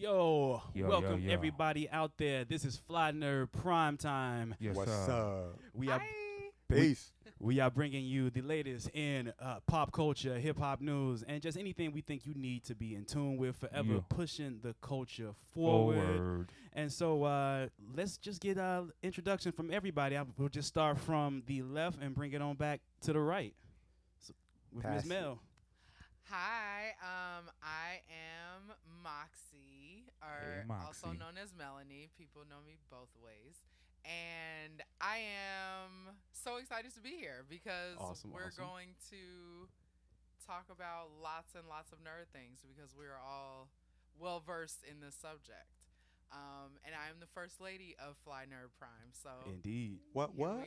Welcome everybody out there. This is Fly Nerd Prime Time. Yes, What's up? We are Peace. we are bringing you the latest in pop culture, hip hop news, and just anything we think you need to be in tune with. Forever pushing the culture forward. And so let's just get an introduction from everybody. We'll just start from the left and bring it on back to the right. So, with Ms. Mel. Hi, I am Moxie, or also known as Melanie. People know me both ways. And I am so excited to be here because we're going to talk about lots and lots of nerd things because we're all well versed in this subject. And I am the first lady of Fly Nerd Prime. So indeed. What? We are.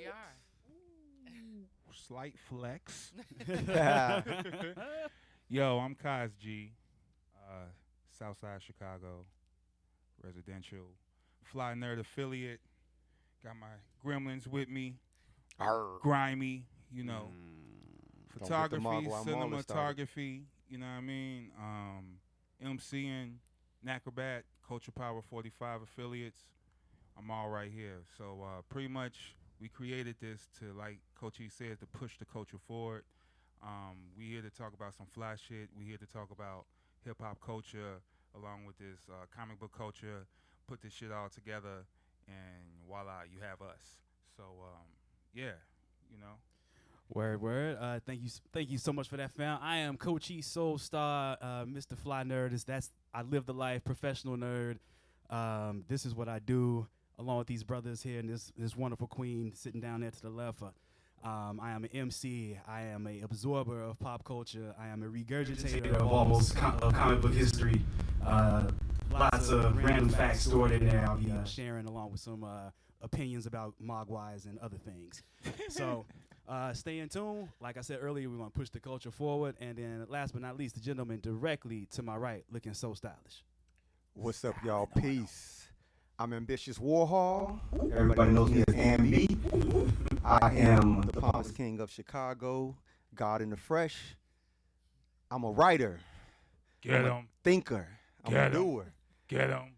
Slight flex. Yo, I'm Kaz G, Southside Chicago, residential, Fly Nerd affiliate. Got my gremlins with me, grimy, photography, cinematography, you know what I mean, MCing, Nacrobat, Culture Power 45 affiliates. I'm all right here. So pretty much we created this to, like Coach E said, to push the culture forward. We here to talk about some fly shit. We here to talk about hip-hop culture along with this comic book culture, put this shit all together, and voila, you have us. So, Word. Thank you so much for that, fam. I am Coach E Soul Star, Mr. Fly Nerd. I live the life, professional nerd. This is what I do, along with these brothers here and this wonderful queen sitting down there to the left. I am an MC. I am an absorber of pop culture. I am a regurgitator of almost comic book history. Lots of random facts stored in there. I'll be sharing along with some opinions about Mogwais and other things. So stay in tune. Like I said earlier, we want to push the culture forward. And then last but not least, the gentleman directly to my right, looking so stylish. What's up, y'all? Peace. I'm Ambitious Warhol. Everybody knows me as Ambi. I am the pompous king of Chicago, God in the Fresh. I'm a writer. Get him. Thinker. I'm a doer. Get him.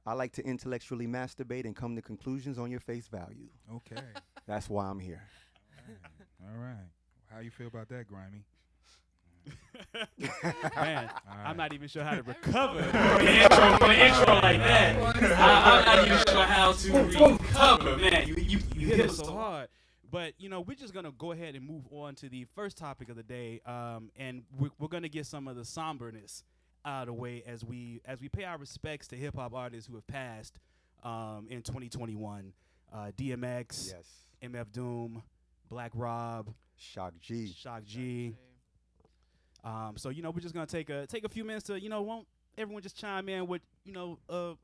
I like to intellectually masturbate and come to conclusions on your face value. Okay. That's why I'm here. All right. How you feel about that, Grimy? Man, I'm not even sure how to recover from an intro like that. I'm not even sure how to recover. Man, you hit us so hard. But, we're just going to go ahead and move on to the first topic of the day. And we're going to get some of the somberness out of the way as we pay our respects to hip-hop artists who have passed in 2021. DMX, Yes. MF Doom, Black Rob, Shock G. So we're just gonna take a few minutes to won't everyone just chime in with a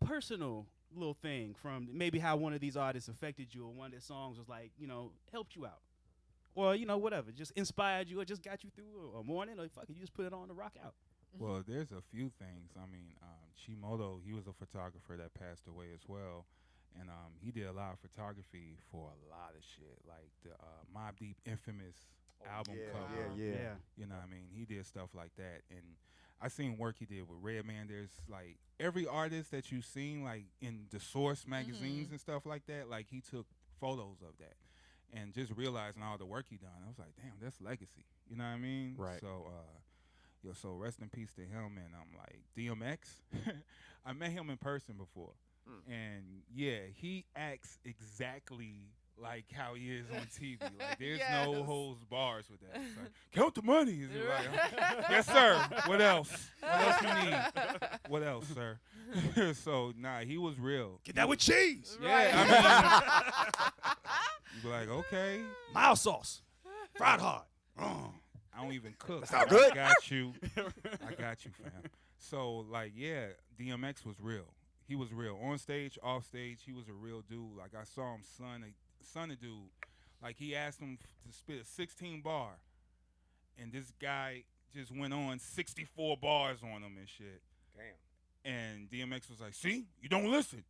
personal little thing from maybe how one of these artists affected you or one of their songs was like helped you out or whatever, just inspired you or just got you through a morning or fuck it, you just put it on to rock out. Well, there's a few things. I mean, Chimoto, he was a photographer that passed away as well. And he did a lot of photography for a lot of shit, like the Mobb Deep infamous album cover. Yeah. You know what I mean? He did stuff like that. And I seen work he did with Redman. There's like every artist that you've seen like in the Source magazines and stuff like that, like he took photos of that. And just realizing all the work he done, I was like, damn, that's legacy. You know what I mean? Right. So, so rest in peace to him. And I'm like, DMX, I met him in person before. And yeah, he acts exactly like how he is on TV. Like there's no holds bars with that. It's like, count the money. He's like, yes, sir. What else? What else you need? What else, sir? So he was real. Get that with cheese. Yeah, I mean, you be like, okay, mild sauce, fried hard. I don't even cook. That's not good. I got you, fam. So like, yeah, DMX was real. He was real. On stage, off stage, he was a real dude. Like, I saw him son a dude. Like, he asked him to spit a 16 bar. And this guy just went on 64 bars on him and shit. Damn. And DMX was like, see? You don't listen.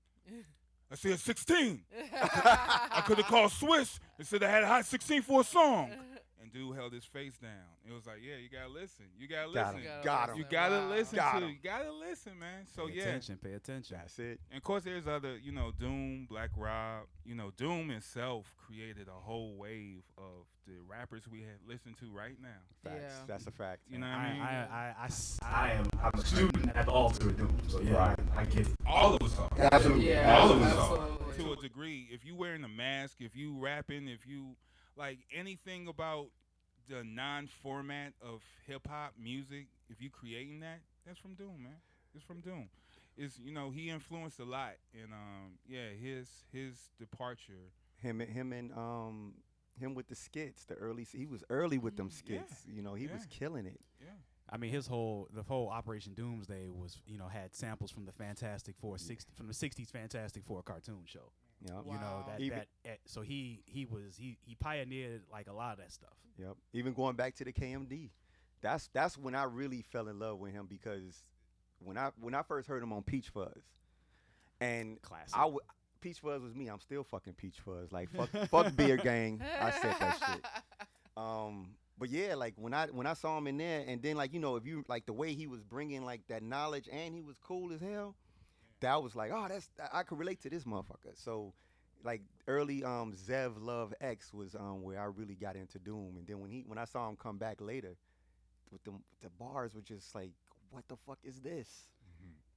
I said 16. I could have called Swiss and said I had a hot 16 for a song. And dude held his face down. It was like, yeah, you gotta listen. You gotta Got listen. him. Got him. You gotta listen Got to. him. You gotta listen, man. So Pay yeah. attention. Pay attention. That's it. And of course, there's other, Doom, Black Rob. Doom himself created a whole wave of the rappers we have listened to right now. Facts. Yeah. That's a fact. You know what I mean? I'm a student at the altar of Doom. So yeah, Right. I get it. All of us are. Absolutely. Yeah, All of us absolutely. are. To a degree. If you wearing a mask, if you rapping, if you, like, anything about the non-format of hip-hop music, if you creating that, that's from Doom, man. It's from Doom. It's, he influenced a lot. And, his departure. Him with the skits, he was early with them skits. He was killing it. Yeah. I mean, the whole Operation Doomsday was, had samples from the Fantastic Four, from the '60s Fantastic Four cartoon show. Yep. Wow. So he pioneered like a lot of that stuff. Yep. Even going back to the KMD, that's when I really fell in love with him, because when I first heard him on Peach Fuzz, and Classic. Peach Fuzz was me. I'm still fucking Peach Fuzz. Like fuck Beer Gang. I said that shit. But yeah, like when I saw him in there, and then like if you like the way he was bringing like that knowledge, and he was cool as hell, that was like, oh, I could relate to this motherfucker. So like early Zev Love X was where I really got into Doom, and then when I saw him come back later, with the bars were just like, what the fuck is this?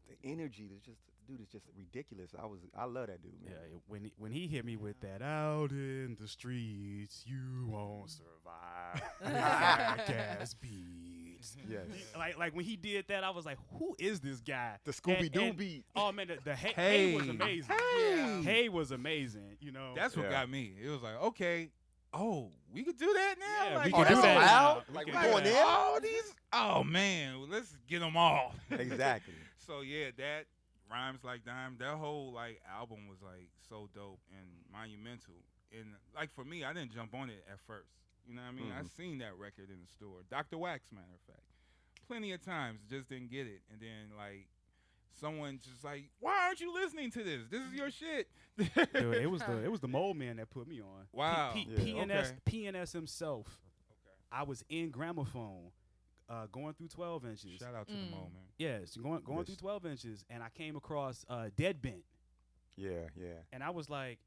The energy is just. Dude is just ridiculous. I love that dude, man. Yeah, when he hit me with that out in the streets, you won't survive. Gas beats. Yes. Like when he did that, I was like, who is this guy? The Scooby Doo beat. Oh man, the Hey was amazing. Hey. Hey was amazing. That's what got me. It was like, okay, we could do that now. Yeah, like, we can do that's that. allowed? now. Like, We we can do going that. in? Oh, oh man, let's get them all. Exactly. So yeah, that Rhymes Like Dime, that whole like album was like so dope and monumental. And like for me, I didn't jump on it at first. You know what I mean? I seen that record in the store. Dr. Wax, matter of fact. Plenty of times, just didn't get it. And then like someone just like, why aren't you listening to this? This is your shit. Dude, it was the Mole Man that put me on. Wow. PNS himself. Okay. I was in Gramophone, going through 12 inches. Shout out to the moment. Yes, going through 12 inches, and I came across Dead Bent, Yeah. and I was like,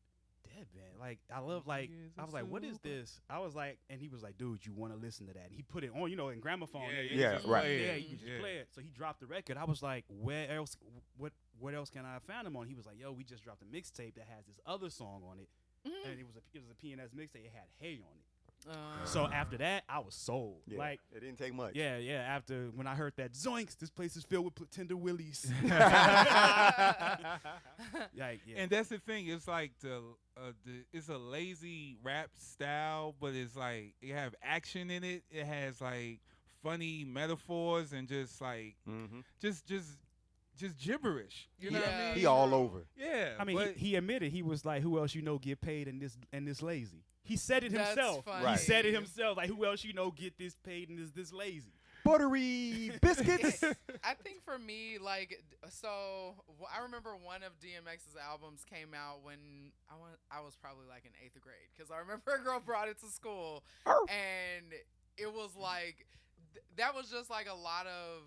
Dead Bent, like I love, like I was like, what is this? I was like, and he was like, dude, you want to listen to that? And he put it on, in Gramophone. Yeah, right. Yeah, you can just play it. So he dropped the record. I was like, where else? What else can I find him on? He was like, yo, we just dropped a mixtape that has this other song on it, and it was a PNS mixtape. It had Hey on it. So after that, I was sold. Yeah. Like, it didn't take much. yeah. After when I heard that zoinks, this place is filled with tender willies. Like, yeah. And that's the thing. It's like it's a lazy rap style, but it's like it have action in it. It has like funny metaphors and just like just gibberish. You know what I mean? He all over. Yeah. I mean, he admitted, he was like, who else get paid and this lazy? He said it himself. Funny. Right. He said it himself. Like, who else get this paid and is this lazy? Buttery biscuits. I think for me, like, I remember one of DMX's albums came out when I was probably like in 8th grade, because I remember a girl brought it to school, and it was like that was just like a lot of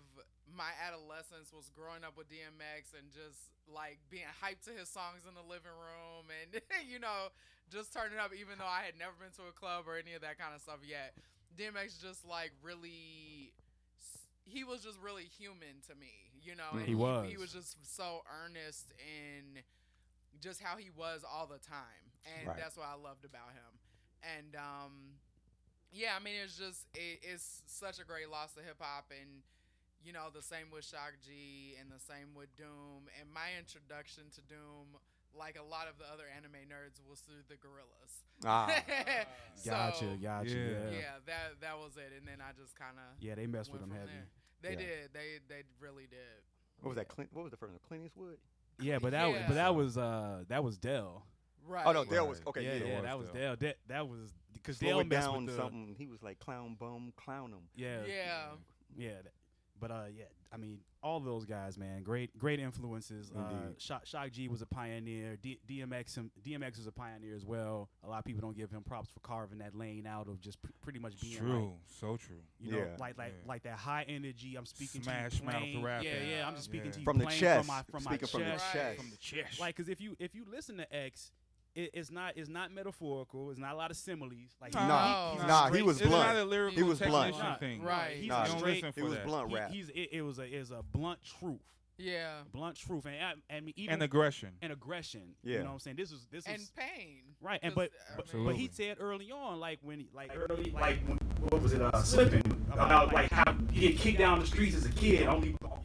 my adolescence was growing up with DMX and just like being hyped to his songs in the living room and just turning up, even though I had never been to a club or any of that kind of stuff yet. DMX just like really, he was just really human to me, and He was. He was just so earnest in just how he was all the time, and that's what I loved about him. And yeah, I mean, it's such a great loss to hip hop, and the same with Shock G and the same with Doom. And my introduction to Doom, like a lot of the other anime nerds, was through the Gorillas. Gotcha. Yeah, that was it. And then I just kind of they messed with him heavy. They did. They really did. What was that? What was the first one? Clint Eastwood? Yeah, but that was Dell. Right. Oh no, Dale was okay. Yeah, that was Dell. That was because Slow Dell it messed down with something. He was like clown bum, clown him. Yeah. Yeah. Yeah. yeah, I mean, all of those guys, man, great influences. Shock G was a pioneer. DMX was a pioneer as well. A lot of people don't give him props for carving that lane out of just pretty much being true, so true. You know, like that high energy. I'm speaking Smash to you mouth playing. rap. Yeah, I'm just speaking to you from the playing chest. from my chest. From the chest. Like, because if you listen to X, it's not metaphorical. It's not a lot of similes. Like he was blunt. He was blunt. Thing. Right. He's don't straight. listen for It was that. blunt rap. It was a blunt truth. Yeah. Blunt truth, and I mean even And aggression. You know what I'm saying? This was and pain. right. And but Absolutely. he said early on, like when what was it? Slipping about like how he get kicked down the streets as a kid.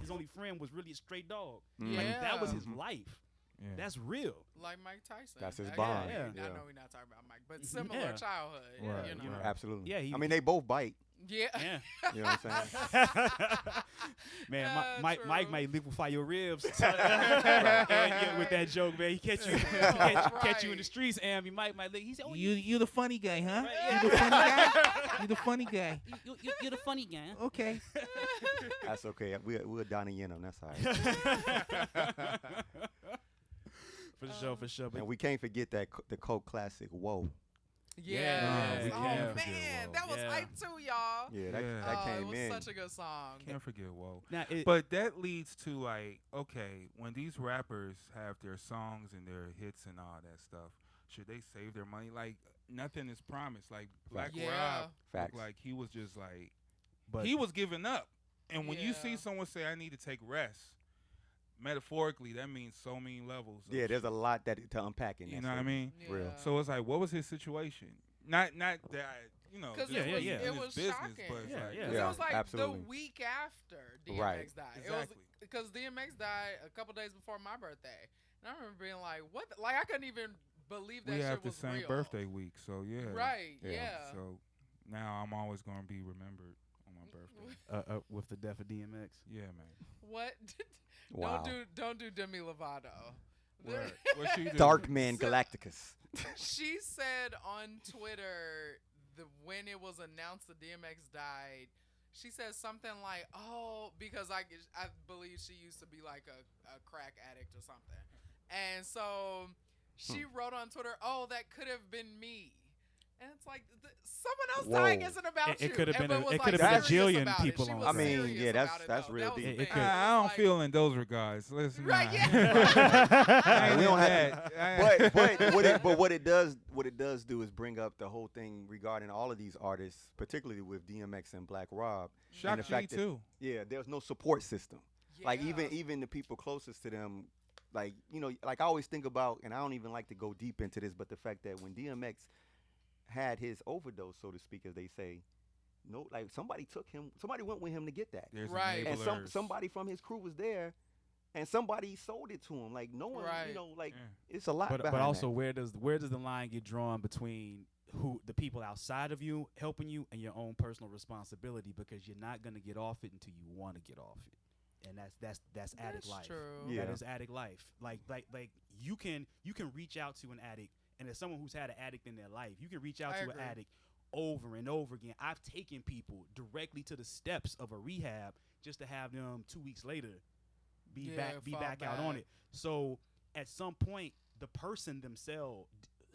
His only friend was really a stray dog. Yeah. Like that was his life. Yeah. That's real. Like Mike Tyson. That's his I bond. Yeah. know we're not talking about Mike, but similar childhood. Right. You know. Absolutely. Yeah, I mean, they both bite. Yeah. Yeah. You know what I'm saying? Man, Mike might liquefy your ribs with that joke, man. He catch you, catch you in the streets, and he might. He said, "Oh, You the funny guy, huh? Right, You the funny guy? You the funny guy. you're the funny guy." Okay. That's okay. We're Donnie Yenham. That's all right. For sure. But And we can't forget that the cult classic. Whoa. Yes. we Oh can't forget man, Whoa. that was Yeah. hype too, y'all. Yeah, Yeah. that It came was in. such a good song. Can't forget whoa. now, But that leads to like, okay, when these rappers have their songs and their hits and all that stuff, should they save their money? Like nothing is promised. Like Black Yeah. Rob, Facts. looked like he was just like but he was giving up. And when you see Yeah. someone say, "I need to take rest," metaphorically, that means so many levels. of Yeah, there's a shit. lot to unpack in that. You know what I mean? Yeah. Real. So it's like, what was his situation? Not that Because just Yeah, in yeah. his it was business, shocking. but it's Yeah, like, yeah. 'Cause Yeah, it was like absolutely. the week after DMX Right. died. Exactly. Because DMX died a couple days before my birthday. And I remember being like, what? Like, I couldn't even believe that we shit have the was same real. birthday week, so yeah. Right, Yeah. yeah. So now I'm always gonna be remembered on my birthday. with the death of DMX. Yeah, man. What? Wow. Don't do Demi Lovato. Word. What she do? Dark Man So- Galacticus. She said on Twitter when it was announced that DMX died, she said something like, "Oh, because I believe she used to be like a crack addict or something," and so she wrote on Twitter, "Oh, that could have been me." And it's like someone else dying Whoa. isn't about It you. could have And been but was, it like, could have been a serious jillion about it. people She on was it. I mean, serious yeah, about it, that's though. real That was deep. the It thing. could- It I was don't like- feel in those regards. Listen, Right, nah. yeah. We don't have but what it does do is bring up the whole thing regarding all of these artists, particularly with DMX and Black Rob. Shock the G fact that- too. Yeah, there's no support system. Like Yeah. even the people closest to them, like like I always think about, and I don't even like to go deep into this, but the fact that when DMX had his overdose, so to speak, as they say, like somebody went with him to get that, There's Right. and enablers. somebody from his crew was there, and somebody sold it to him. Like no one, Right. like Yeah. it's a lot. But behind also, that. where does the line get drawn between who the people outside of you helping you and your own personal responsibility? Because you're not gonna get off it until you want to get off it, and that's addict life. True. Yeah. That is addict life. Like you can reach out to an addict, and as someone who's had an addict in their life, you can reach out I to agree. an addict over and over again. I've taken people directly to the steps of a rehab just to have them 2 weeks later be fall back out on back. it. So at some point, the person themselves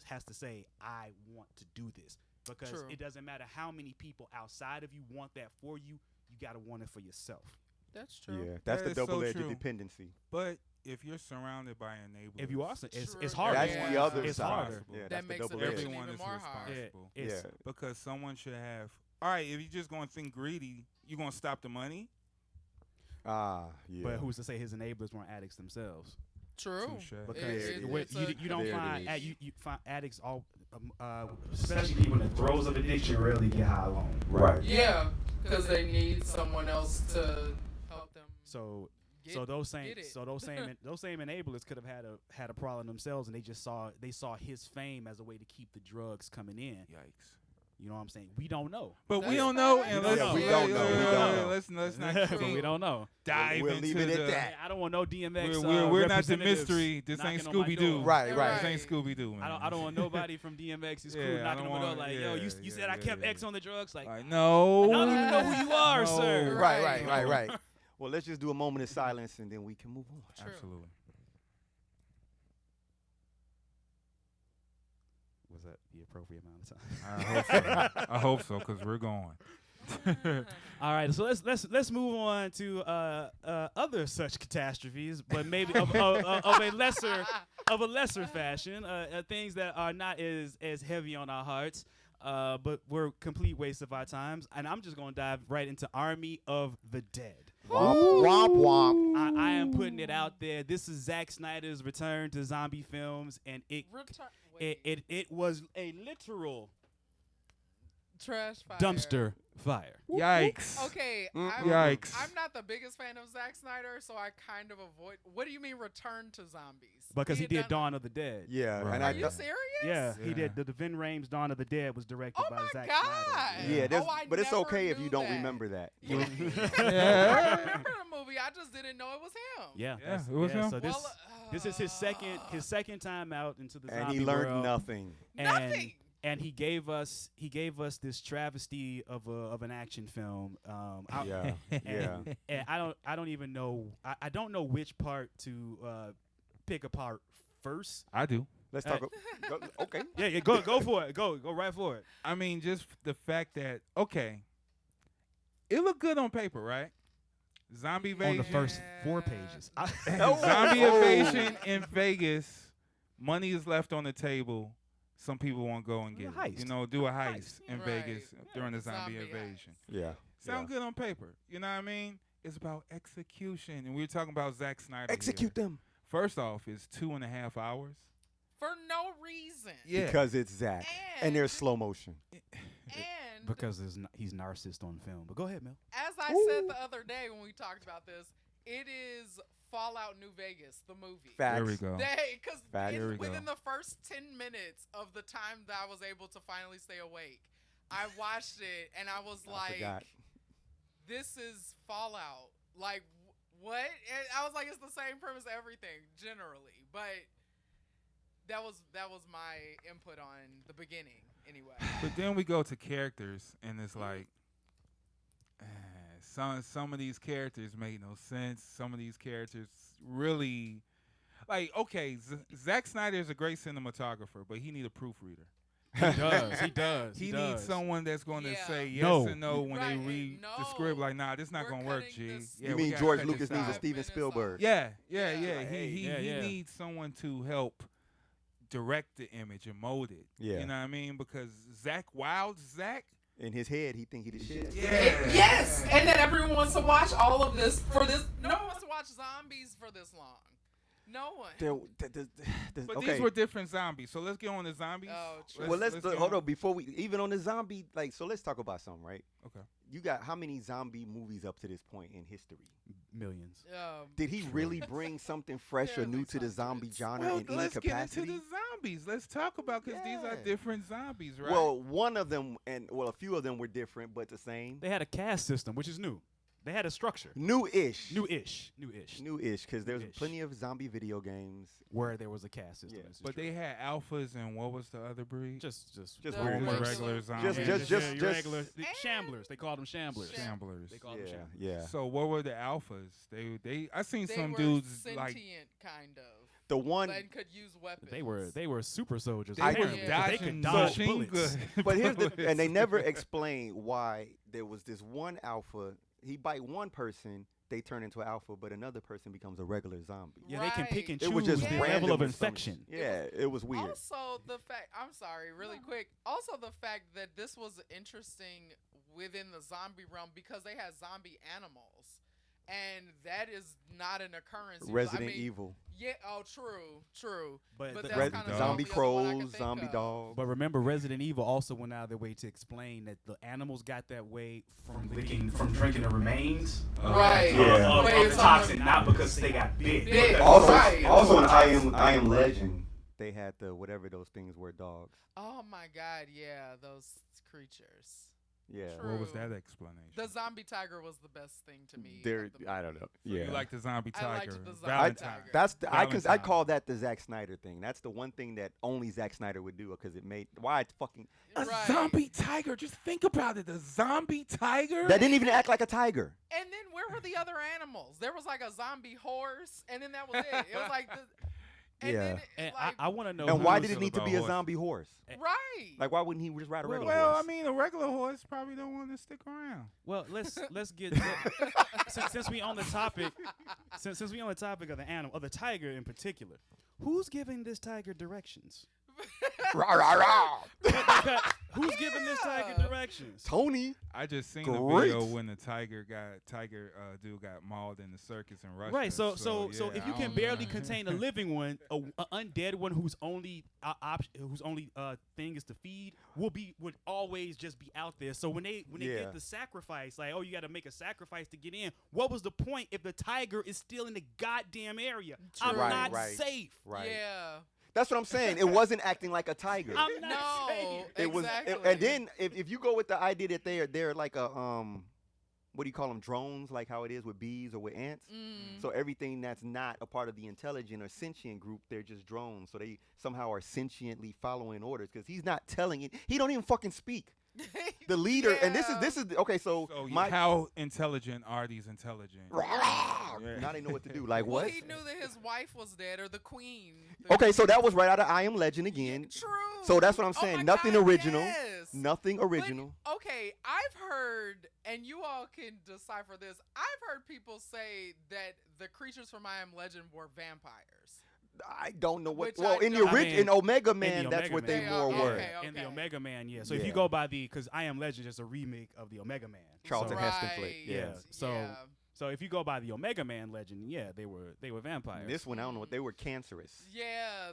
has to say, "I want to do this," because True. it doesn't matter how many people outside of you want that for you. You got to want it for yourself. That's true. Yeah, that's That the is so double-edged true. dependency. But if you're surrounded by enablers, If you are, it's True. harder. That's Yeah. the other It's side. harder. Yeah, That that's the makes it double-edged. everyone even is more hard. responsible. It's- Yeah. Because someone should have. All right, if you're just going to think greedy, you going to stop the money? Yeah. But who's to say his enablers weren't addicts themselves? True. Touche. Because it- where- it's you don't there it find is. you find addicts all, especially people in the throes of addiction, rarely get high alone. Right. Yeah, because they need someone else to help them. So Get, so those same get it. those same enablers could have had a problem themselves, and they saw his fame as a way to keep the drugs coming in. Yikes. You know what I'm saying? We don't know. But we That's don't know. fine. And We let's, don't know. We don't know. We don't know. Let's not But we don't know. dive We'll into leave it at the, that. I don't want no DMX. We're not the representatives mystery. This ain't knocking on my Scooby Doo. door. Right. This Right. ain't Scooby Doo, man. I don't want nobody from DMX's crew Yeah, I knocking don't on my door want- like, yo, you yeah, said I kept yeah. X on the drugs. Like, No. I don't even know who you are, No. sir. Right. Well, let's just do a moment of silence and then we can move on. True. Absolutely. Was that the appropriate amount of time? I hope so, because we're going. All right, so let's move on to other such catastrophes, but maybe of a lesser fashion. Things that are not as heavy on our hearts, but were complete waste of our times. And I'm just gonna dive right into Army of the Dead. Womp, womp, womp. I am putting it out there. This is Zack Snyder's return to zombie films, and it was a literal trash fire. dumpster fire. Yikes. Okay, Yikes. I'm not the biggest fan of Zack Snyder, so I kind of avoid. What do you mean return to zombies? Because he had did done- Dawn of the Dead. Yeah, Right. and Are I you serious? Yeah, he Yeah. did. The Vin Rames Dawn of the Dead was directed Oh by my Zack God. Snyder. yeah, there's, I but it's never okay if you knew don't that. remember that. Yeah. Yeah. I remember the movie. I just didn't know it was him. Yeah, Yeah, that's- it was him. So this Well, this is his second time out into the And zombie he learned world. nothing. Nothing. And he gave us this travesty of an action film. Yeah, yeah. And I don't even know. I don't know which part to pick apart first. I do. Let's talk. Okay. Yeah, go for it. Go right for it. I mean, just the fact that, okay, it looked good on paper, right? Zombie On invasion. the first 4 pages. Zombie Oh. invasion in Vegas. Money is left on the table. Some people won't go and Do a get it. heist. You know, do a heist in Right. Vegas during the Zombie zombie heist. invasion. Yeah. Sound good on paper. You know what I mean? It's about execution. And we were talking about Zack Snyder. Execute here. them. First off, it's 2.5 hours. For no reason. Yeah. Because it's Zach. And there's slow motion. And Because he's narcissist on film. But go ahead, Mel. as I said the other day when we talked about this, it is Fallout New Vegas, the movie. Facts. There we go. Because Facts. There we go. within the first 10 minutes of the time that I was able to finally stay awake, I watched it and I was I like, forgot. this is Fallout. Like, what? And I was like, it's the same premise, everything, generally. But that was my input on the beginning, anyway. But then we go to characters, and it's like, some of these characters make no sense. Some of these characters really, like, okay, Zack Snyder is a great cinematographer, but he need a proofreader. He does. He does. He needs someone that's going to Yeah. say yes No. and no when Right, they read the no. script. Like, nah, this not We're gonna work, cutting G. this- Yeah, You we mean gotta George cut Lucas this needs a out. Steven Minutes Spielberg? Yeah. Yeah. He Yeah. needs someone to help direct the image and mold it. Yeah. You know what I mean? Because Zach, In his head, he think he the shit. Yes, and then everyone wants to watch all of this for this. No one wants to watch zombies for this long. No one. But Okay. these were different zombies. So let's get on the zombies. Oh, true. Well, let's get hold on- on before we even on the zombie. Like, so let's talk about something, right? Okay. You got how many zombie movies up to this point in history? Millions. Did he really bring something fresh or new to the Barely zombie hundreds. genre Well, in any let's get capacity? into the zombies. Let's talk about because these are Yeah. different zombies, right? Well, one of them, a few of them were different, but the same. They had a caste system, which is new. They had a structure. New-ish. New-ish. New-ish, because there's New-ish. plenty of zombie video games. Where there was a caste system. Yeah. This is but true. they had alphas and what was the other breed? just Just The Or weird just names. regular Just- zombies. just- your regular shamblers. They called them shamblers. Shamblers. They called them Yeah, shamblers. yeah. So what were the alphas? They I seen They some were dudes sentient, like kind of. The one, And could use weapons. They were super soldiers. they were apparently, 'cause they dodging could dodge machine bullets. guns. but here's the, and they never explain why there was this one alpha. He bite one person, they turn into an alpha, but another person becomes a regular zombie. Yeah, they can pick and It choose was just the random level of or some infection. shit. Yeah, it was weird. Also, the fact, I'm sorry, really quick. Also, the fact that this was interesting within the zombie realm because they had zombie animals. And that is not an occurrence. Resident I mean, Evil, Yeah, oh, true. But But the- that's Res- kind of zombie the other one I can crows, think zombie of. dogs. But remember, Resident Evil also went out of their way to explain that the animals got that way from drinking the remains Right. Yeah. of Wait, the it's toxin, on not because they got bit. Bit. Also, Right. also in I Am Legend, they had the whatever those things were dogs. Oh my God, yeah, those creatures. Yeah. What was True. that explanation? The zombie tiger was the best thing to me. There, of the I don't know. So Yeah. You like the zombie I tiger? liked the zombie Valentine. tiger. That's I Valentine. call that the Zack Snyder thing. That's the one thing that only Zack Snyder would do because it made why it's fucking A Right. zombie tiger. Just think about it. A zombie tiger. that didn't even act like a tiger. And then where were the other animals? There was like a zombie horse, and then that was it. It was like the. And Yeah. Then it, And like, I want to know. And why who's did it need to about be a horse? zombie horse? right. Like why wouldn't he just ride a regular Well, horse? I mean, a regular horse probably don't want to stick around. Well, let's get since we on the topic since we on the topic of the animal of the tiger in particular. Who's giving this tiger directions? Rah, rah, rah. Who's giving this tiger Yeah. directions? Tony. I just seen Great. the video when the tiger dude got mauled in the circus in Russia. Right. So yeah, if I you can don't barely know. contain a living one, a undead one whose only thing is to feed would always just be out there. So when they Yeah. get the sacrifice, like, oh, you got to make a sacrifice to get in. What was the point if the tiger is still in the goddamn area? I'm Right, not right. safe. Right. Yeah. That's what I'm saying. It wasn't acting like a tiger. I'm not No. safe. It was, Exactly. and then if you go with the idea that they're like a what do you call them, drones, like how it is with bees or with ants. Mm. So everything that's not a part of the intelligent or sentient group, they're just drones. So they somehow are sentiently following orders because he's not telling it. He don't even fucking speak. The leader, and this is okay. So, So my how intelligent are these intelligent? Yeah. now they know what to do. Like Well, what? he knew that his wife was dead or the queen. Okay, so that was right out of I Am Legend again. True. So that's what I'm Oh saying. my Nothing God, original. yes. Nothing But, original. okay, I've heard, and you all can decipher this. I've heard people say that the creatures from I Am Legend were vampires. I don't know what. Which Well, I in the don't- in Omega Man, the that's Omega what they Man. more Okay, were. okay. In the Omega Man, yeah. So if Yeah. you go by because I Am Legend is a remake of the Omega Man. Charlton so, Heston flick, yeah. So- So if you go by the Omega Man legend, yeah, they were vampires. This one, I don't know what they were cancerous. Yeah.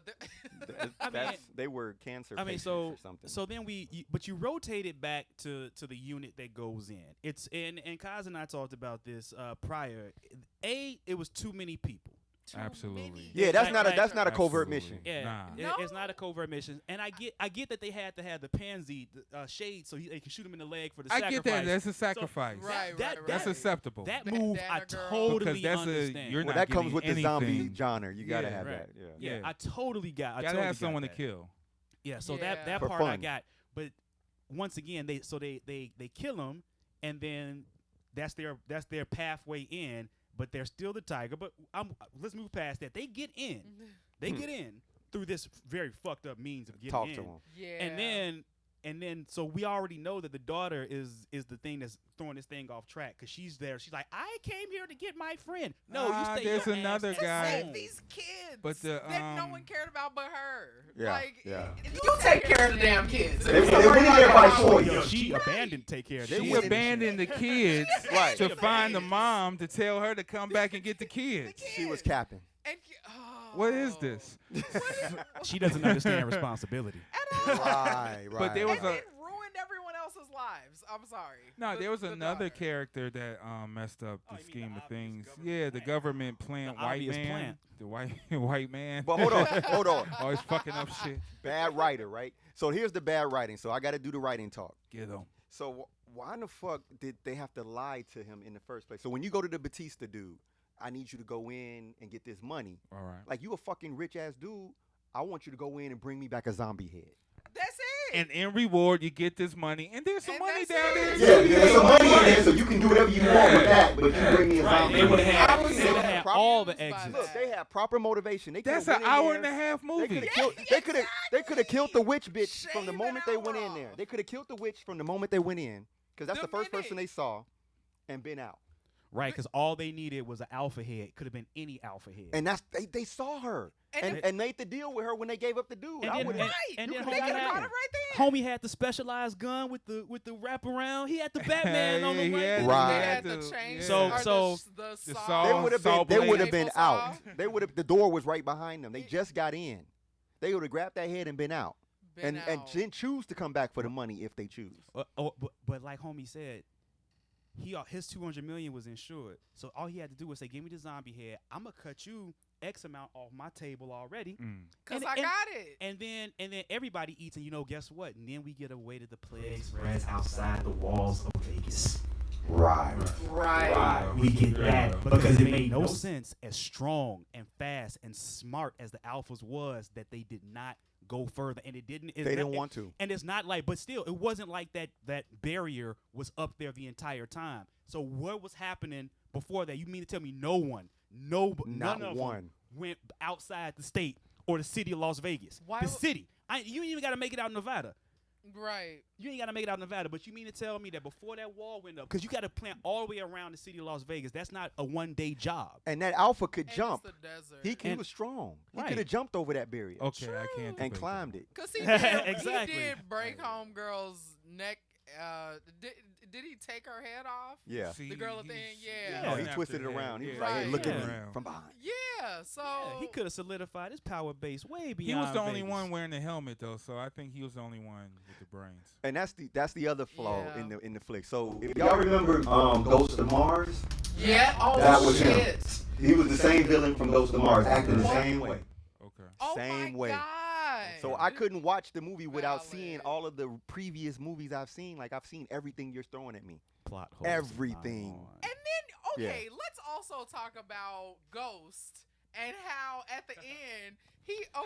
They were cancer. I mean, patients so or something. so then but you rotate it back to the unit that goes in. It's and Kaz and I talked about this prior. It was too many people. Absolutely. yeah, that's like- not a covert Absolutely. mission. Yeah, Nah. it's not a covert mission, and I get that they had to have the pansy shade so they can shoot him in the leg for the I sacrifice. get that. That's a sacrifice. Right, that- right, That's right. acceptable. That The move I bandana girl. totally Because that's understand. you're Well, not that comes getting with the zombie anything. genre. You gotta Yeah, have right. that. Yeah. yeah, Yeah. I totally got. I Gotta totally have someone got to that. kill. Yeah, so Yeah. that For part I fun. got. But once again, they kill him, and then that's their pathway in. But they're still the tiger. But let's move past that. They get in. They get in through this very fucked up means of getting Talk in. to him. Yeah. And then so we already know that the daughter is the thing that's throwing this thing off track because she's there. She's like, I came here to get my friend. No, Nah, you stay. there's your another ass To guy. save home. these kids But the, that no um, one cared about but her. Yeah, Like, yeah. you take care of the damn kids. They went in there by choice. Yo, she abandoned take care of They the She went kids. in- abandoned the kids Right. to find the mom to tell her to come back and get the kids. She was capping. And, What is this? She doesn't understand responsibility. At all. Right, right. But there was And a it ruined everyone else's lives. I'm sorry. no. There was The another daughter. character that messed up Oh, the you mean the scheme of obvious things. government Yeah, the plant. government plant, The white obvious man, plant. the white man. But hold on. Always fucking up shit. Bad writer, right? So here's the bad writing. So I got to do the writing talk. Get him. So why in the fuck did they have to lie to him in the first place? So when you go to the Batista dude, I need you to go in and get this money. All right. Like you a fucking rich ass dude. I want you to go in and bring me back a zombie head. That's it. And in reward, you get this money, and there's some And money that's down there. it. Yeah, there's some money in there, so you can do whatever you want with that. But if you bring me a zombie They would head. have I was had, so had proper- all the confused by exits. Look, they had proper motivation. They That's coulda an went in hour there. and a half They movie. could have Yeah, killed. They could have killed the witch bitch from the Shave moment an they went hour in there. off. They could have killed the witch from the moment they went in, because that's The the first person minute. they saw, and been out. Right, because all they needed was an alpha head. Could have been any alpha head. And they saw her And and made the deal with her when they gave up the dude. And I then- would've- and- Right. and you then could've They homie got could it have had, got out. it right there. homie had the specialized gun with the wraparound. He had the Batman on the He way. had- Right. They had the to- chain. yeah. So- or so- the the saw. saw. They would have Saw been. They blade. would have been Maple out. saw. They would have. The door was right behind them. They just got in. They would have grabbed that head and been out, Been and out. then choose to come back for the money if they choose. But like homie said, his 200 million was insured. So all he had to do was say, "Give me the zombie head. I'm gonna cut you X amount off my table already, cause I got it." And then everybody eats, and guess what? And then we get away to the plague spreads outside the walls of Vegas. Right. We get that because it made no sense, as strong and fast and smart as the Alphas was, that they did not go further, and they didn't want to. And it's not like, but still, it wasn't like that barrier was up there the entire time. So what was happening before that? You mean to tell me none of them went outside the state or the city of Las Vegas? Why the city. You ain't even got to make it out in Nevada. Right. You ain't got to make it out in Nevada, but you mean to tell me that before that wall went up, because you got to plant all the way around the city of Las Vegas, that's not a one-day job. And that Alpha could And jump. it's the desert. He was strong. He Right. could have jumped over that barrier. Okay, I can't. And debate climbed it. Cause he did, Exactly. he did break homegirl's neck. Did he take her head off? Yeah. that. See, The girl at the he- end, he yeah. No, he snapped twisted it her head. around. He was Yeah. right here Right. looking Yeah. at me Around. from behind. Yeah. So Yeah, he could have solidified his power base way beyond He was the only Vegas. one wearing the helmet though, so I think he was the only one with the brains. And that's the other flaw Yeah. in the flick. So if y'all remember Ghost of Mars, yeah. Oh that was him. shit. He was the same villain from Ghost of Mars, acting the same way. Okay. Oh Same my way. God. So I couldn't watch the movie without seeing Valid. all of the previous movies I've seen. Like I've seen everything you're throwing at me. Plot holes. Everything. And then, okay, let's also talk about Ghost and how at the end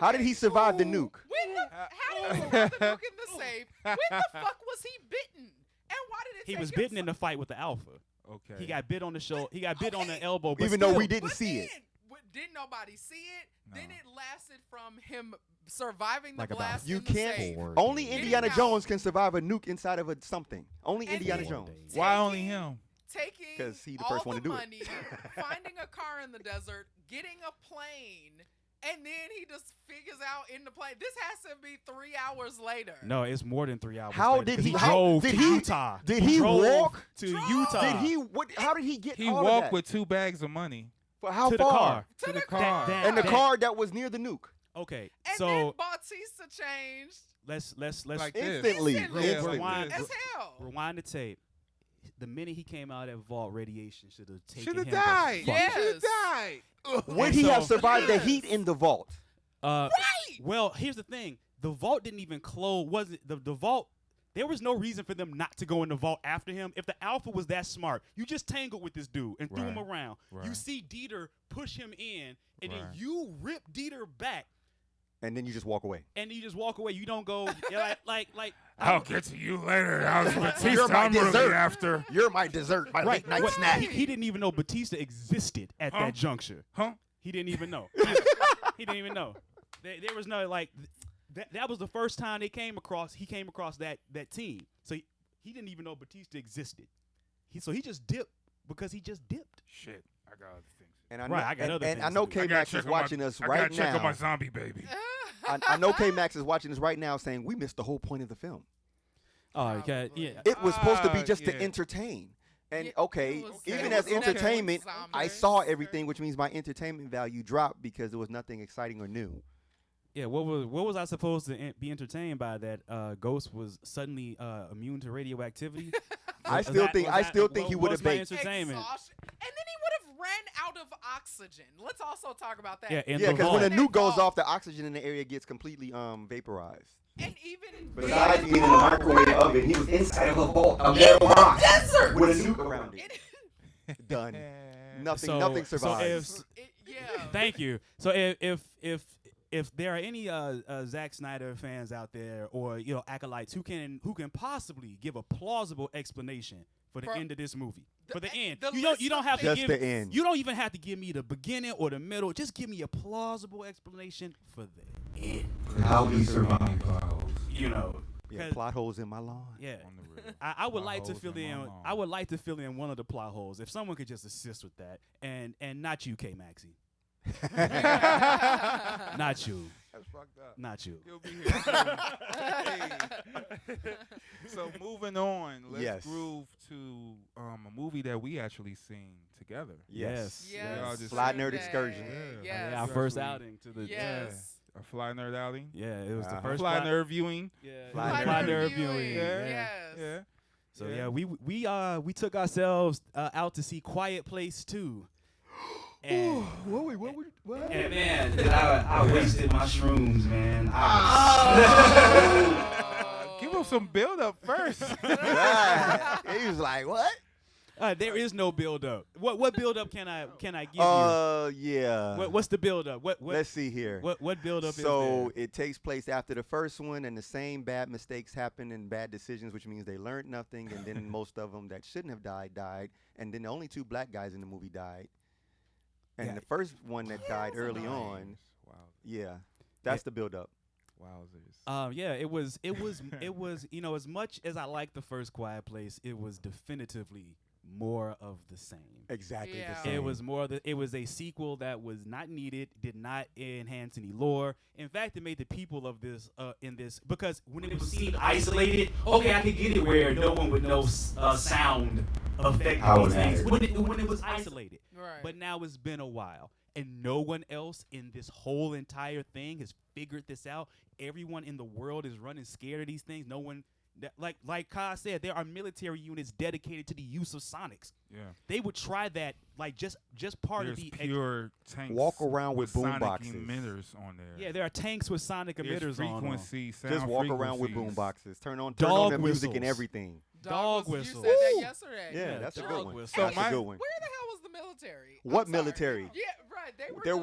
How did he survive the Ooh, nuke? How did he survive the nuke in the safe? When the fuck was he bitten? And why did it? He take was him bitten so- in the fight with the Alpha. Okay. He got bit on the shoulder. He got bit on the Okay. elbow. But Even though still, we didn't But see it. then, didn't nobody see it? No. Then it lasted from him surviving the Like about blast. You in the can't. safe. Only Getting Indiana out. Jones can survive a nuke inside of something. Only And Indiana then- Jones. Why only taking- him? Taking 'Cause he the all first one the to do it. money, finding a car in the desert, getting a plane, and then he just figures out in the plane. This has to be 3 hours later. No, it's more than 3 hours. How later, did 'cause he- he how- drove did to he- Utah? did he drove walk? to Drove. Utah? Did he? How did he get He all of walked that? with 2 bags of money For how to the far? car? To the car. car. And the car that was near the nuke. Okay, And so then Bautista changed let's like Instantly. this. Instantly. Yeah, like Rewind. this. as hell. rewind the tape. The minute he came out of that vault, radiation should have taken Should him. have the died. fuck. Yeah. Should have died. Would And he have so- survived the Yes. heat in the vault? Right. Right. Well, here's the thing: the vault didn't even close. Was it the vault? There was no reason for them not to go in the vault after him. If the Alpha was that smart, you just tangled with this dude and threw him Right. around. You Right. see Dieter push him in, and then Right. you rip Dieter back, And then you just walk away. and you just walk away. You don't go like. I'll get to you later. I was You're Batista. my I'm really dessert. after. You're my dessert, my late night What- snack. He didn't even know Batista existed at Huh? that juncture. Huh? He didn't even know. He didn't even know. There was no that was the first time he came across that team. So he didn't even know Batista existed. He just dipped because he just dipped. Shit. I got other things. And I Right, know, I got other and I things know to do. I gotta K-Max check is on my- watching us I right gotta check on my now. zombie baby. I know K-Max is watching us right now saying we missed the whole point of the film. Oh, okay, Probably. yeah. It was supposed to be just yeah. to entertain. And Yeah, okay, it was- even it as was nothing entertainment, zombies. I saw everything, which means my entertainment value dropped because there was nothing exciting or new. Yeah, what was I supposed to be entertained by that Ghost was suddenly immune to radioactivity? I Was still that- think was I that- still think what he would was have my baked. entertainment. Exhaustion. And then he would have ran out of oxygen. Let's also talk about that. Yeah, in Yeah, the because vault. when a nuke goes Vault. off, the oxygen in the area gets completely vaporized. And even Besides being in the microwave oven, he was inside of a vault, a in metal the box desert. with a nuke around it. It- Done. Nothing. So- Nothing so survives. yeah. Thank you. So if there are any Zack Snyder fans out there, or acolytes who can possibly give a plausible explanation for the For- end of this movie, for the end, the you list don't of have to Just give the end. You don't even have to give me the beginning or the middle. Just give me a plausible explanation for the end. How he survived. Yeah, 'cause- plot holes in my lawn. Yeah. On the real. I would Plot like to holes fill in my in. lawn. I would like to fill in one of the plot holes. If someone could just assist with that, and not you, K Maxie, not you, That's fucked up. not you. He'll be here soon. Hey. So moving on, let's Yes. groove to a movie that we actually seen together. Yes. Yes. Yeah, I'll just- Fly Nerd today. Excursion. Yes. Yeah, our Yes. first outing to the. Yes. A Fly Nerd outing. Yeah, it was the Uh-huh. first Fly Nerd viewing. Yeah, Fly Fly Nerd Nerd viewing. viewing. Yeah. Yes. Yeah. So we took ourselves out to see Quiet Place 2. And, What? and man, I wasted my shrooms, man. Give him some build up first. He was like, what? There is no build up. What build up can I give you? Yeah. What's the build up? What Let's see here. what build up is there? So it takes place after the first one, and the same bad mistakes happen and bad decisions, which means they learned nothing, and then most of them that shouldn't have died, and then the only 2 black guys in the movie died. And Yeah. the first one that died early on, that's the build-up. Wowzers. It was as much as I liked the first Quiet Place, it was definitively more of the same. Exactly Yeah. the same. It was a sequel that was not needed, did not enhance any lore. In fact, it made the people of this in this, because when it was seen isolated, okay, I could get it where no one would know sound affecting these things when it was isolated. Right. But now it's been a while, and no one else in this whole entire thing has figured this out. Everyone in the world is running scared of these things. No one, like Kai said, there are military units dedicated to the use of sonics. Yeah. They would try that, like just part There's of the pure tanks. Walk around with boom sonic boxes. emitters on there. Yeah, there are tanks with sonic There's emitters on them. frequency, sound Just walk around with frequencies. boom boxes. Turn on Dog their music and whistles. everything. Dog You whistles. said that yesterday. Yeah, that's a dog good one. whistles. So That's my- a good one. Where the hell was the military? I'm What sorry. military? Yeah, right. They were There just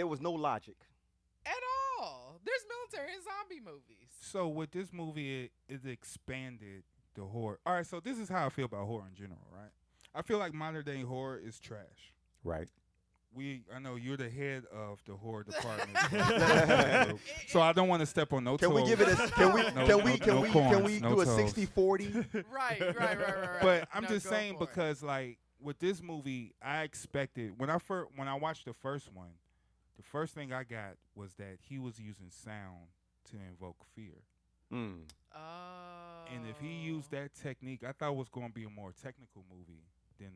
was no logic. at all. There's military in zombie movies. So with this movie, it expanded the horror. All right, so this is how I feel about horror in general, right? I feel like modern day horror is trash. Right. I know you're the head of the horror department, so I don't want to step on no toes. Can we give it a can we no do a toes. 60-40? Right. But I'm No, just go saying for it. because like with this movie, I expected when I watched the first one, the first thing I got was that he was using sound to invoke fear. Mm. Oh. And if he used that technique, I thought it was going to be a more technical movie than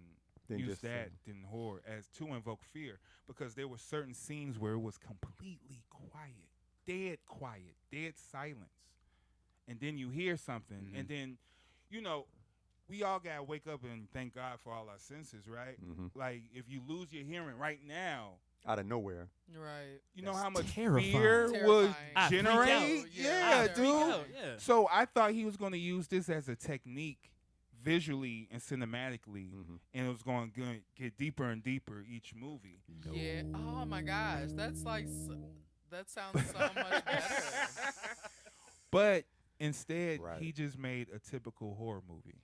use just that than horror as to invoke fear, because there were certain scenes where it was completely quiet, dead silence, and then you hear something, and then, we all gotta wake up and thank God for all our senses, right? Like if you lose your hearing right now, Out of nowhere. Right. you know That's how much terrifying. fear would Terrifying. I freak generate. out. Yeah, I dude. freak out, yeah. So I thought he was going to use this as a technique visually and cinematically, and it was going to get deeper and deeper each movie. Yeah. Oh my gosh, that's like that sounds so much better. But instead, Right. he just made a typical horror movie.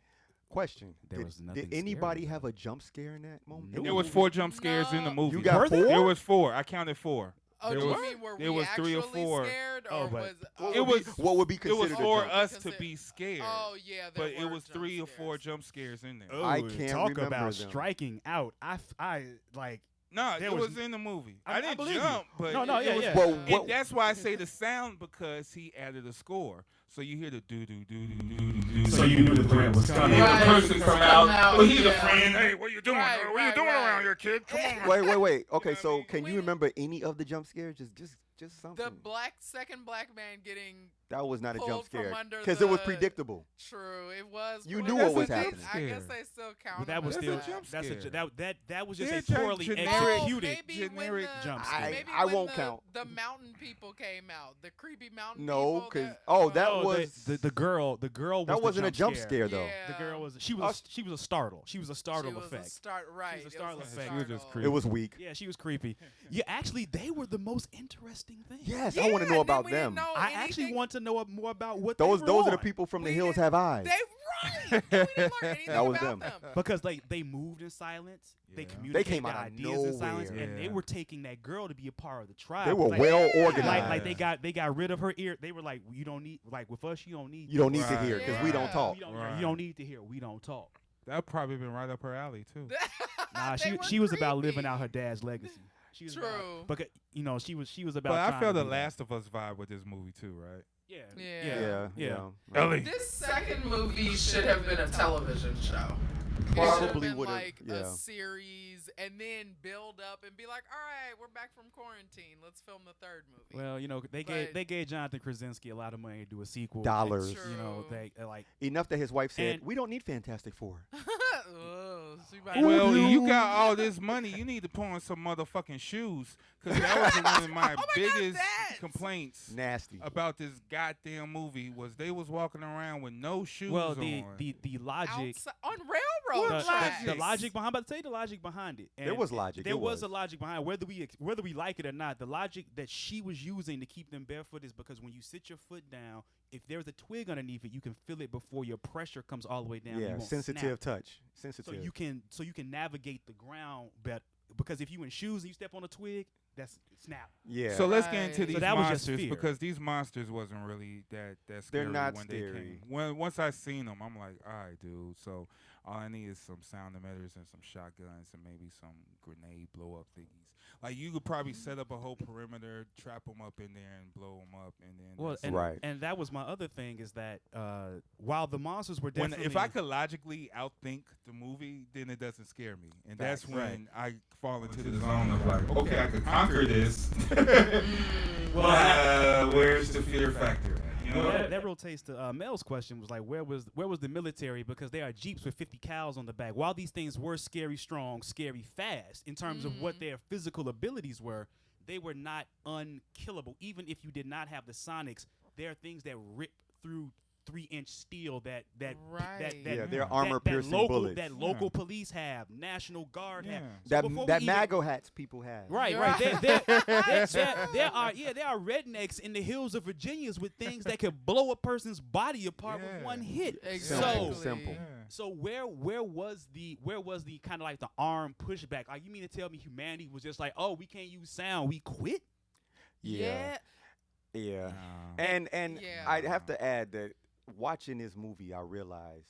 Question. There was nothing Did anybody scary have a jump scare in that moment? Nope. There was 4 jump scares in the No. movie. You got Were there? 4? There was 4. I counted 4. Oh, There do was- you mean were there we was 3 or actually 4. scared, Oh, or but was It was- what would be It considered was a for jump? us to Consider- be scared. Oh yeah, but there it were was jump 3 or 4 scares. jump scares in there. Oh, I can't talk remember about them. striking out. I like. No, There it was- was in the movie. I I didn't believe you. jump, but No, it yeah, was, yeah. Well, and what- that's why I say the sound, because he added a score. So you hear the do do do do do do. So you knew the threat was coming. Right. The person come out. Well, he's a Yeah. friend. Hey, what you doing? Right, What you right, doing right. around here, kid? Come on. Wait. Okay, what I so mean? can We you did- remember any of the jump scares? Just something. The second black man getting That was not a jump pulled from scare under because it was the- predictable. true. It was. You but knew I what was guess- happening. I guess Scare. they still count. But that was That's still a jump that's scare. that was just They're a poorly generic- executed. Maybe generic when the, jump scare. maybe I when won't the, count. The mountain people came out. The creepy mountain No, people. 'cause- that Oh, was- the girl. The girl. That was wasn't the a jump scare though. Yeah. The girl was she was a startle. She was a startle she was effect. A start, right. She was a it startle was effect. She was just startle. creepy. It was weak. Yeah, she was creepy. Yeah, actually, they were the most interesting thing. Yes, Yeah, I want to know and then about we didn't them. know I actually anything. want to know more about what Those they were are the on. people from The We Hills didn't- Have Eyes. They right. We didn't learn anything That was about them. Because they moved in silence. They Yeah. communicated came their out of ideas in silence, nowhere. and they Yeah. were taking that girl to be a part of the tribe. They were like, well Yeah. organized. like they got rid of her ear. They were like, you don't need, like with us, you don't need. You don't need to Right. hear because we don't Yeah. talk. You don't, Right. you don't need to hear. We don't talk. That probably been right up her alley too. Nah, They were she was about creepy. living out her dad's legacy. She was True. About, because she was about. But I trying felt to the be that. Last of Us vibe with this movie too, right? Yeah. Yeah. Yeah. Yeah. Ellie. This second movie should have been a television show. Probably would would've, like yeah. a series and then build up and be like, all right, we're back from quarantine. Let's film the third movie. Well, you know, they gave Jonathan Krasinski a lot of money to do a sequel. Dollars. True. You know, they like Enough that his wife said, And- we don't need Fantastic Four. Ugh, she might- Well, you got all this money. You need to put on some motherfucking shoes, because that was one of my Oh my God, biggest that! complaints Nasty. about this goddamn movie was they was walking around with no shoes well on. the logic. Outside, on railroad What tracks. The logic behind, I'm about to tell you the logic behind it. There was logic. There It was was. a logic behind it. Whether we like it or not. The logic that she was using to keep them barefoot is because when you sit your foot down, if there's a twig underneath it, you can feel it before your pressure comes all the way down. You Yeah, won't sensitive snap. touch. Sensitive. So you can navigate the ground better. Because if you in shoes and you step on a twig, that's snap. yeah. So let's get into Right. these So that was just monsters, fear. because these monsters wasn't really that scary not when scary. they came. Once I seen them, I'm like, all right, dude. So all I need is some sound emitters and some shotguns and maybe some grenade blow up thingies. Like you could probably set up a whole perimeter, trap them up in there, and blow them up, and then Well, that's and, it. Right. and that was my other thing is that while the monsters were When, definitely if I could logically outthink the movie, then it doesn't scare me, and that's Facts. when I fall into the zone of like, okay, I could conquer this. Where's the fear factor? You know? Well, that rotates to Mel's question was like, where was the military? Because there are Jeeps with 50 cows on the back. While these things were scary strong, scary fast, in terms of what their physical abilities were, they were not unkillable. Even if you did not have the sonics, there are things that rip through 3-inch steel that Right. yeah, they're that armor-piercing local, bullets. that local police have, National Guard have. Yeah. So before that we even- MAGO hats people have. Right, You're right. right. There are rednecks in the hills of Virginias with things that could blow a person's body apart with Yeah. one hit. Exactly. Simple. So where was the kind of like the arm pushback? Like you mean to tell me humanity was just like, oh, we can't use sound, we quit? Yeah. Yeah. Nah. And Yeah. I'd have to add that watching this movie, I realized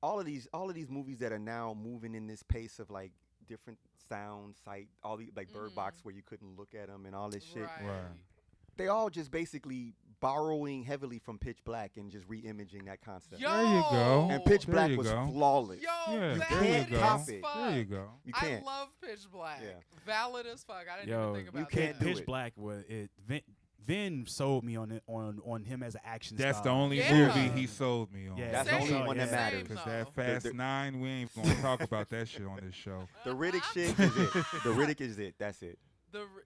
all of these movies that are now moving in this pace of like different sound, sight, all these like Bird Box where you couldn't look at them and all this shit. Right. Right. They all just basically borrowing heavily from Pitch Black and just re-imaging that concept. Yo, There you go. And Pitch There Black you was go. flawless. Yo, Yeah, that there you can't go. cop is it. fuck. There you go. You I can't. love Pitch Black. Yeah. Valid as fuck. I didn't Yo, even think about you can't that. do Pitch it. Black was it. Vin sold me on it on him as an action That's star. the only Yeah. movie he sold me on. Yeah. That's Same, the only one that yeah. matters. Because Same, that though. Fast The- 9, we ain't gonna talk about that shit on this show. The Riddick shit is it. The Riddick is it. That's it.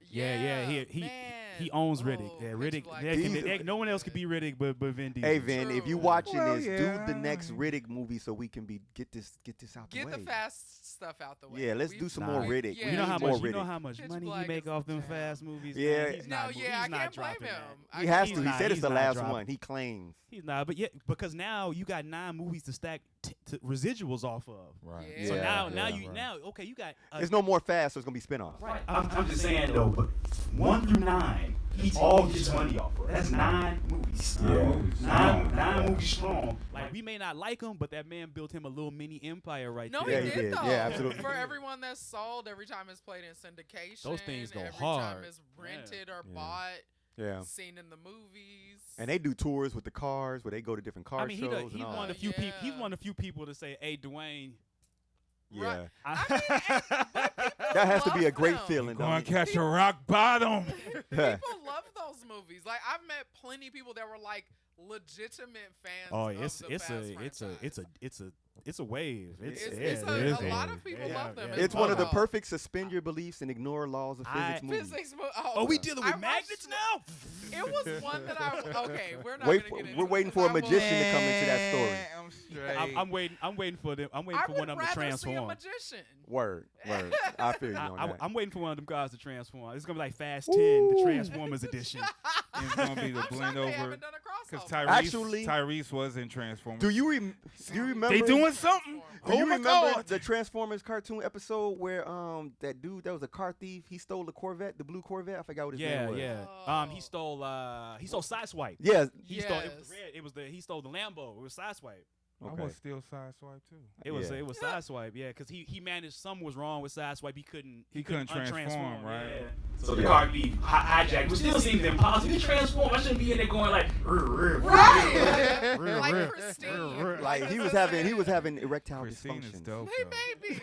Yeah. He man. owns Oh, Riddick. Yeah, Pitch Riddick. Black there is can- These- no one else could be Riddick but Vin Diesel. Hey Vin, if you True. watching Well, this, yeah. do the next Riddick movie so we can get this out Get the the way. fast stuff out the way. Yeah, let's We- do some Nah. more Riddick. Yeah. We You know need how more much Riddick. money Black he make is off them the fast jam. movies. Yeah. man. He's No, not, yeah, I he's not can't blame dropping him. that. He has He's to. He not- said it's he's the not last dropping- one. He claims. He's not, but yeah, because now you got 9 movies to stack residuals off of. Right. Yeah. So now right. okay, you got There's no more fast, so it's gonna be spin-offs. right. I'm just saying though, but 1 through 9, he all gets money off of. That's 9 movies. Yeah. Nine movies strong. Like we may not like him, but that man built him a little mini empire right No, there. Yeah, he he did did. though. Yeah, absolutely. For everyone that's sold, every time it's played in syndication, Those things go every hard. time it's rented or Yeah. bought, Yeah. seen in the movies. And they do tours with the cars where they go to different car I mean, shows he's and all. one of the that. few people. He's Yeah. one of the few people to say, "Hey, Dwayne." Yeah. I mean, but people That has to be a love great them. feeling. Going don't to catch a rock bottom. People love those movies. Like I've met plenty of people that were like legitimate fans. Oh, of it's the it's Fast a franchise. it's a wave. It's yeah, a, it is a lot wave. of people Yeah, love them. yeah. as It's one of the well. perfect suspend your beliefs and ignore laws of physics movies. Physics. Oh, we dealing I with watched- magnets now. It was one that I. Okay, we're not Wait gonna for- get into we're it, waiting but for a I will- magician to come into that story. I'm straight. I'm waiting. I'm waiting for them. I'm waiting I for would one of them to rather see a transform. magician. Word. I feel you on that. I'm waiting for one of them guys to transform. It's gonna be like Fast 10, the Transformers edition. It's gonna be the I'm blend shocked they over. haven't done a Because crossover. Tyrese was in Transformers. Do you remember? They doing something? Do you Oh my remember God. the Transformers cartoon episode where that dude that was a car thief, he stole the Corvette, the blue Corvette? I forgot what his name was. Yeah. He stole Sideswipe. Yeah. He stole it Yes. was red. He stole the Lambo. It was Sideswipe. I Okay. was still sideswipe too. It was Yeah. it was Sideswipe, yeah, because he managed something was wrong with Sideswipe. He couldn't couldn't transform, untransform, right? Yeah. So the car could be hijacked, which still seems impossible. You transform, I shouldn't be in there going like, Right. Like Christine. Like he was having erectile Christine is dysfunction. dope. Hey, though. baby.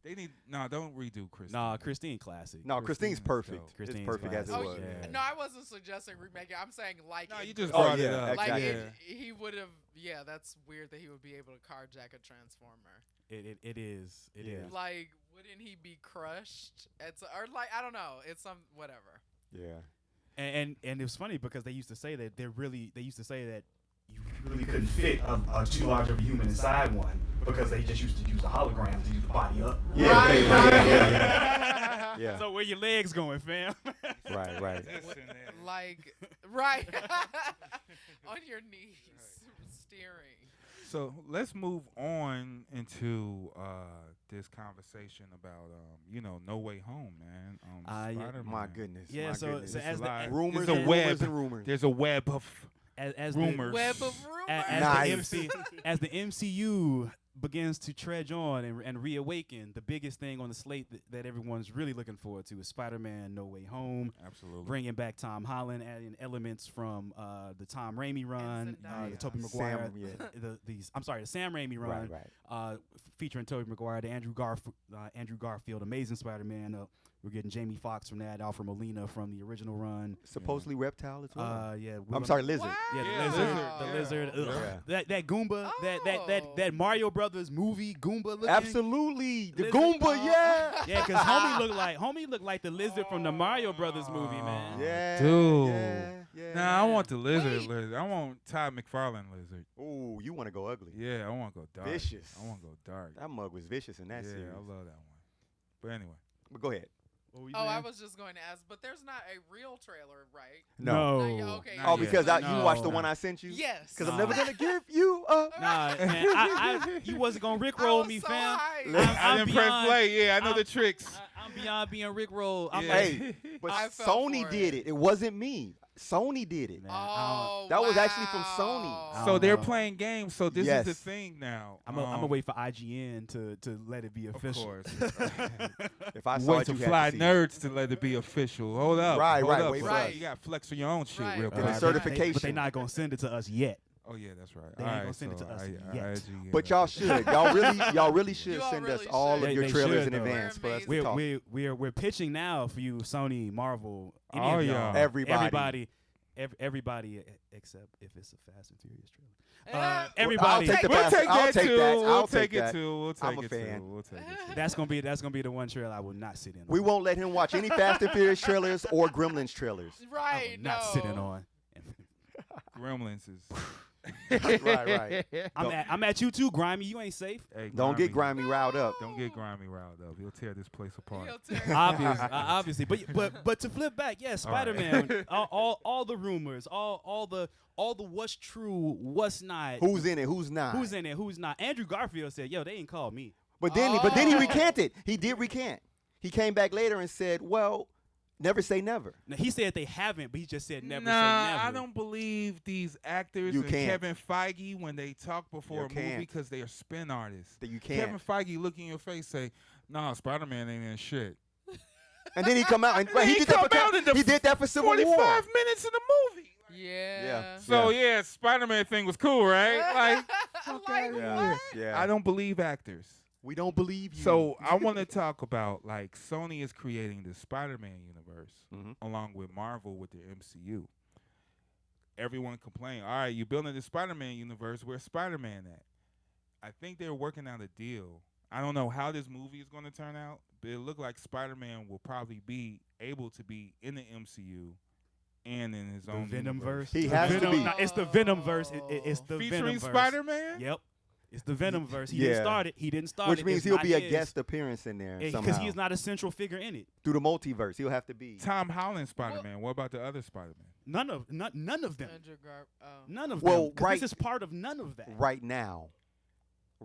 They need don't redo Christine. Nah, Christine classic. No, Christine's Christine is perfect. dope. It's Christine's perfect as it classic. Oh, was. Yeah. no, I wasn't suggesting remake it. I'm saying like. No, it you just could- brought yeah, it up. Like exactly. he would have. Yeah, that's weird that he would be able to carjack a transformer. It is. It Yeah. is. Like, wouldn't he be crushed? Or like, I don't know. It's some whatever. Yeah. And it was funny because they used to say that you really couldn't fit a too large of a human inside one because they just used to use the hologram to use the body up. Yeah. Right. Yeah. Yeah. So where your legs going, fam? Right. This and that. Like, right. On your knees, steering. So let's move on into this conversation about No Way Home, man. Yeah. Spider-Man. My goodness. Yeah, my so- goodness. so as the- There's rumors, a and web. rumors and rumors. There's a web of as rumors. Web of rumors. Nice. As the MCU begins to trudge on and reawaken, the biggest thing on the slate that everyone's really looking forward to is Spider-Man: No Way Home, Absolutely. bringing back Tom Holland, adding elements from the Tom Raimi run, Zendaya. the Tobey Maguire, Sam, yeah. the Sam Raimi run, Right. featuring Tobey Maguire, the Andrew Garfield Amazing Spider-Man. We're getting Jamie Foxx from that, Alfred Molina from the original run. Supposedly reptile as well. Yeah, I'm sorry, lizard. Wow. Yeah, the Yeah, lizard, lizard. the Yeah. lizard. Ugh. Yeah. That Goomba, that Mario Brothers movie Goomba looking. Absolutely. The Lizard. Goomba, yeah. Yeah, because homie looked like the lizard from the Mario Brothers movie, man. Yeah. Dude. Yeah. Nah, I want the Wait. lizard. I want Todd McFarlane lizard. Ooh, you want to go ugly. Yeah, I want to go dark. Vicious. I want to go dark. That mug was vicious in that yeah, series. I love that one. But anyway. But go ahead. What were you Oh, I saying? was just going to ask, but there's not a real trailer, right? No. Not yet, okay. Not Oh, yet. because No. you watched the one I sent you? Yes. Because I'm Nah. never going to give you up. Nah, man, you wasn't gonna rickroll me, so fam. hyped. I I'm didn't press beyond- play. Yeah, I know I'm- the tricks. I'm beyond being rickrolled. I'm Yeah. like, Hey, but I fell Sony for did it. it. It wasn't me. Sony did it. man, I Oh, That was actually from wow. Sony. I So don't they're know. playing games. So this is the Yes. thing now. I'm gonna wait for IGN to let it be Of official. course. If I saw Wait it, to you fly had to see it. nerds to let it be official. Hold up. Right, hold right, up, wait bro. for us. You got to flex on your own shit Right. real And the quick. certification. But they're not gonna send it to us yet. Oh yeah, that's right. They All ain't right, gonna send it to so us I yet. IGN But it. y'all should. Y'all really should You all send us really all should. of your They trailers should, in though. advance for us to We're talk. We're pitching now for you, Sony, Marvel, any Oh, of yeah. y'all, Everybody. everybody except if it's a Fast and Furious trailer. Yeah. Everybody. I'll take the We'll pass. take I'll that take too. that. We'll I'll take take it that. too. We'll take I'm a it fan. too. We'll take it too. That's gonna be the one trailer I will not sit in. We on. won't let him watch any Fast and Furious trailers or Gremlins trailers. I Right. will not no. sitting on. Gremlins is. Right. I'm at you too, Grimy. You ain't safe. Hey, Don't get grimy riled up. Don't get grimy riled up. He'll tear this place apart. He'll tear- Obviously, but to flip back, yeah, All right. Spider-Man, all the rumors, all the what's true, what's not, Who's in it? Who's not? who's in it, who's not. Andrew Garfield said, "Yo, they ain't called me." But then he Oh. recanted. He did recant. He came back later and said, "Well, never say never." Now, he said they haven't, but he just said never nah, say never. I don't believe these actors You and can't. Kevin Feige when they talk before You a movie can't. because they are spin artists. That you Kevin can't. Feige look in your face say, "Nah, Spider-Man ain't in shit." And then he come out and right, He he did that come for out in the he did that for Civil 45 War. minutes in the movie. Yeah. So yeah, Spider-Man thing was cool, right? Like, Like, Yeah. what? Yeah. I don't believe actors. We don't believe you. So I want to talk about like Sony is creating the Spider-Man universe Mhm. along with Marvel with their MCU. Everyone complained, all right, you building the Spider-Man universe, where's Spider-Man at? I think they're working out a deal. I don't know how this movie is going to turn out, but it looked like Spider-Man will probably be able to be in the MCU and in his The own Venom universe. verse. He has to be. It's the Venom verse. It's the Featuring Venom verse. Spider-Man? Yep. It's the Venom verse. He Yeah. didn't start it. He didn't start Which it. means It's he'll not be a his. guest appearance in there Because somehow. he's not a central figure in it. Through the multiverse, he'll have to be. Tom Holland Spider-Man. What about the other Spider-Man? None of them. Andrew None of Well, them. 'Cause right- This is part of none of that. Right now.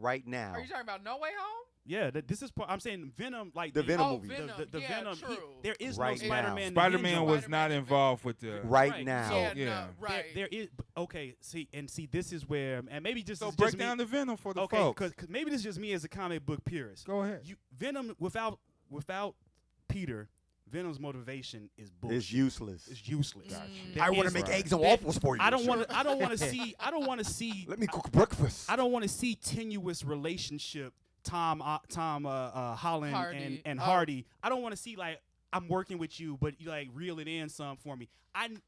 right now. Are you talking about No Way Home? Yeah, this is part. I'm saying Venom, like The Venom Oh, movie. Venom. The Yeah, Venom. true. There is Right no now. Spider-Man. Spider-Man was Spider-Man not is involved with the. Right Right. now. Yeah, Yeah. no, right. There is okay. See, this is where, and maybe just So it's break just down me. the Venom for the Okay, folks. because maybe this is just me as a comic book purist. Go ahead. Venom without Peter, Venom's motivation is bullshit. It's useless. It's useless. Mm. I want to Is- make right. eggs and There- waffles for you. I don't want to see. Let me cook breakfast. I don't want to see tenuous relationship. Tom Holland Hardy. and Oh. Hardy. I don't want to see like I'm working with you, but you like reel it in some for me.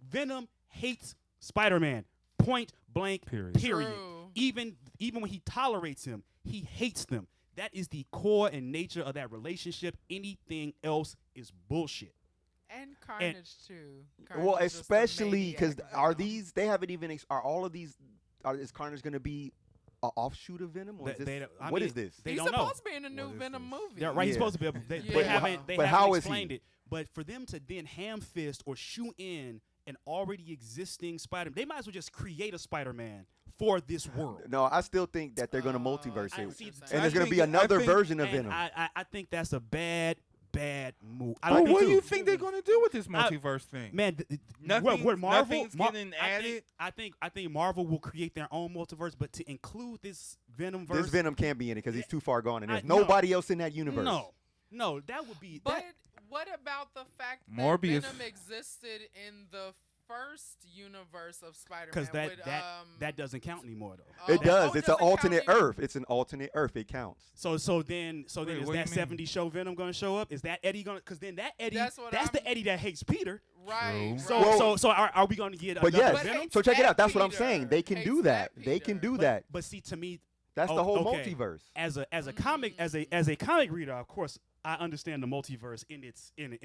Venom hates Spider-Man. Point blank. Period. True. Even when he tolerates him, he hates them. That is the core and nature of that relationship. Anything else is bullshit. And Carnage too. Well, Carnage is just a especially because maniac are Venom. these? They haven't even. Are all of these? Is Carnage going to be an offshoot of Venom? Or is They- this, they don't- I what mean, is this? They He's don't know. supposed to be in a new What is Venom this? movie. They're right. He's Yeah. supposed to be. They But haven't. They but haven't how is he? explained it. But for them to then ham fist or shoe in an already existing Spider, they might as well just create a Spider-Man for this world. No, I still think that they're going to Oh, multiverse I it, see what you're and saying. there's I going to be think- I another think- version of And Venom. I think that's a bad move. I Well, don't think what do too. you think they're going to do with this multiverse thing? Man, Nothing- what Marvel, nothing's getting added? I think Marvel will create their own multiverse, but to include this Venom verse, This Venom can't be in it because he's too far gone, and there's no. nobody else in that universe. no, that would be. But that, what about the fact that Morbius. Venom existed in the first universe of Spider-Man? because with, that doesn't count anymore though. It oh, does. oh, It's an doesn't count alternate either? Earth. It's an alternate Earth. It counts. So then Wait, is what do that you mean? 70s show Venom going to show up? Is that Eddie going to? Because then that Eddie, That's what the I'm- Eddie that hates Peter. Right. True. right. So are we going to get But another yes, But Venom? hates so check it that out. That's what I'm Peter. saying. They can Hates do that. that They can Peter. do that. But see, to me, That's the whole okay. multiverse. as a comic as a comic reader, of course, I understand the multiverse in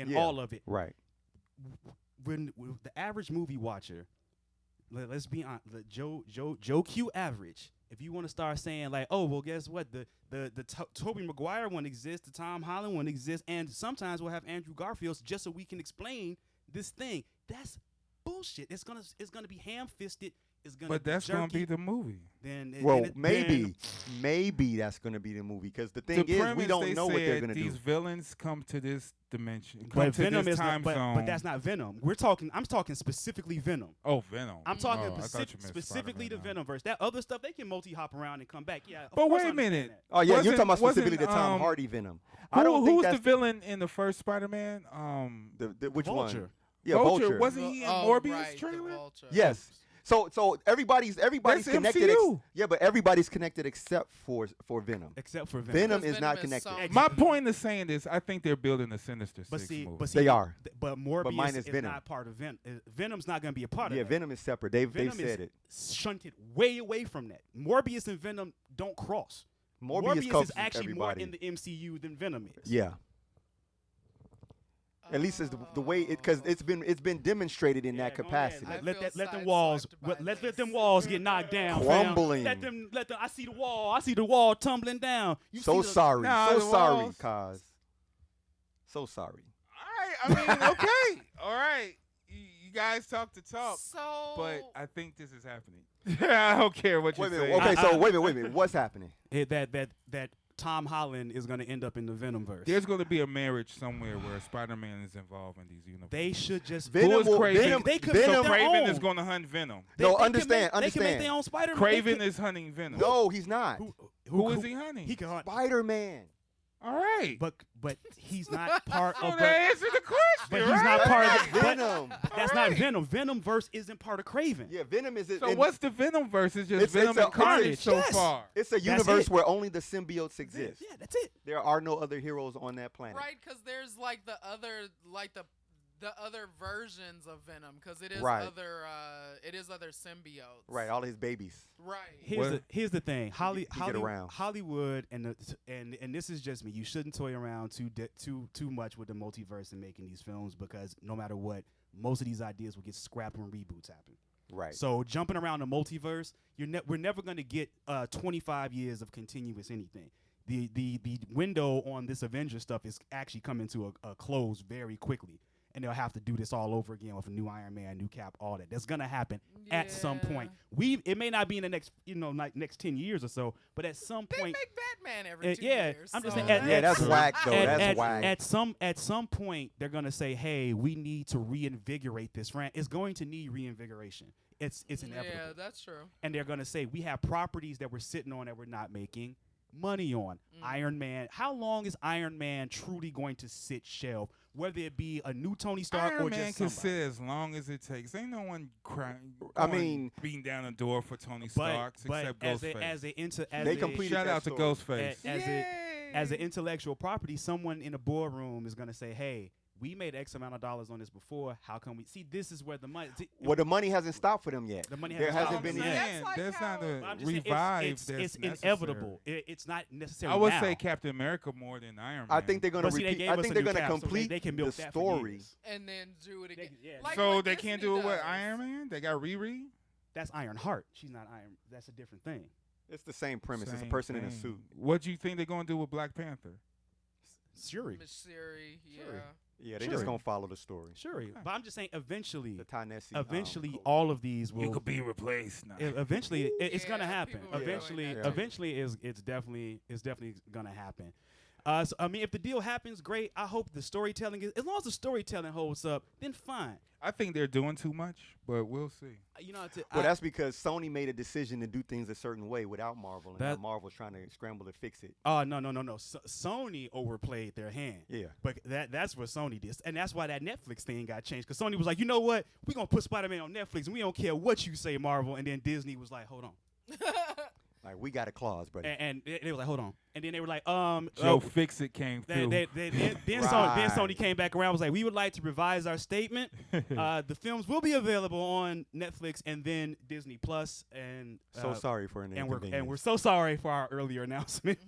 Yeah. all of it. Right. When the average movie watcher, let's be honest, the Joe Q average. If you want to start saying like, oh well, guess what? The Tobey Maguire one exists, the Tom Holland one exists, and sometimes we'll have Andrew Garfield's just so we can explain this thing. That's bullshit. It's gonna be ham fisted. It's gonna. But that's going to be the movie. Well, maybe that's going to be the movie because the thing The is, premise, we don't they know what they're said going to do. These villains come to this dimension, come But to Venom this is time not, zone. but that's not Venom. I'm talking specifically Venom. Oh, Venom. I'm talking Oh, I thought you meant specifically the Spider-Man now. Venomverse. That other stuff they can multi-hop around and come back. Yeah. of But course wait I a understand minute. that. Oh yeah, you're Wasn't- talking about specifically the wasn't, Tom Hardy Venom. Who, I don't who think was that's the villain in the first Spider-Man? which Vulture. one? Yeah, Vulture. Vulture. Wasn't he in Oh, Morbius right, the trailer? Vulture. Yes. So everybody's That's connected. MCU. Yeah, but everybody's connected except for Venom. Except for Venom. Venom Because is not Venom is connected. so- My point is saying this. I think they're building a Sinister But Six see, movie. They are. But Morbius mine is is Venom. not part of Venom. Venom's not going to be a part of Yeah, that. Venom is separate. They've Venom said is it. shunted way away from that. Morbius and Venom don't cross. Morbius is covers actually everybody. more in the MCU than Venom is. Yeah. At least it's the way it because it's been demonstrated in Yeah, that go ahead. capacity. I Let feel them walls sideswiped by let this. them walls get knocked down. fam. Crumbling. Let them. I see the wall. I see the wall tumbling down. You So see the, sorry. Nah, So the sorry, walls- Kaz. So sorry. All right. I mean, okay. All right. You guys talk the talk, So, but I think this is happening. I don't care what you Wait a say. minute. Okay, I- so I- wait a minute. What's happening? that Tom Holland is going to end up in the Venomverse. There's going to be a marriage somewhere where Spider-Man is involved in these universes. They should just. Venom Who is will- Craven? Venom- They could Venom- make So their Craven own. is going to hunt Venom. No, can understand, make, They can understand. make their own Spider-Man. Craven is hunting Venom. No, he's not. Who is he hunting? He can hunt, Spider-Man. All right. but he's not part Oh, of that the. answered the question, But he's right? not part of That's the. but Venom. That's not Venom. Venomverse isn't part of Craven. Yeah, Venom is. So what's the Venom verse? It's just It's- Venom it's a- and Carnage it's a- so yes. far. It's a That's universe it. where only the symbiotes exist. Yeah, that's it. There are no other heroes on that planet. right, because there's like the other versions of Venom, because it is Right. other symbiotes. Right, all his babies. Right. Here's the thing. He get around. Hollywood and this is just me. You shouldn't toy around too much with the multiverse and making these films because no matter what, most of these ideas will get scrapped when reboots happen. Right. So jumping around the multiverse, we're never going to get 25 years of continuous anything. The window on this Avengers stuff is actually coming to a close very quickly. and they'll have to do this all over again with a new Iron Man, new Cap, all that. That's gonna happen at some point. It may not be in the next, like next 10 years or so, but at some They point, make Batman every 2 yeah, years. I'm just so. saying. that's whack though. That's whack. At some point, they're gonna say, "Hey, we need to reinvigorate this franchise. It's going to need reinvigoration. It's inevitable." Yeah, that's true. And they're gonna say, "We have properties that we're sitting on that we're not making money on." Iron Man. How long is Iron Man truly going to sit shelf? Whether it be a new Tony Stark Iron or Man just can somebody. sit as long as it takes. Ain't no one crying. I mean, beating down the door for Tony Stark except Ghostface. They completed Shout that out to story. Ghostface. As an intellectual property, someone in a boardroom is going to say, "Hey, we made X amount of dollars on this before. How come we see this is where the money?" Well, the money hasn't stopped for them yet. The money there hasn't hasn't stopped. been Yeah, yet. That's like there's how- not a I'm just saying revive. it's that's inevitable. necessary. It's not necessarily. I would now. say Captain America more than Iron Man. I think they're going to But see, they repeat. gave I us think a they're new going to Cap, so complete they can the milk that for story. years. And then do it again. Yeah. Like so what they Disney can't do it with does. Iron Man. They got Riri. That's Iron Heart. She's not Iron. That's a different thing. It's the same premise. It's a Same person in a thing. suit. What do you think they're going to do with Black Panther? Shuri. Miss Siri, yeah. Sure. Yeah, they Sure. just going to follow the story. Shuri. But I'm just saying, eventually, The Ta-Nehisi, code. all of these will. be replaced now. Eventually, it's Yeah, gonna happen. people were doing Eventually, that too. eventually, it's definitely gonna happen. So I mean, if the deal happens, great. I hope the storytelling is, as long as the storytelling holds up, then fine. I think they're doing too much, but we'll see. You know, Well, that's because Sony made a decision to do things a certain way without Marvel, and now That- Marvel's trying to scramble to fix it. Oh no. Sony overplayed their hand. Yeah. But that's what Sony did, and that's why that Netflix thing got changed. Because Sony was like, you know what, we're gonna put Spider-Man on Netflix, and we don't care what you say, Marvel. And then Disney was like, hold on, Like, we got a clause, brother. and they were like, hold on, and then they were like, Joe Fix-It came through. then Right. Sony came back around, was like, we would like to revise our statement. The films will be available on Netflix and then Disney Plus, and So sorry for an and we're inconvenience. so sorry for our earlier announcement.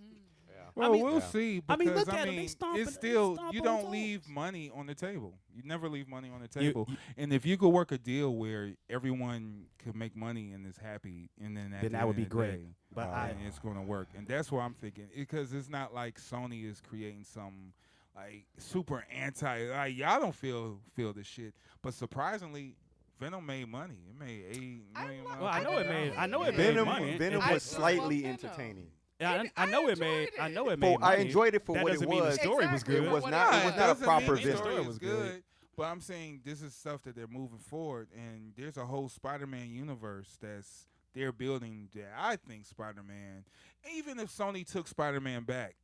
Well, I mean- we'll Yeah. see. I mean, Because, look at 'em, they stomping- it's they still stomp you on don't toes. leave money on the table. You never leave money on the You- table. And if you could work a deal where everyone could make money and is happy, and then at Then the that would end be of the great. day, But then it's going to work. And that's what I'm thinking, because it's not like Sony is creating some like super anti. Like, y'all don't feel this shit. But surprisingly, Venom made money. It made $8 million. like- Well, I know it made Venom, money. Venom I was just slightly love Venom. entertaining. Yeah, And I know I it made. enjoyed I it. know it Well, made. I money. enjoyed it for That what it doesn't mean was. the story was Exactly. good. It was What not. it It was is. not a doesn't proper mean the vision. story Story was was good. good. But I'm saying this is stuff that they're moving forward, and there's a whole Spider-Man universe that's they're building that I think Spider-Man, even if Sony took Spider-Man back,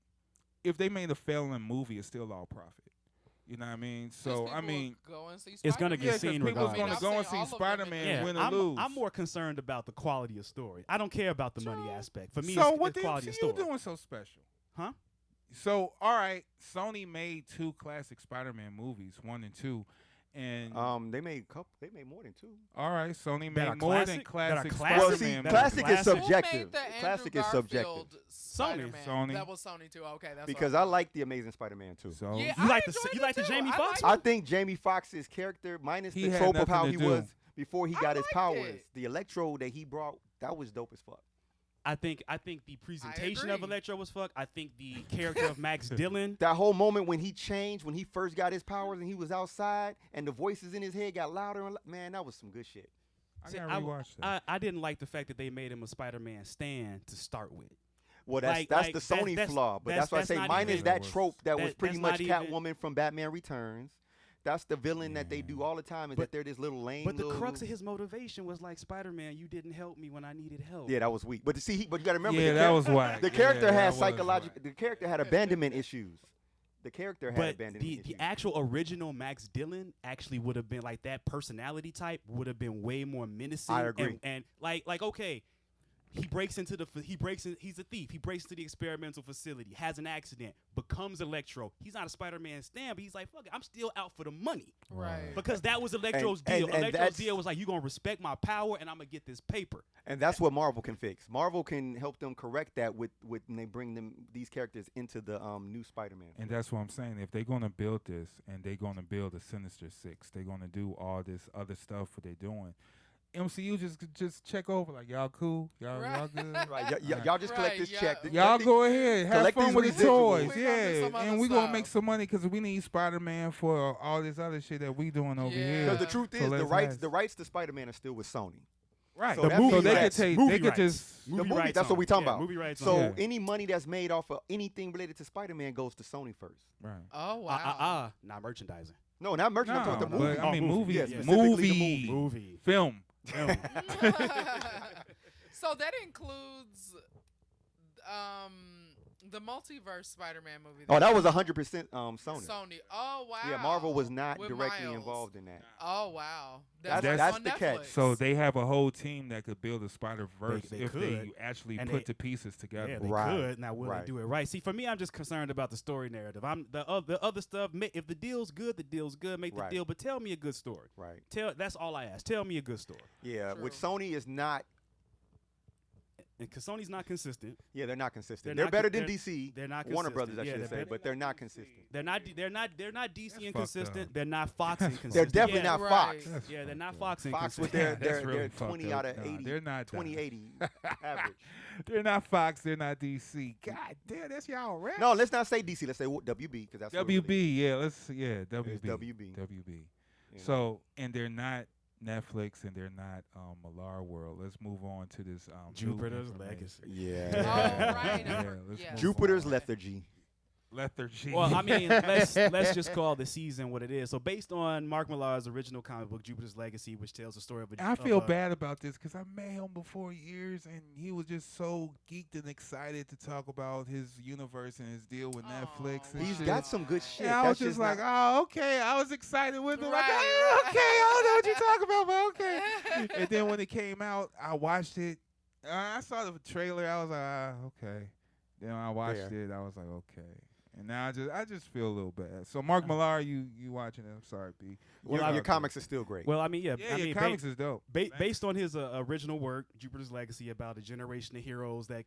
if they made a failing movie, it's still all profit. You know what I mean? So I mean, It's gonna get yeah, 'cause seen people's regardless. gonna I've go seen and see all of them Spider-Man Yeah, win or I'm, lose. I'm more concerned about the quality of story. I don't care about the money True. aspect. For me, So it's, what it's the quality of MCU story. doing so special? Huh? So all right, Sony made 2 classic Spider-Man movies, 1 and 2, and They made They made more than 2. all right, Sony That are made more than classic? That are classic classic? Well, Spider-Man. see, That movies. classic is classic? subjective. The Classic is subjective. Spider-Man? Sony. That was Sony too. Okay, that's Because what I like the Amazing Spider-Man too. So Yeah, You I like the enjoyed you it like the too. Jamie I Foxx? liked I think Jamie Foxx's character, minus He the had trope of nothing how to he do. was before he I got his liked powers, it. the Electro that he brought, that was dope as fuck. I think the presentation of agree. Electro was fuck. I think the character of Max Dillon. That whole moment when he changed, when he first got his powers and he was outside and the voices in his head got louder, and man, that was some good shit. I See, gotta rewatch that. I didn't like the fact that they made him a Spider-Man stand to start with. Well, that's Like- that's like, the that's- Sony that's- flaw, but that's- that's why I that's say not mine is even- that trope that was that- pretty that's much not even- Catwoman from Batman Returns. That's the villain that they do all the time, is But- that they're this little lame. But the little- crux of his motivation was like, Spider-Man, you didn't help me when I needed help. Yeah, that was weak. But see, but you got to remember, Yeah, the that char- was whack. the Yeah, character that had was psychological. whack. The character had abandonment issues. The character had But abandonment the issues. actual original Max Dillon actually would have been like that personality type would have been way more menacing. I agree. And like okay, he breaks into he's a thief. He breaks into the experimental facility, has an accident, becomes Electro. He's not a Spider-Man stan, but he's like, fuck it, I'm still out for the money. Right. Because that was Electro's And- deal. and Electro's that's- deal was like, you're going to respect my power and I'm going to get this paper. And that's what Marvel can fix. Marvel can help them correct that with when they bring these characters into the new Spider-Man. And that's what I'm saying. If they're gonna build this and they're gonna build a Sinister Six, they're gonna do all this other stuff what they're doing. MCU just check over like y'all cool, y'all good. Right, y'all just collect this check. Y'all go ahead, have collect fun these with the residuals. toys, We gonna do yeah, some other and we gonna stuff. make some money because we need Spider-Man for all this other shit that we doing over here. Because the truth So is, let's the rights to Spider-Man are still with Sony. Right, So The that movie means they that could take, movie they could rights. just the movie, rights that's what on we it. talking Yeah, about. movie rights So on it. any money that's made off of anything related to Spider-Man goes to Sony first. right. Oh wow. Not merchandising. No, not merch. I'm talking about the movie. but I mean Oh, movie. movie, Yeah, specifically the Movie. film. Film. So that includes the multiverse Spider-Man movie. Oh, that was 100% Sony. Sony. Oh wow. Yeah, Marvel was not With directly Miles. involved in that. Oh wow. That's on the Netflix. catch. So they have a whole team that could build a Spider-Verse They if could. they actually And put they- the pieces together. Yeah, they Right. could. Now, will Right. they do it right? See, for me, I'm just concerned about the story narrative. I'm the other stuff. If the deal's good, the deal's good. Make the Right. deal, but tell me a good story. Right. That's all I ask. Tell me a good story. Yeah, True. which Sony is not. And because Sony's not consistent, Yeah, they're not consistent. They're They're not better con- than DC. they're not Warner consistent. Brothers, I Yeah, should they're say, better- but they're not consistent. they're not DC That's inconsistent. fucked up. They're not Fox That's inconsistent. They're definitely yeah, not Right. Fox. Yeah, they're not fucked Fox Fox with inconsistent. their That's really their fucked 20 up. out of Nah, 80. they're not 20/80 average. They're not Fox. They're not DC. God damn, that's y'all rap. No, let's not say DC. Let's say WB because that's what it WB. Yeah, is. WB. It's WB. WB. Yeah. So, and they're not Netflix and they're not Malar World. Let's move on to this new Jupiter's information. Legacy. Yeah. Oh, right. Yeah, Yeah. let's move Jupiter's on. lethargy. Lethargy. Well, I mean, let's just call the season what it is. So, based on Mark Millar's original comic book, Jupiter's Legacy, which tells the story of a. I feel bad about this because I met him before years, and he was just so geeked and excited to talk about his universe and his deal with Netflix. And He's shit. got some good shit. And I was That's just like, not- oh, okay. I was excited with him. Like, Right. oh, okay, I don't know what you're talking about, but okay. And then when it came out, I watched it. I saw the trailer. I was like, okay. Then I watched it. I was like, okay. And now I just feel a little bad. So Mark Millar, you watching it? I'm sorry, B. Your comics are still great. Well, I mean, yeah. Yeah, I your mean, comics is dope. based on his original work, Jupiter's Legacy, about a generation of heroes that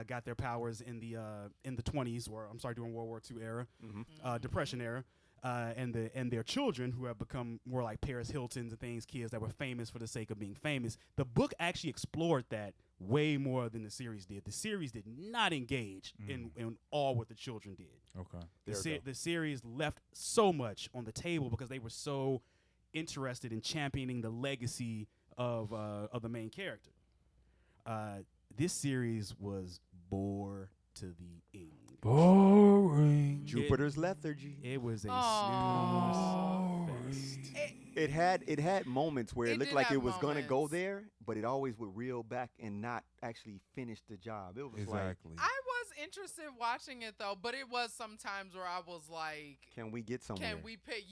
got their powers in the 20s, or I'm sorry, during World War II era, Depression era, and their children who have become more like Paris Hiltons and things, kids that were famous for the sake of being famous. The book actually explored that way more than the series did. The series did not engage in all what the children did. Okay. The series left so much on the table because they were so interested in championing the legacy of the main character. This series was bore to the end. Boring. Jupiter's lethargy. It was a Aw. snooze fest. It had moments where It it looked did like have it was gonna go moments. there, but it always would reel back and not actually finish the job. It was like, Exactly. I was interested watching it though, but it was sometimes where I was like, can we get somewhere? "Can we pick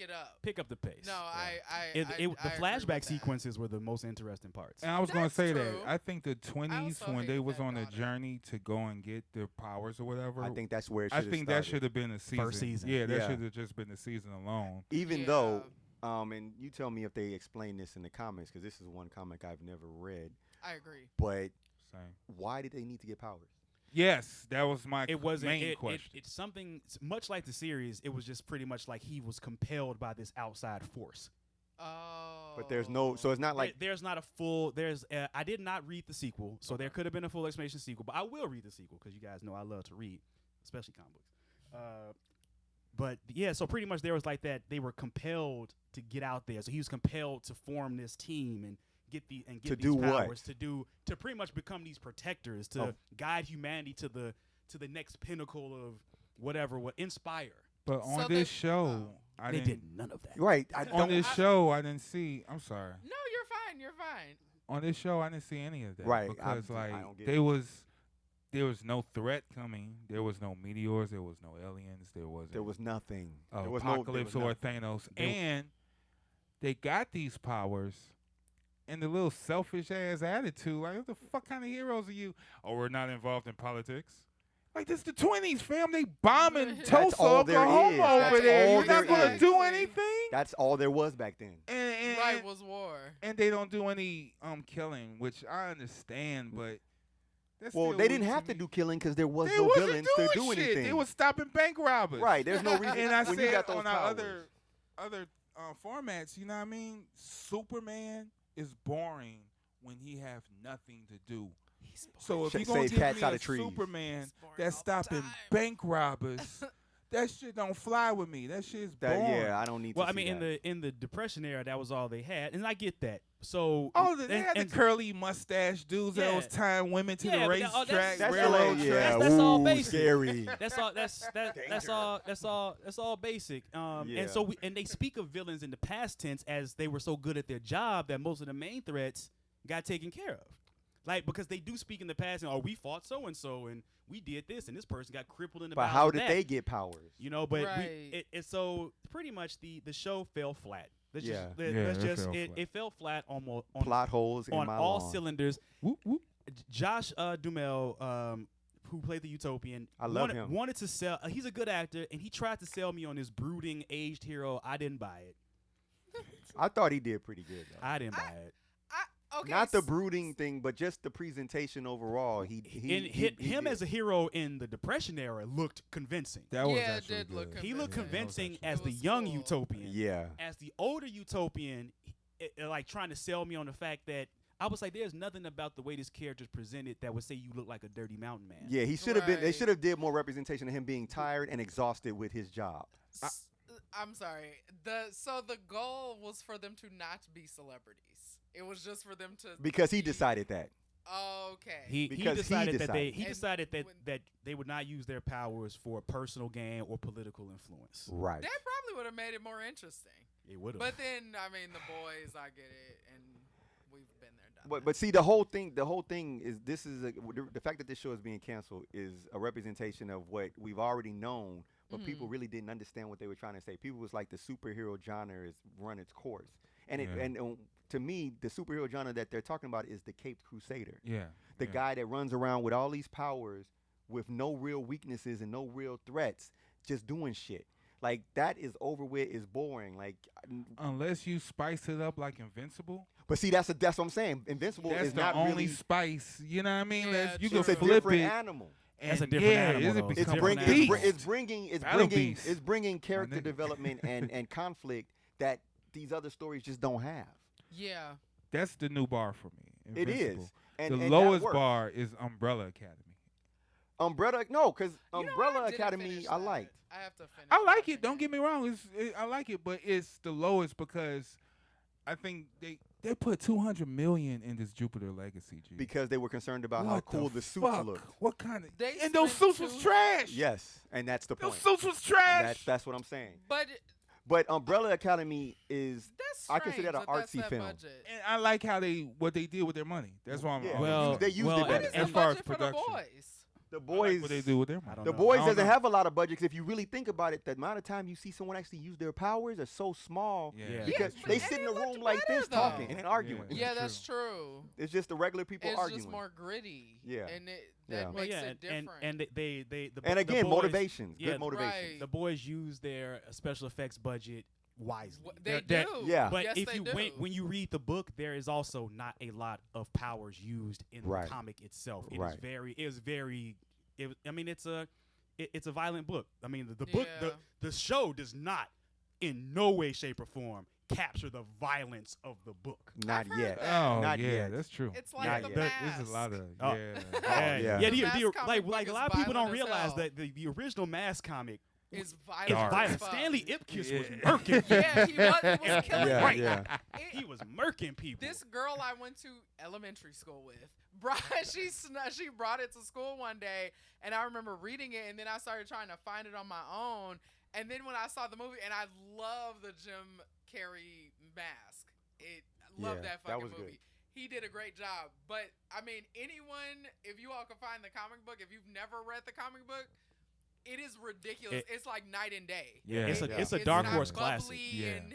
it up?" Pick up the pace. No, I The agree with flashback that. sequences were the most interesting parts. And I was going to That's say true. that. I think the 20s, also when hate they was that on the about it. journey to go and get their powers or whatever, I think that's where it I should think that should have been a season. First season. Yeah, that Yeah. should have just been the season alone. Even Yeah. though, and you tell me if they explain this in the comics, because this is one comic I've never read. I agree. But Same. why did they need to get powers? Yes, that was my It wasn't. main It, question. it's something much like the series. It was just pretty much like he was compelled by this outside force. Oh. But there's no, so it's not like There's not a full. There's. I did not read the sequel, so there could have been a full explanation sequel. But I will read the sequel because you guys know I love to read, especially comic books. But yeah, so pretty much there was like that. They were compelled to get out there. So he was compelled to form this team and get To these do what? powers to pretty much become these protectors to guide humanity to the next pinnacle of whatever. What inspire. But So on they- this show, I They didn't. did none of that. right. On this show, I didn't see. I'm sorry. No, you're fine. You're fine. On this show, I didn't see any of that. Right, Because I like don't get there it. was no threat coming. There was no meteors. There was no aliens. There wasn't. There was nothing. a There was apocalypse no, or Thanos, and they got these powers. And the little selfish ass attitude, like, what the fuck kind of heroes are you? Oh, we're not involved in politics. Like, this the 20s, fam. They bombing That's Tulsa, all there Oklahoma is. over That's there. all You're not there gonna is. do anything. That's all there was back then. And, Right was war. and they don't do any killing, which I understand, but that's Well, still they didn't weak have to me. do killing because there was They no wasn't villains doing to do shit. anything. They was stopping bank robbers. Right. There's no reason. And I when you said got those on our powers. other formats, you know what I mean? Superman, is boring when he have nothing to do. He's So if Save you're gonna give cats me out a of trees. Superman He's boring that's all the stopping time. bank robbers, that shit don't fly with me. That shit's boring. Yeah, I don't need Well, to I see mean, that. in the Depression era, that was all they had, and I get that. So They had the curly mustache dudes that Yeah. was tying women to Yeah, the but that- oh, racetrack, That's railroad yeah, track. That's all ooh, basic. scary. That's all. That's all basic. Yeah. And so and they speak of villains in the past tense as they were so good at their job that most of the main threats got taken care of. Like, because they do speak in the past, and we fought so and so, and we did this, and this person got crippled in the But battle how of did that. they get powers? You know, but Right. so pretty much the show fell flat. Let's Yeah. it fell flat on Plot holes in on my all lawn. cylinders. Whoop, whoop. Josh Duhamel, who played the Utopian, I love him. wanted to sell. He's a good actor, and he tried to sell me on this brooding aged hero. I didn't buy it. I thought he did pretty good. Though. I didn't buy it. Okay. Not the brooding thing, but just the presentation overall. Him as a hero in the Depression era looked convincing. That was Yeah, it actually did look good. He looked Yeah, that was convincing actually as It the was young cool. Utopian. Yeah. As the older Utopian, like trying to sell me on the fact that I was like, there's nothing about the way this character's presented that would say you look like a dirty mountain man. Yeah, he should have been. They Right. should have did more representation of him being tired and exhausted with his job. I'm sorry. So the goal was for them to not be celebrities. It was just for them to. Because he be- decided that. Okay. He Because he decided that they decided. And decided that when- that they would not use their powers for personal gain or political influence. Right. That probably would have made it more interesting. It would have. But then, I mean, the boys, I get it, and we've been there, done that. But see, the whole thing is the fact that this show is being canceled is a representation of what we've already known, but people really didn't understand what they were trying to say. People was like the superhero genre has run its course, and to me, the superhero genre that they're talking about is the Caped Crusader, Yeah. the guy that runs around with all these powers with no real weaknesses and no real threats, just doing shit. Like that is over with, is boring. Like, Unless you spice it up like Invincible. but see, that's what I'm saying. Invincible That's is the not only really. spice. You know what I mean? Yeah, You true. can It's a flip different it. animal. That's a and different yeah, animal, though. It It's becomes different animal. It's Battle beast. bringing character nigga. development and conflict that these other stories just don't have. Yeah. That's the new bar for me. It Invincible. is, and the that lowest works. bar is Umbrella Academy. Because You know what? Umbrella I didn't Academy finish I that. liked. I have to finish. I like watching it. Don't get me wrong. I like it, but it's the lowest because I think they put $200 million in this Jupiter Legacy. G. Because they were concerned about how What cool the suits fuck? looked. What kind of? They And those spent suits was two- trash. Yes, and that's the Those point. suits was trash. That's what I'm saying. But But Umbrella Academy is that's I consider that strange an that's artsy that film. budget. And I like how what they did with their money. That's why I'm. Yeah. Well, they used well, it What better. is the As far as budget for the production. boys? the I like boys. what they do with their money. I don't The know. boys I don't doesn't know. have a lot of budgets. If you really think about it, the amount of time you see someone actually use their powers are so small. Yeah. Because Yeah, they and sit in it a looked room like better, this though. talking and arguing. Yeah. Yeah, That's that's true. It's just the regular people It's arguing. just more gritty. Yeah. And Yeah. that Well, makes yeah, it different. and the And the again, boys, motivations. yeah, Good motivation. Right. The boys use their special effects budget wisely. They They're- do. Yeah. But yes, if they you do. when you read the book, there is also not a lot of powers used in Right. the comic itself. It Right. is very. I mean, it's a violent book. I mean, the book, Yeah. the show does not, in no way, shape, or form, capture the violence of the book. Not I've heard yet. that. Oh Not yeah, yet. that's true. It's Not like the yet. mask. There's a lot of Oh. yeah. yeah. yeah. The The, Mask comic like book a is lot of people don't violent as realize hell. that the original Mask comic It's is violent. Dark. violent. as fuck. Stanley Ipkiss was Yeah. murking. Yeah, he was killing Yeah, Right. yeah. He was murking people. This girl I went to elementary school with, she brought it to school one day, and I remember reading it, and then I started trying to find it on my own, and then when I saw the movie, and I love the Jim Carrey mask. Love Yeah, that that fucking was good. movie. He did a great job, but I mean, anyone, if you all can find the comic book, if you've never read the comic book, it is ridiculous. It's like night and day. Yeah, it's yeah. a Dark not Horse bubbly classic. Yeah. and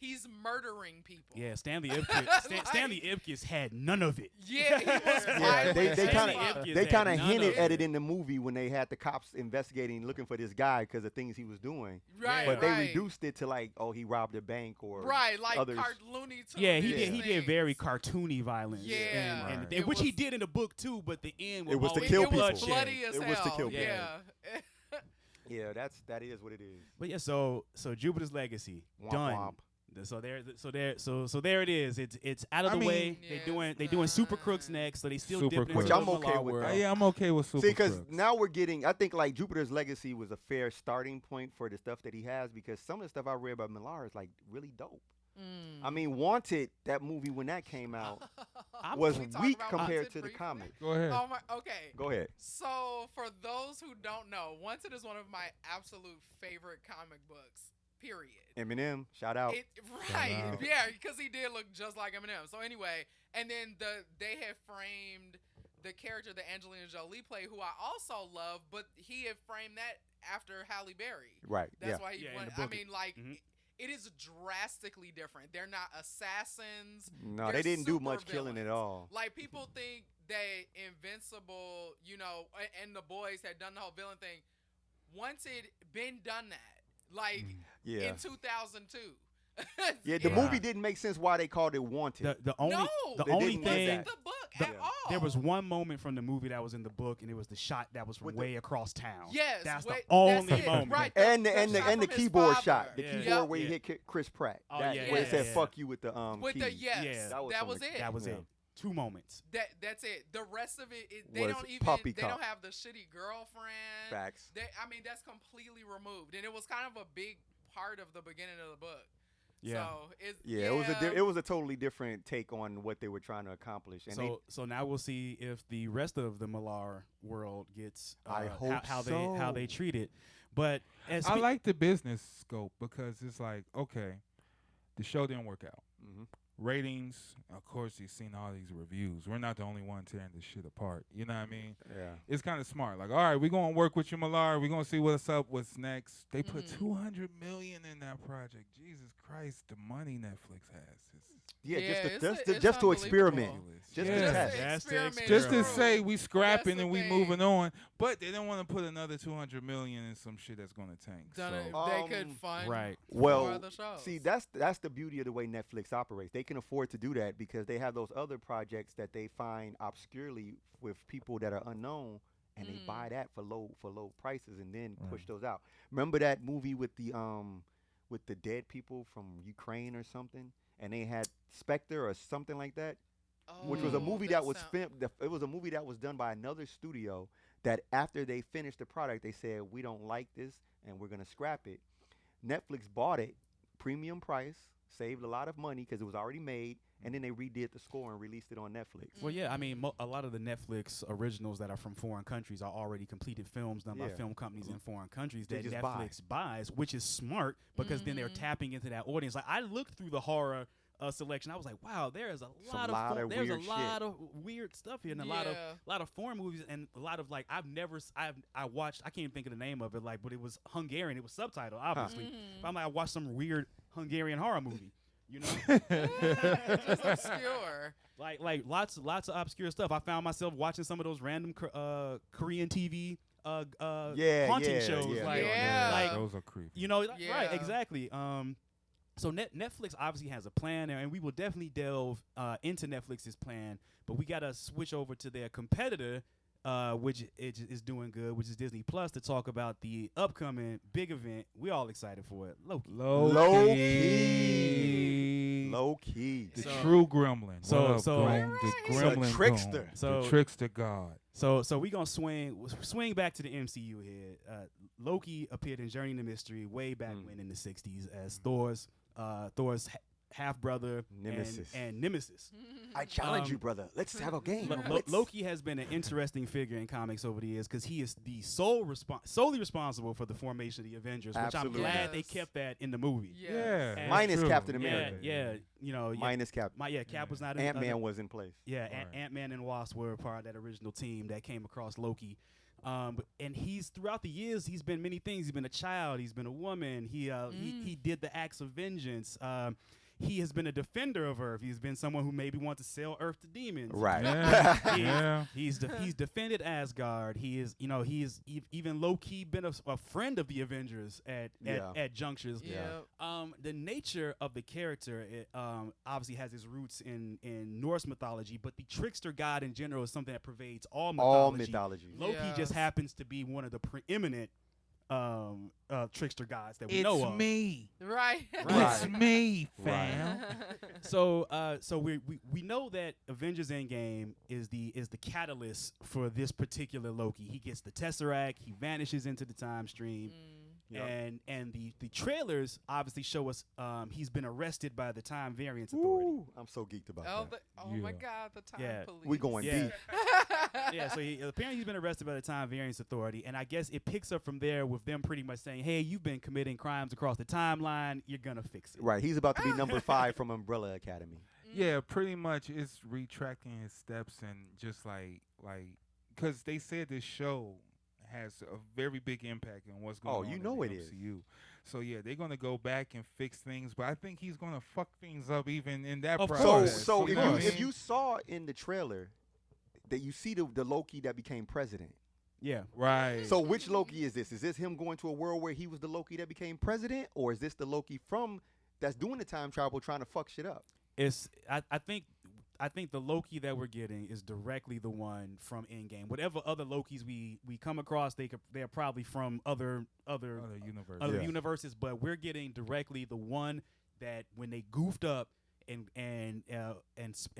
he's murdering people. Yeah, Stanley Ipkiss. Like- Stanley Ipkiss had none of it. Yeah, he was Yeah, violent they as kind fuck. of Ipkiss they had kind of none hinted of at it. it in the movie when they had the cops investigating, looking for this guy because of things he was doing. Right, But they right. reduced it to like, oh, he robbed a bank or Right, like others. Looney Tunes. Yeah, he Yeah. did. He did very cartoony violence. Yeah. and, Right. and which he was- did in the book too. But the end It was to always kill it was people. bloody as It hell. was to kill people. Yeah. Yeah, that is what it is. But yeah, so Jupiter's Legacy Womp done. womp. So there it is. It's out of the way. Yeah, They doing Super Crooks next, so they still Super dipping into Which the I'm okay Malar with world. that. Yeah, I'm okay with Super See, because Crooks. now we're getting. I think like Jupiter's Legacy was a fair starting point for the stuff that he has, because some of the stuff I read about Millar is like really dope. I mean, Wanted, that movie when that came out was Can we talk weak about compared Wanted to the briefly? comic. Go ahead. Oh my. Okay. Go ahead. So, for those who don't know, Wanted is one of my absolute favorite comic books. Period. Eminem, shout out. Right, out. yeah, because he did look just like Eminem. So anyway, and then they had framed the character that Angelina Jolie played, who I also love, but he had framed that after Halle Berry. Right. That's Yeah. why he Yeah, in went. the I book mean, like, it is drastically different. They're not assassins. No, They're they didn't do super much killing at villains. all. Like, people think that Invincible, and the boys had done the whole villain thing. Wanted been done that, like Yeah. in 2002. Yeah, the Yeah. movie didn't make sense why they called it Wanted. The only No, the They only didn't do thing that. the book the- at all. there was one moment from the movie that was in the book, and it was the shot that was from With the- way across town. Yes, that's wait, the only that's it, moment. right? and the shot and the from his keyboard father. shot, the Yeah. keyboard Yep. where he Yeah. hit Chris Pratt. Oh, That, yeah, where it yeah, said yeah. "fuck you" with the With key. the yes, Yeah. That was that from was the- it. That was Yeah. it. 2 moments. That's it. The rest of it, they Was don't even. puppy They cop. don't have the shitty girlfriend. Facts. I mean, that's completely removed, and it was kind of a big part of the beginning of the book. Yeah. So it's Yeah, it was a totally different take on what they were trying to accomplish. And So now we'll see if the rest of the Millar world gets I hope how so. they treat it. But as I like the business scope because it's like, okay, the show didn't work out. Ratings, of course, you've seen all these reviews. We're not the only one tearing this shit apart. You know what I mean? yeah, It's kind of smart. Like, all right, we're going to work with you, Millar. We're going to see what's up, what's next. They put $200 million in that project. Jesus Christ, the money Netflix has. yeah, it's just to experiment, ridiculous. just Yeah. to Just test. to Just to experiment. Just to Experiment. say we That's scrapping the and we thing. moving on, but they don't want to put another $200 million in some shit that's going to tank. Done it. So, They could fund Right. four Well, other shows. see, that's the beauty of the way Netflix operates. They can afford to do that because they have those other projects that they find obscurely with people that are unknown, and they buy that for low prices and then push those out. Remember that movie with the dead people from Ukraine or something, and they had Spectre or something like that, which was a movie that was it was a movie that was done by another studio. That after they finished the product, they said we don't like this and we're gonna scrap it. Netflix bought it, premium price, saved a lot of money because it was already made, and then they redid the score and released it on Netflix. Well, yeah, I mean, a lot of the Netflix originals that are from foreign countries are already completed films done by Yeah. film companies in foreign countries They that just Netflix buys, which is smart because then they're tapping into that audience. Like, I looked through the horror selection, I was like, wow, there is a lot of there's a weird lot shit. of weird stuff here, and a lot of foreign movies, and a lot of like I watched, I can't even think of the name of it, like, but it was Hungarian, it was subtitled obviously. But I'm like, I watched some weird Hungarian horror movie. You know, Just obscure. like lots of obscure stuff. I found myself watching some of those random Korean TV haunting shows. Like, Yeah. like those are creepy. you know, right? Yeah. Exactly. So Netflix obviously has a plan, and we will definitely delve into Netflix's plan. But we gotta switch over to their competitor, which is doing good, which is Disney Plus, to talk about the upcoming big event. We all excited for it, Loki. Low key. The So- true gremlin. so- What up, so- Goon? The He's a gremlin trickster. Goon. So- the trickster god. So we gonna swing back to the MCU here. Loki appeared in Journey to Mystery way back when in the '60s as Thor's half brother Nemesis. and Nemesis. I challenge Um, you, brother. Let's have a game. Loki has been an interesting figure in comics over the years because he is the solely responsible for the formation of the Avengers, which Absolutely. I'm glad they Yes. kept that in the movie. Yeah. And- Minus true. Captain Yeah, America. yeah, you know, Minus Cap. Cap was not in Ant-Man was in place. Yeah, Right. Ant-Man and Wasp were a part of that original team that came across Loki. And he's throughout the years, he's been many things. He's been a child. He's been a woman. He did the acts of vengeance. He has been a defender of Earth. He's been someone who maybe wants to sell Earth to demons. Right. Yeah. He- yeah. He's defended Asgard. He is even low key been a friend of the Avengers at junctures. Yeah. The nature of the character obviously has its roots in Norse mythology, but the trickster god in general is something that pervades all mythology. All mythology. Loki just Yes. happens to be one of the preeminent trickster gods that we know It's of. me. Right. It's me, fam. So we know that Avengers Endgame is the catalyst for this particular Loki. He gets the Tesseract, he vanishes into the time stream. Yep. And the trailers obviously show us he's been arrested by the Time Variance Authority. Ooh, I'm so geeked about that. My God, the time police. We going deep. Yeah, so apparently he's been arrested by the Time Variance Authority, and I guess it picks up from there with them pretty much saying, hey, you've been committing crimes across the timeline, you're gonna fix it. Right, he's about to be number 5 from Umbrella Academy. Yeah, pretty much it's retracting his steps and just like because they said this show has a very big impact on what's going on. You in know the it is. MCU. So yeah, they're gonna go back and fix things, but I think he's gonna fuck things up even in that Of process. course. So You know what I if mean? you saw in the trailer that you see the Loki that became president. Yeah. Right. So which Loki is this? Is this him going to a world where he was the Loki that became president, or is this the Loki from that's doing the time travel trying to fuck shit up? I think the Loki that we're getting is directly the one from Endgame. Whatever other Lokis we come across, they're probably from other universe. universes, but we're getting directly the one that when they goofed up and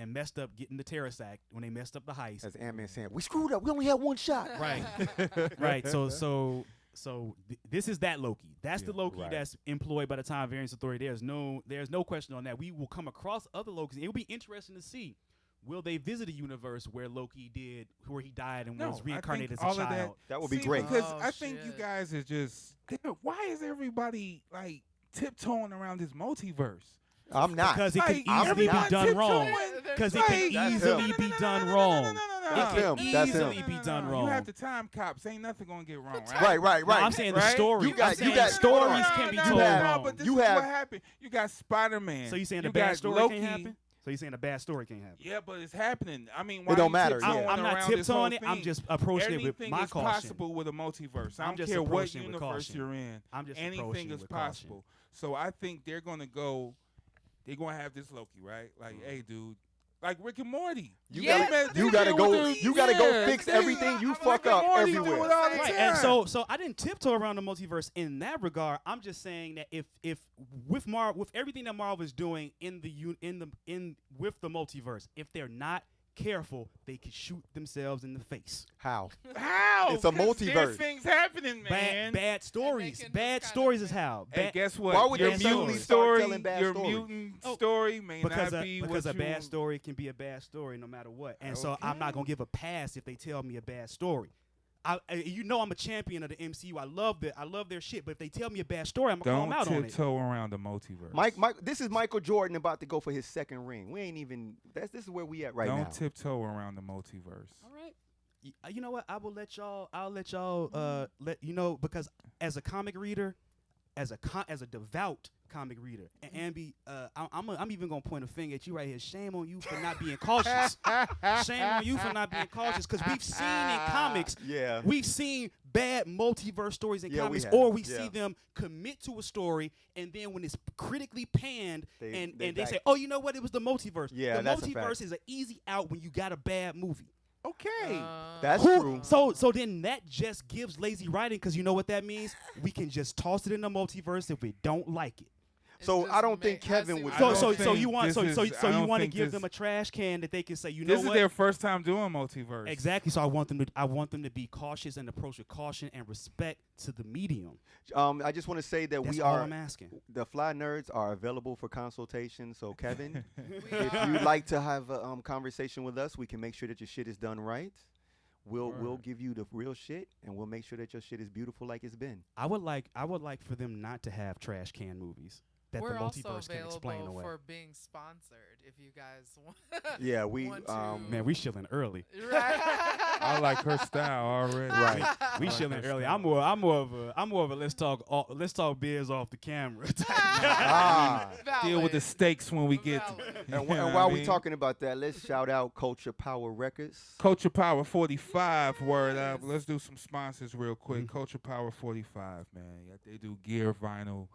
messed up getting the Tesseract, when they messed up the heist. As Ant-Man saying, we screwed up. We only had one shot. Right. Right. So this is that Loki. That's the Loki right. that's employed by the Time Variance Authority. There's no question on that. We will come across other Lokis. It will be interesting to see. Will they visit a universe where Loki where he died and was reincarnated as a all of child? That would be See, great. Because Oh, I think you shit. guys are just why is everybody like tiptoeing around this multiverse? I'm not. Because it can Like, easily be everyone done wrong. tiptoeing. Because it Like, can That's easily him. be done wrong. No. That's It him. can That's him. easily be done wrong. You have the time cops. Ain't nothing gonna get wrong, right? Right. No, I'm saying the Right? story. You got- I'm saying you got- stories no, can be no, told have- wrong. But this You is have- what happened. You got Spider-Man. So you saying you a bad got story Loki. can't happen? So you saying a bad story can't happen? Yeah, but it's happening. I mean, It why don't you matter, tiptoeing yeah. I'm not around this whole tiptoeing it. I'm thing? just approaching it with Anything my is caution. possible with a multiverse. I I'm don't just care what approaching with universe caution. you're in. I'm just Anything approaching is with caution. possible. So I think they're gonna go. They're gonna have this Loki, right? Like, hey, dude, like Rick and Morty. You Yes, gotta, you gotta go. You gotta go fix everything you fuck up Morty do everywhere. it all the Right, time. and so I didn't tiptoe around the multiverse in that regard. I'm just saying that if with everything that Marvel is doing with the multiverse, if they're not careful, they could shoot themselves in the face. How? How? It's a 'Cause multiverse. There's things happening, man. Bad stories. can Bad just stories kinda- is how. Hey, Bad- guess what? Why would your they mutant suddenly start story, telling bad your stories? mutant Oh, story may because not be because what a bad you, story can be a bad story no matter what. And so I'm not Okay. gonna give a pass if they tell me a bad story. I'm a champion of the MCU. I love their shit. But if they tell me a bad story, I'm gonna call Don't them out on it. tiptoe around the multiverse. Mike, this is Michael Jordan about to go for his second ring. We ain't even. This is where we at right Don't now. tiptoe around the multiverse. All right. You know what? I'll let y'all let you know, because as a comic reader, as a devout comic reader, and Ambi, I'm even gonna point a finger at you right here. Shame on you for not being cautious. Shame on you for not being cautious, because we've seen in comics, Yeah. we've seen bad multiverse stories in Yeah, we comics, have. or we Yeah. see them commit to a story, and then when it's critically panned, They and they back- say, oh, you know what? It was the multiverse. Yeah, the that's a multiverse fact. is an easy out when you got a bad movie. Okay. That's Who- true. So then that just gives lazy writing, because you know what that means? We can just toss it in the multiverse if we don't like it. So I don't think Kevin would. I So don't so think you want this so is- so I so you don't want to think give this- them a trash can that they can say, you know This is what? their first time doing multiverse. Exactly. So I want them to be cautious and approach with caution and respect to the medium. I just want to say that That's we all are. I'm asking. The Fly Nerds are available for consultation. So Kevin, if you'd like to have a conversation with us, we can make sure that your shit is done right. We'll Word. give you the real shit, and we'll make sure that your shit is beautiful like it's been. I would like for them not to have trash can movies that We're the also multiverse can explain available away. for being sponsored if you guys want. Yeah, we want to- Man, we shilling early. Right. I like her style already. Right. We I like shilling her early. style. I'm more of a let's talk biz off the camera type guy. Ah. Deal with the Valid. stakes when we get. Valid. You And, know and what while I we're mean? talking about that, let's shout out Culture Power Records. Culture Power 45, word up. Yes. Let's do some sponsors real quick. Mhm. Culture Power 45, man. Yeah, they do gear, vinyl,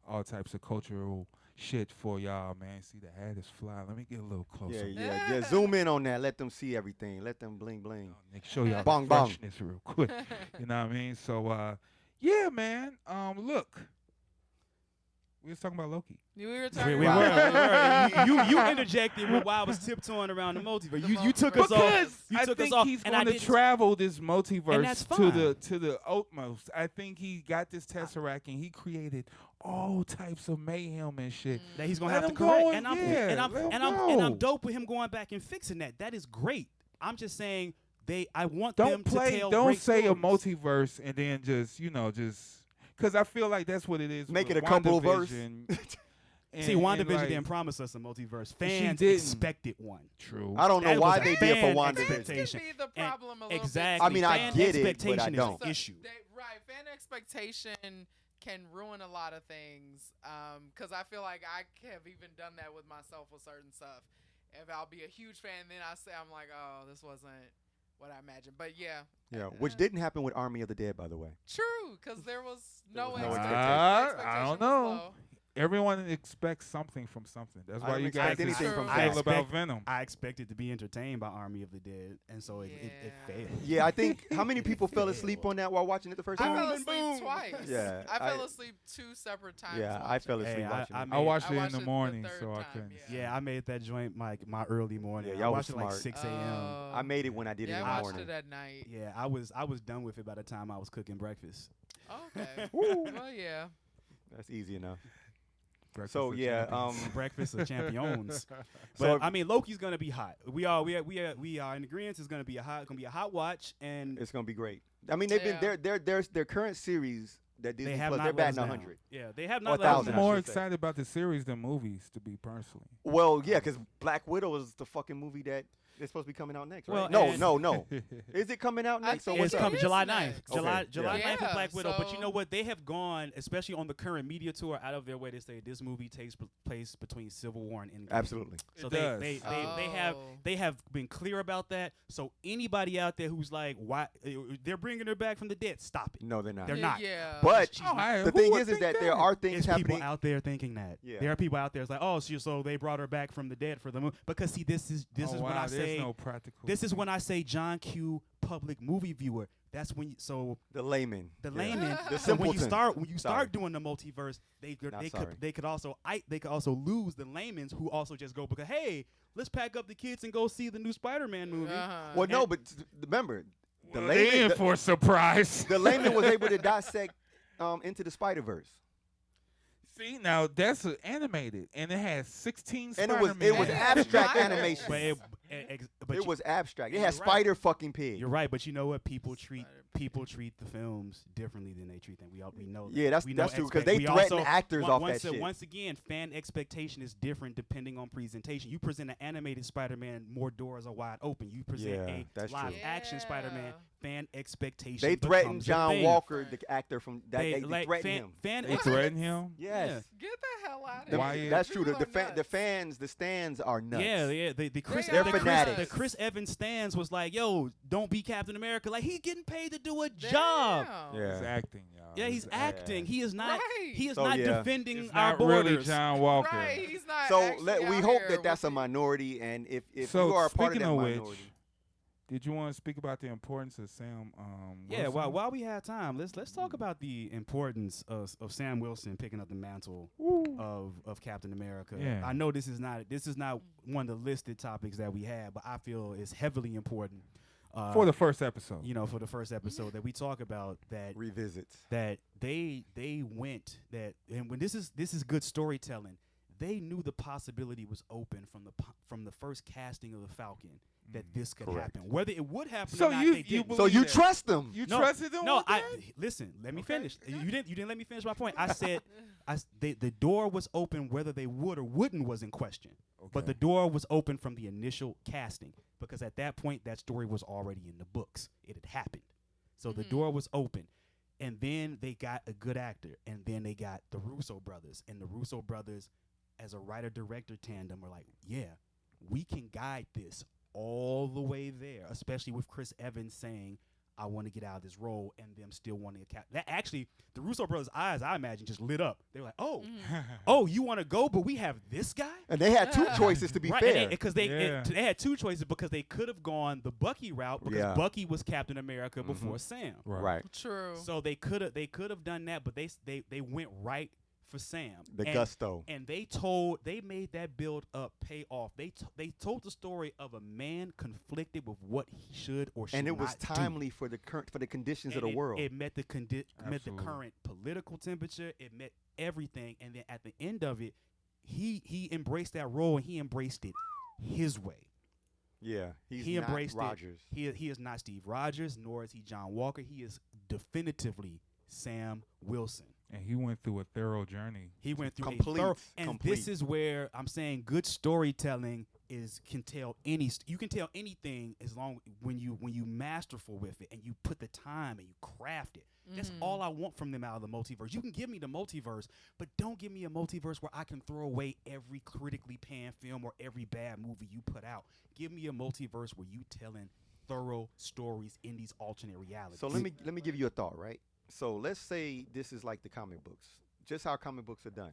all types of cultural shit for y'all, man. See, the hat is fly. Let me get a little closer. Yeah. Zoom in on that. Let them see everything. Let them bling bling. Nick, show y'all Bong, the bong. freshness real quick. You know what I mean? So, Yeah, man. Look, we was talking about Loki. We were talking We about were. You interjected while I was tiptoeing around the multiverse. You took us Because off. You I took us think off. he's and I going to didn't- travel this And multiverse that's to the utmost. I think he got this tesseract and he created all types of mayhem and shit. that he's gonna Let have to him go correct. and- And yeah, and I'm let him and I'm and I'm go. dope with him going back and fixing that. That is great. I'm just saying I want them Don't to tell don't great say a stories. multiverse and then just because I feel like that's what it is. Make with it a couple verse. WandaVision. See, And WandaVision like, didn't promise us a multiverse. Fans didn't. expected one. True. I don't know That why was a they did for fan WandaVision. expectation. This could be the And problem a little exactly. I mean, I fan get it, but I expectation is don't. an issue. Right, fan expectation can ruin a lot of things. Because I feel like I have even done that with myself with certain stuff. If I'll be a huge fan, then I'm like, oh, this wasn't what I imagined. But yeah. Yeah, which didn't happen with Army of the Dead, by the way. True, because there was no was no expectation. expectation. I don't The expectation was know. low. Everyone expects something from something. That's I why don't you guys expect anything from feel fans. about Venom. I expected to be entertained by Army of the Dead, and so it Yeah. failed. Yeah, I think how many people fell asleep on that while watching it the first I time? fell asleep twice. Yeah, I fell I- asleep 2 separate times. Yeah, I fell watching it. asleep Hey, watching I it. made- I watched I it in watched the it the morning, third so I time, couldn't. yeah. Yeah, I made that joint my early morning. Yeah, I y'all watched was it like smart. 6 a.m. I made it when I did Yeah, it in I the watched morning. it at night. Yeah, I was done with it by the time I was cooking breakfast. Okay. Well, yeah. That's easy enough. Breakfast So of yeah, Champions. Breakfast of champions. So But I mean, Loki's gonna be hot. We are in agreement. It's gonna be a hot watch, and it's gonna be great. I mean, they've been Yeah. their current series that Disney they have Plus, not they're let us batting down. 100. Yeah, they have Or not let us 1,000, I'm I down. more should say. excited about the series than movies, to be personally. Well, yeah, because Black Widow is the fucking movie that is supposed to be coming out next, right? Well, no, and- no. Is it coming out I next? So think what's It's up? coming is July next. 9th. July Okay, July yeah. 9th for Black Widow. But you so- know what? They have gone, especially on the current media tour, out of their way to say this movie takes place between Civil War and Endgame. Absolutely. So It they, does. they have been clear about that. So anybody out there who's like, why they're bringing her back from the dead? Stop it. No, they're not. They're not. Yeah. But She's Oh, not. the who thing would is think that there are things There's people happening. out there thinking that. Yeah. There are people out there that's like, oh, so they brought her back from the dead for the movie. Because see, this is when I there's say no practical. this is when I say John Q. public movie viewer. That's when The layman. the Yeah. layman. The So when you simpleton. start Sorry. doing the multiverse, they sorry. could also lose the laymen who also just go because hey, let's pack up the kids and go see the new Spider-Man movie. Well, no, but remember, the Well, they in layman, for a surprise. the layman was able to dissect into the Spider-Verse. See, now that's animated, and it has 16 And Spider-Man. it was Yeah. abstract Right. animation. But It was abstract. It You're had right. spider fucking pig. You're right, but you know what? People treat Spider-Pig. the films differently than they treat them. We know that. Yeah, that's We know true because expect- they we threaten also- actors off that shit. Once again, fan expectation is different depending on presentation. You present an animated Spider-Man, more doors are wide open. You present Yeah, a that's live true. action Spider-Man, fan expectation. They threatened becomes a John thing. Walker, the actor from that. They like, threatened fan, him. Fan They ex- threaten him. Yes. Get the hell out of The- Why here. is- that's true. People The are nuts. fans, the stands are nuts. Yeah. The Chris, They are fanatics. the Chris Evans stands was like, yo, don't be Captain America. Like he's getting paid to do a job. Damn. Yeah. He's acting, y'all. Yeah, he's acting. He is not. Right. He is So, not yeah. defending It's our not borders. really John Walker. Right, he's not. So actually we out hope here that that's a with the- minority, and if So, you are a part of speaking that of which, minority, Did you want to speak about the importance of Sam? Yeah, Wilson? while we have time, let's talk about the importance of Sam Wilson picking up the mantle of Captain America. Yeah. I know this is not one of the listed topics that we have, but I feel it's heavily important for the first episode. You know, for the first episode that we talk about that revisits. that they went that, and when this is good storytelling. They knew the possibility was open from the first casting of the Falcon that this could Correct. happen. Whether it would happen So or not, you- they you didn't. believe So you that. trust them? You No, trusted them? No, with that? listen. Let me Okay, finish. okay. You didn't let me finish my point. I said, the door was open. Whether they would or wouldn't was in question. But Okay. the door was open from the initial casting because at that point that story was already in the books. It had happened. So the door was open. And then they got a good actor. And then they got the Russo brothers. And the Russo brothers, as a writer-director tandem, were like, yeah, we can guide this all the way there, especially with Chris Evans saying, I want to get out of this role, and them still wanting to that actually the Russo brothers' eyes, I imagine, just lit up. They were like, oh, you want to go, but we have this guy. And they had two choices, to be Right, fair. because they had two choices because they could have gone the Bucky route because Bucky was Captain America before Sam. Right. True. So they could have done that, but they went right for Sam. The gusto. And they made that build up pay off. They told the story of a man conflicted with what he should or should not do. And it was timely for the conditions of the world. It met the current political temperature. It met everything. And then at the end of it, he embraced that role, and he embraced it his way. Yeah, he embraced Rogers. He is not Steve Rogers, nor is he John Walker. He is definitively Sam Wilson. And he went through a thorough journey. He went through complete, a thorough, and this is where I'm saying good storytelling you can tell anything as long when you masterful with it and you put the time and you craft it. That's all I want from them out of the multiverse. You can give me the multiverse, but don't give me a multiverse where I can throw away every critically panned film or every bad movie you put out. Give me a multiverse where you telling thorough stories in these alternate realities. So let me give you a thought, right? So let's say this is like the comic books, just how comic books are done.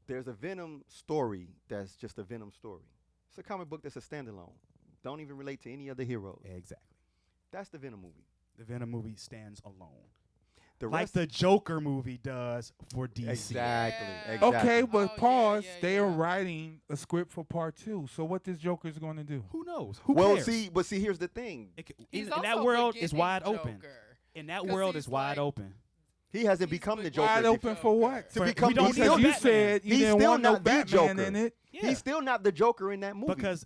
There's a Venom story that's just a Venom story. It's a comic book that's a standalone. Don't even relate to any other heroes. Exactly. That's the Venom movie. The Venom movie stands alone. Like the Joker movie does for DC. Exactly. Yeah. Exactly. Okay, but pause. They are yeah. writing a script for part 2. So what this Joker's going to do? Who knows? Who Well, cares? see, here's the thing. In He's that also world is forgiving wide open. Joker. In that 'Cause world he's is wide like- open. He hasn't He's become the been Joker. Wide open for what? To For- become we don't he's need still, a you Batman. said you He's didn't still want no not the Batman Joker. in it. Yeah. He's still not the Joker in that movie. Because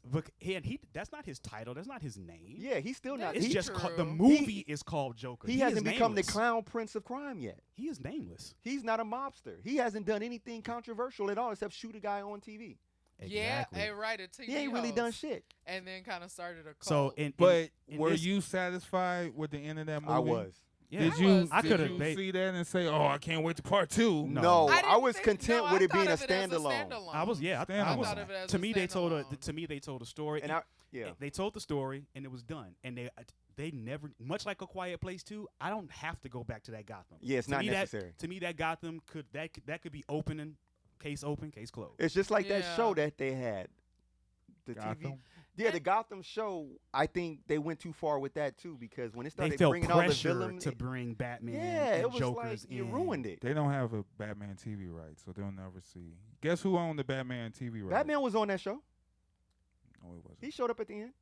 that's not his title. That's not his name. yeah, he's still not. It's He, just the True. movie is called Joker. he is hasn't become the nameless. clown prince of crime yet. He is nameless. He's not a mobster. He hasn't done anything controversial at all except shoot a guy on TV. Yeah, Exactly. right. A TV He ain't really done host. shit. And then kind of started a cult. So But in were this- you satisfied with the end of that movie? I was. Yeah. Did you, I did coulda- you they- see that and say, "Oh, I can't wait to part 2"? No, I I didn't was think- content no, with I it being a thought of it as standalone. I was Standalone. was. I thought of it as To a me, they told standalone. a story. And They told the story and it was done. And they never, much like A Quiet Place 2, I don't have to go back to that Gotham. Yeah, it's To not me, necessary. To me, that Gotham could be open, case closed. It's just like that Yeah. show that they had. The TV. Gotham? Yeah, the Gotham show. I think they went too far with that too because when it They started felt bringing all the pressure villains, to bring Batman yeah, and it was Jokers like you in. ruined it. They don't have a Batman TV right, so they'll never see. Guess who owned the Batman TV right? Batman was on that show. No, he wasn't. He showed up at the end.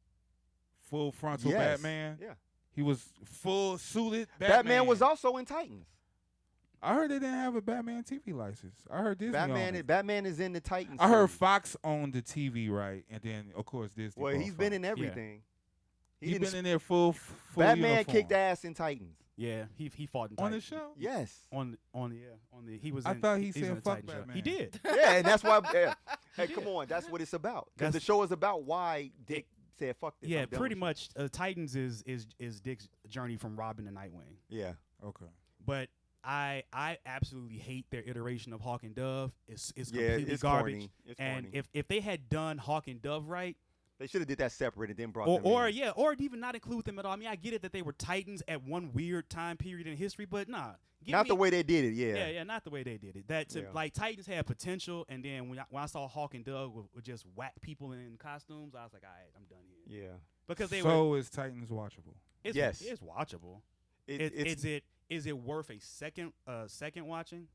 Full frontal Yes. Batman. Yeah. He was full suited Batman was also in Titans. I heard they didn't have a Batman TV license. I heard Disney owned it. Batman is in the Titans. I heard series. Fox owned the TV right, and then of course Disney. Well, bought he's been Fox. in everything. He's didn't been in there full Batman uniform. kicked ass in Titans. Yeah, he fought in on the Titans. show. Yes. On the he was. I in, thought he he's said in the fuck Titans show. Batman. He did. Yeah, and that's why. Hey, come on, that's what it's about. Because the That's- show is about why Dick said fuck this. Yeah, I'm done pretty with you. much. Titans is Dick's journey from Robin to Nightwing. Yeah. Okay. But I absolutely hate their iteration of Hawk and Dove. It's Yeah, completely it's garbage. corny. It's And corny. if they had done Hawk and Dove right, They should have did that separate and then brought or them or in. yeah, or even not include them at all. I mean, I get it that they were Titans at one weird time period in history, but nah. Not the way they did it. Yeah. Yeah, not the way they did it. Yeah. Like Titans had potential, and then when I saw Hawk and Dove would just whack people in costumes, I was like, all right, I'm done here. Yeah. Because they so were. is Titans watchable? It's, Yes. it's watchable. It's Is it worth a second watching?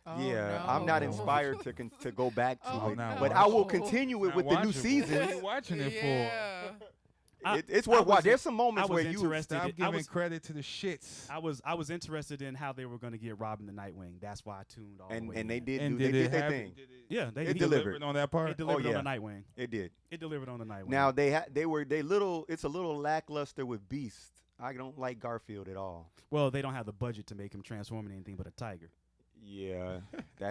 Oh, yeah. no. I'm not inspired to go back to Oh, it, no. but I will no. continue it Not with the new watchable. season. What are you watching it for? Yeah. It's I worth was- watching. There's some I moments was where you interested. Stop I giving was credit to the shits. I was interested in how they were going to get Robin the Nightwing. That's why I tuned all the way and they in. did And do they did it did their happen? thing. Yeah, It he delivered. on that It part. delivered yeah. on the Nightwing. It did. It delivered on the Nightwing. Now it's a little lackluster with Beast. I don't like Garfield at all. well, they don't have the budget to make him transform into anything but a tiger. Yeah,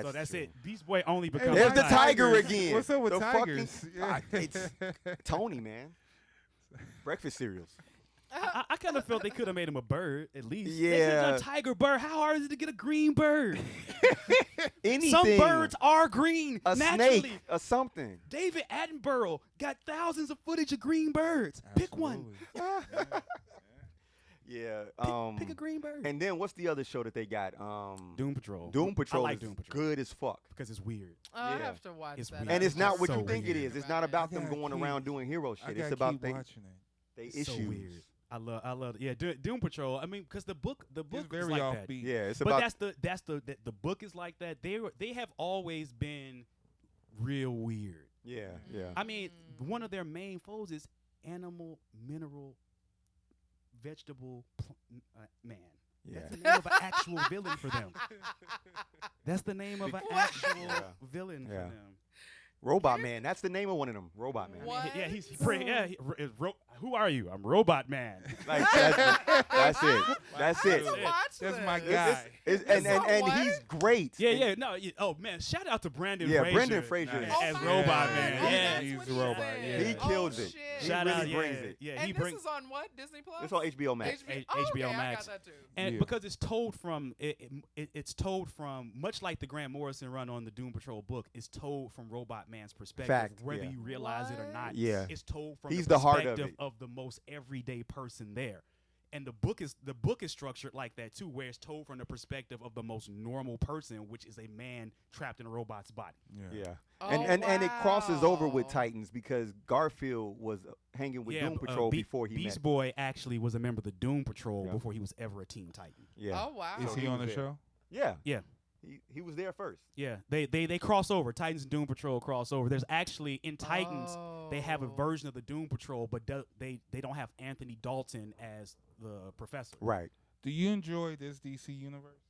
So that's true. it. Beast Boy only becomes. There's a the tiger. tiger again. What's up with The tigers? It's Tony, man. Breakfast cereals. I kind of felt they could have made him a bird at least. They Yeah. said a tiger bird. How hard is it to get a green bird? Anything. Some birds are green a naturally. snake, or something. David Attenborough got thousands of footage of green birds. Pick one. Absolutely. Yeah. Pick a green bird. And then what's the other show that they got? Doom Patrol. Doom Patrol I like is Doom Patrol good as fuck. because it's weird. I Yeah. have to watch It's that. weird. And it's not what so you think it weird. is. It's not about them gotta going keep- around doing hero I shit. gotta It's about keep they watching it. It's issues. so weird. I love. Yeah, Doom Patrol. I mean, because the book It's is very like that. offbeat. Yeah, it's But about the book is like that. They have always been real weird. yeah, yeah. I mean, one of their main foes is animal, mineral, vegetable man. Yeah. That's the name of an actual villain for them. That's the name of an actual Yeah. villain for Yeah. them. Robot Man. That's the name of one of them. Robot Man. What? Yeah, he's pretty. Yeah, who are you? I'm Robot Man. Like that's it. That's I it. have to watch That's my this. guy. And what? he's great. Yeah. No. Oh man, shout out to Brandon. Yeah, Fraser. Brendan Fraser. Nice. as Oh my Robot God. Man. Oh, Yeah. that's He's what the he robot, said. yeah. He kills it. Shit. He Shout really out. Yeah, brings it. yeah. And He this brings. is on what? Disney Plus? It's on HBO Max. HBO okay, I Max. got that too. And Yeah. because it's told from it's told from much like the Grant Morrison run on the Doom Patrol book, it's told from Robot Man's perspective, Fact, whether yeah. you realize it or not. Yeah. It's told from He's the the heart of perspective it. of the most everyday person there. And the book is structured like that too, where it's told from the perspective of the most normal person, which is a man trapped in a robot's body. Yeah. Oh, And it crosses over with wow. Titans because Garfield was hanging with Doom Patrol before he Beast met. Boy actually was a member of the Doom Patrol Yeah. before he was ever a Teen Titan. Yeah. Oh wow. Is So he he on was the there. show? Yeah. Yeah. He was there first. Yeah, they cross over. Titans and Doom Patrol cross over. There's actually in Titans they have a Oh. version of the Doom Patrol, but they don't have Anthony Dalton as the professor. Right. Do you enjoy this DC universe?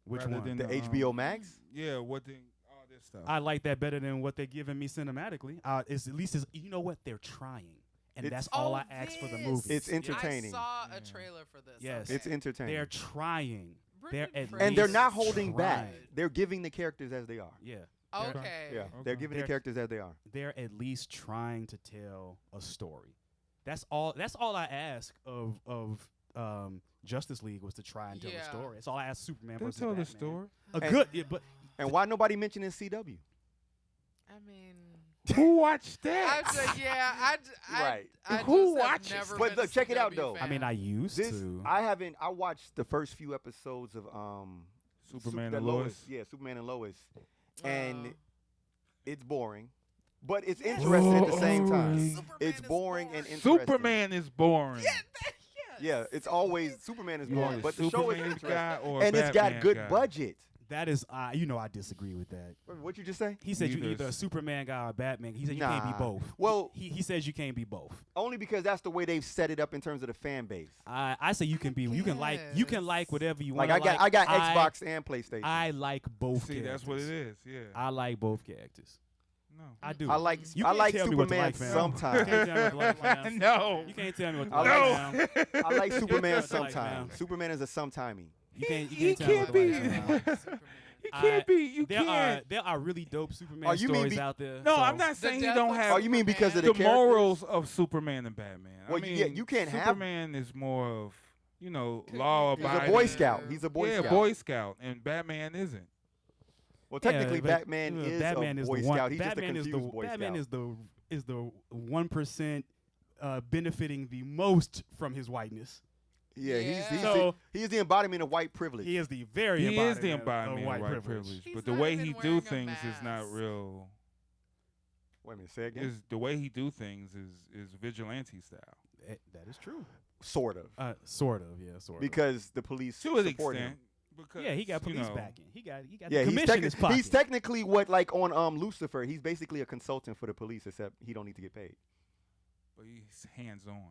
Which Rather one? than The HBO Max? Yeah, what the all this stuff. I like that better than what they're giving me cinematically. It's at least you know what they're trying, and It's- that's all Oh, I ask for the this. movie. It's entertaining. I saw a Yeah. trailer for this. Yes. Okay. It's entertaining. They're trying. Brendan They're at Fraser. and they're least not holding back. trying. They're giving the characters as they are. Yeah, Okay. Yeah. Okay. They're giving the They're- characters as they are. they're at least trying to tell a story. That's all I ask of Justice League was to try and tell a Yeah. story. That's all I ask Superman They versus tell the Batman. story. A And- good, yeah, but And why nobody mentioning CW? I mean, Who watched I that? just, yeah, Right. I Who just have watches? never But been look, a check it out, CW though. I mean, I fan. used This to. I watched the first few episodes of Superman the and Lois. Yeah, Superman and Lois. And Oh. it's boring. But it's interesting at the same time. Superman It's is boring and interesting. Superman is boring. Yeah, it's always Superman is You boring, want a but the show is Superman interesting. guy or a And it's got Batman good guy? budget. That is, I disagree with that. What'd you just say? He said you Neither either a is- Superman guy or a Batman. He said you can't be Nah. both. Well- he says you can't be both. Only because that's the way they've set it up in terms of the fan base. I say you can be. You can like whatever you want. Like I got Xbox and PlayStation. I like both. See, characters. that's what it is. Yeah. I like both characters. No. I do. I like You I can't like tell me what to Superman like, fam. You sometimes. can't tell me what to like, fam. No. You can't tell me what to I like. like- fam. I like Superman Like, man. sometimes. Superman is a sometimey. You can't. He You can't tell me can't what to like, be. fam. Superman. He can't be. You There can't. there are really dope Superman Oh, you mean stories be- out there. No, so- I'm not saying he death don't of have Oh, you mean because of the the characters? morals of Superman and Batman. Well, I mean, yeah, you can't have- Superman is more of, law He's abiding. a Boy Scout. He's a Boy yeah, Scout. Boy Scout, and Batman isn't. Well, Yeah, technically, but, Batman is Batman a is Boy the one. Scout. He's Batman just a confused Boy Batman Scout. is the 1% benefiting the most from his whiteness. Yeah, he's So- he's the embodiment of white privilege. He is the very He is the embodiment embodiment of white privilege. He's but the not way even he wearing do a things is not mask. real. Wait a minute, say again. Is the way he do things is vigilante style. That is true. Sort of, Sort of, yeah, sort of. because the police To an support extent. him. Because, Yeah, he got you police know, backing. He got Yeah, the commission in his pocket. he's technically what like on Lucifer. He's basically a consultant for the police, except he don't need to get paid. But he's hands on.